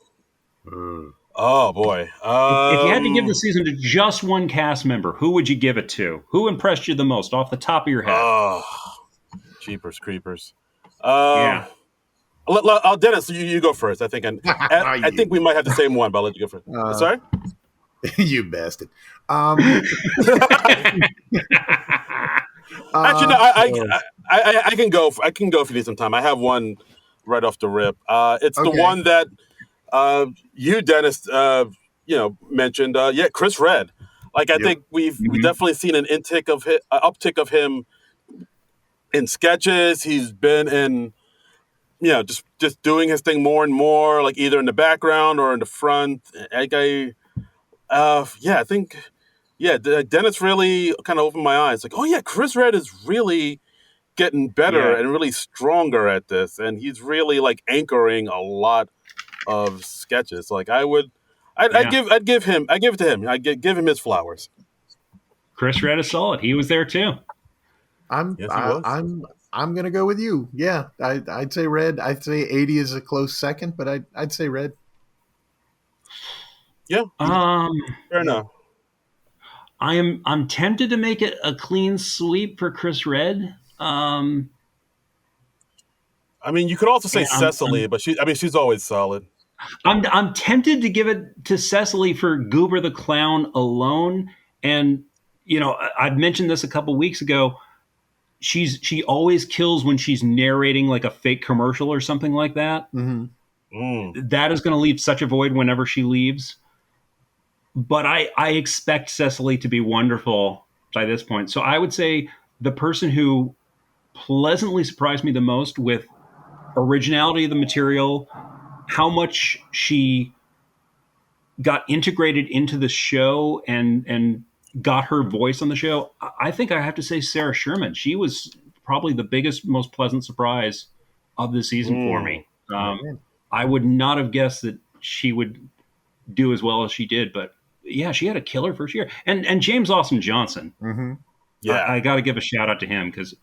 Oh boy. If you had to give the season to just one cast member, who would you give it to? Who impressed you the most off the top of your head? Oh, Jeepers Creepers. Yeah. Dennis, you go first. I think I think we might have the same one, but I'll let you go first. Sorry? You bastard. Actually, no. So, I can go. I can go if you need some time. I have one right off the rip. It's the okay. one that you, Dennis, mentioned. Yeah, Chris Redd. Like I think we've definitely seen an uptick of him in sketches. He's been in, just doing his thing more and more, like either in the background or in the front. I think, Dennis really kind of opened my eyes. Like, oh yeah, Chris Redd is really getting better and really stronger at this, and he's really like anchoring a lot of sketches. Like I'd give it to him. I'd give him his flowers. Chris Redd is solid. He was there too. Yes, he was. I'm gonna go with you. Yeah, I'd say Redd. I'd say 80 is a close second, but I'd say Redd. Yeah. Fair enough. I'm tempted to make it a clean sweep for Chris Redd. I mean, you could also say Cecily, but she's always solid. I'm tempted to give it to Cecily for Goober the Clown alone. And, I've mentioned this a couple weeks ago. She always kills when she's narrating like a fake commercial or something like that. Mm-hmm. That is going to leave such a void whenever she leaves. But I expect Cecily to be wonderful by this point. So I would say the person who pleasantly surprised me the most with originality of the material, how much she got integrated into the show and got her voice on the show, I think I have to say Sarah Sherman. She was probably the biggest, most pleasant surprise of the season for me. I would not have guessed that she would do as well as she did, but yeah, she had a killer first year. And James Austin Johnson. Mm-hmm. Yeah, I got to give a shout out to him because,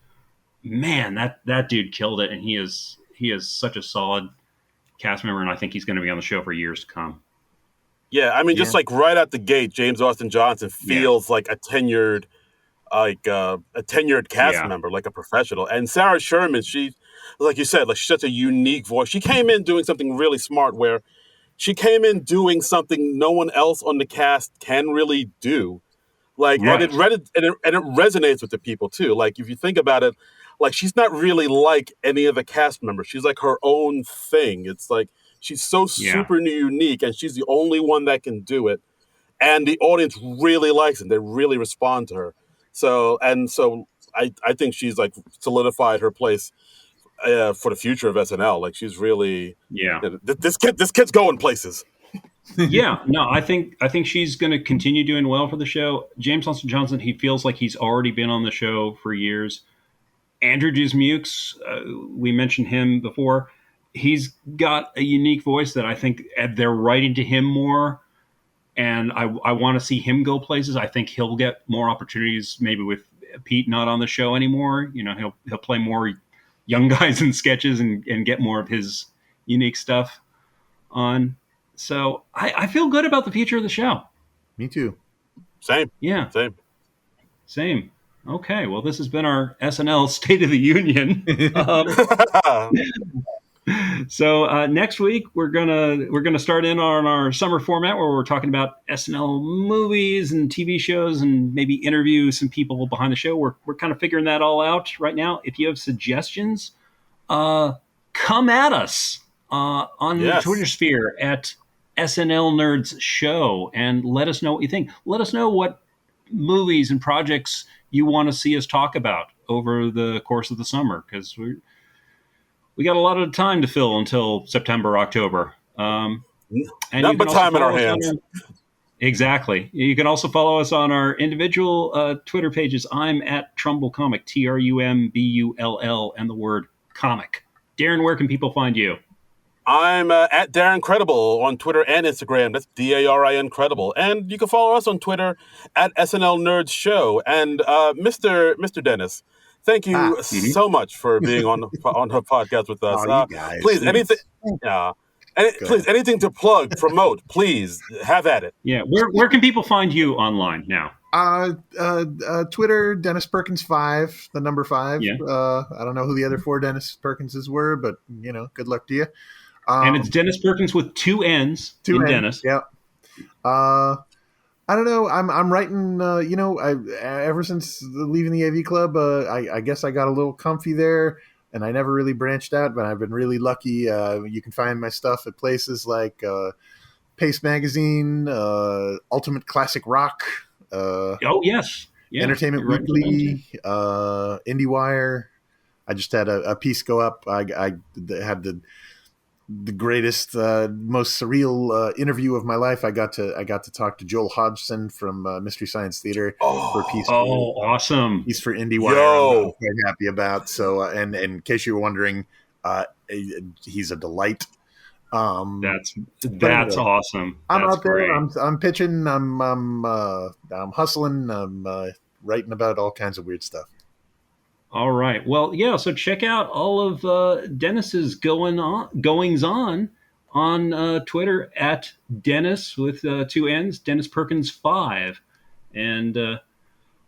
man, that dude killed it, and he is such a solid cast member, and I think he's going to be on the show for years to come. Yeah, I mean, just like right out the gate, James Austin Johnson feels like a tenured cast member, like a professional. And Sarah Sherman, she, like you said, like she's such a unique voice. She came in doing something really smart, where she came in doing something no one else on the cast can really do. Like, and it resonates with the people too. Like, if you think about it, like she's not really like any of the cast members. She's like her own thing. It's like she's so super unique, and she's the only one that can do it. And the audience really likes it. They really respond to her. So I think she's like solidified her place for the future of SNL. Like she's really this kid's going places. I think she's going to continue doing well for the show. James Austin Johnson, he feels like he's already been on the show for years. Andrew Dismukes, we mentioned him before. He's got a unique voice that I think they're writing to him more, and I want to see him go places. I think he'll get more opportunities, maybe with Pete not on the show anymore. He'll play more young guys in sketches and get more of his unique stuff on. So I feel good about the future of the show. Me too. Same. Yeah. Same. Okay. Well, this has been our SNL State of the Union. So next week we're gonna start in on our summer format where we're talking about SNL movies and TV shows and maybe interview some people behind the show. We're kind of figuring that all out right now. If you have suggestions, come at us on the Twitter sphere at SNL Nerds Show and let us know what you think. Let us know what movies and projects you want to see us talk about over the course of the summer, because we got a lot of time to fill until September, October. And not but time in our hands. Exactly. You can also follow us on our individual Twitter pages. I'm at Trumbull Comic, TRUMBULL, and the word comic. Darren, where can people find you? I'm at Darren Credible on Twitter and Instagram. That's DARIN Credible. And you can follow us on Twitter at SNL Nerds Show. And Mr. Dennis, thank you so much for being on her podcast with us. Oh, you guys. Please, anything, please, anything to plug, promote, please have at it. Yeah, where can people find you online now? Twitter, Dennis Perkins 5, the number 5. Yeah. I don't know who the other 4 Dennis Perkinses were, but good luck to you. And it's Dennis Perkins with 2 N's in Dennis. Yeah. I don't know. I'm writing. Ever since leaving the AV Club, I guess I got a little comfy there, and I never really branched out. But I've been really lucky. You can find my stuff at places like Pace Magazine, Ultimate Classic Rock. Yes. Yeah, Entertainment Weekly, IndieWire. I just had a piece go up. I had the greatest, most surreal interview of my life. I got to talk to Joel Hodgson from Mystery Science Theater for a piece. Awesome! He's for IndieWire. I'm quite happy about. So, and in case you were wondering, he's a delight. That's awesome. I'm That's out there. great. I'm pitching. I'm hustling. I'm writing about all kinds of weird stuff. All right. Well, yeah. So check out all of Dennis's goings on Twitter at Dennis with 2 N's, Dennis Perkins 5, and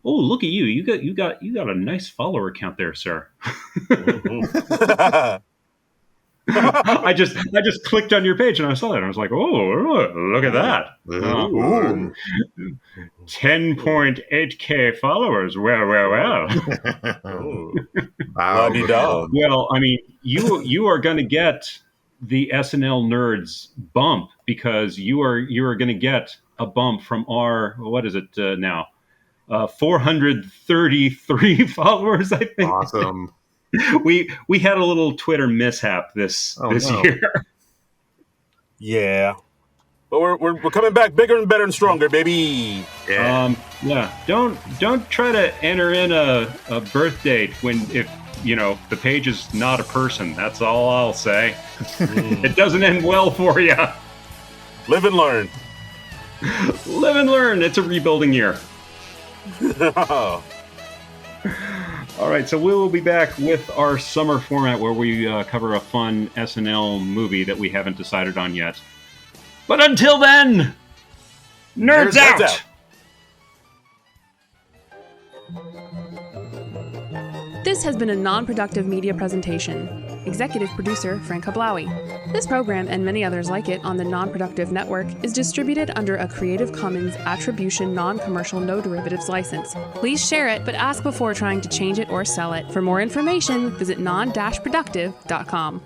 look at you. You got a nice follower count there, sir. I just clicked on your page and I saw that. And I was like, look at that. 10.8K followers. Well. Wow. Well, I mean, you are going to get the SNL Nerds bump because you are going to get a bump from our, what is it now? 433 followers, I think. Awesome. We had a little Twitter mishap this year. Yeah, but we're coming back bigger and better and stronger, baby. Yeah. Don't try to enter in a birth date if the page is not a person. That's all I'll say. It doesn't end well for you. Live and learn. Live and learn. It's a rebuilding year. All right, so we will be back with our summer format where we cover a fun SNL movie that we haven't decided on yet. But until then, nerds out! This has been a non-productive media presentation. Executive producer Frank Hablawi. This program and many others like it on the Non-Productive Network is distributed under a Creative Commons Attribution Non-Commercial No Derivatives license. Please share it, but ask before trying to change it or sell it. For more information, visit non-productive.com.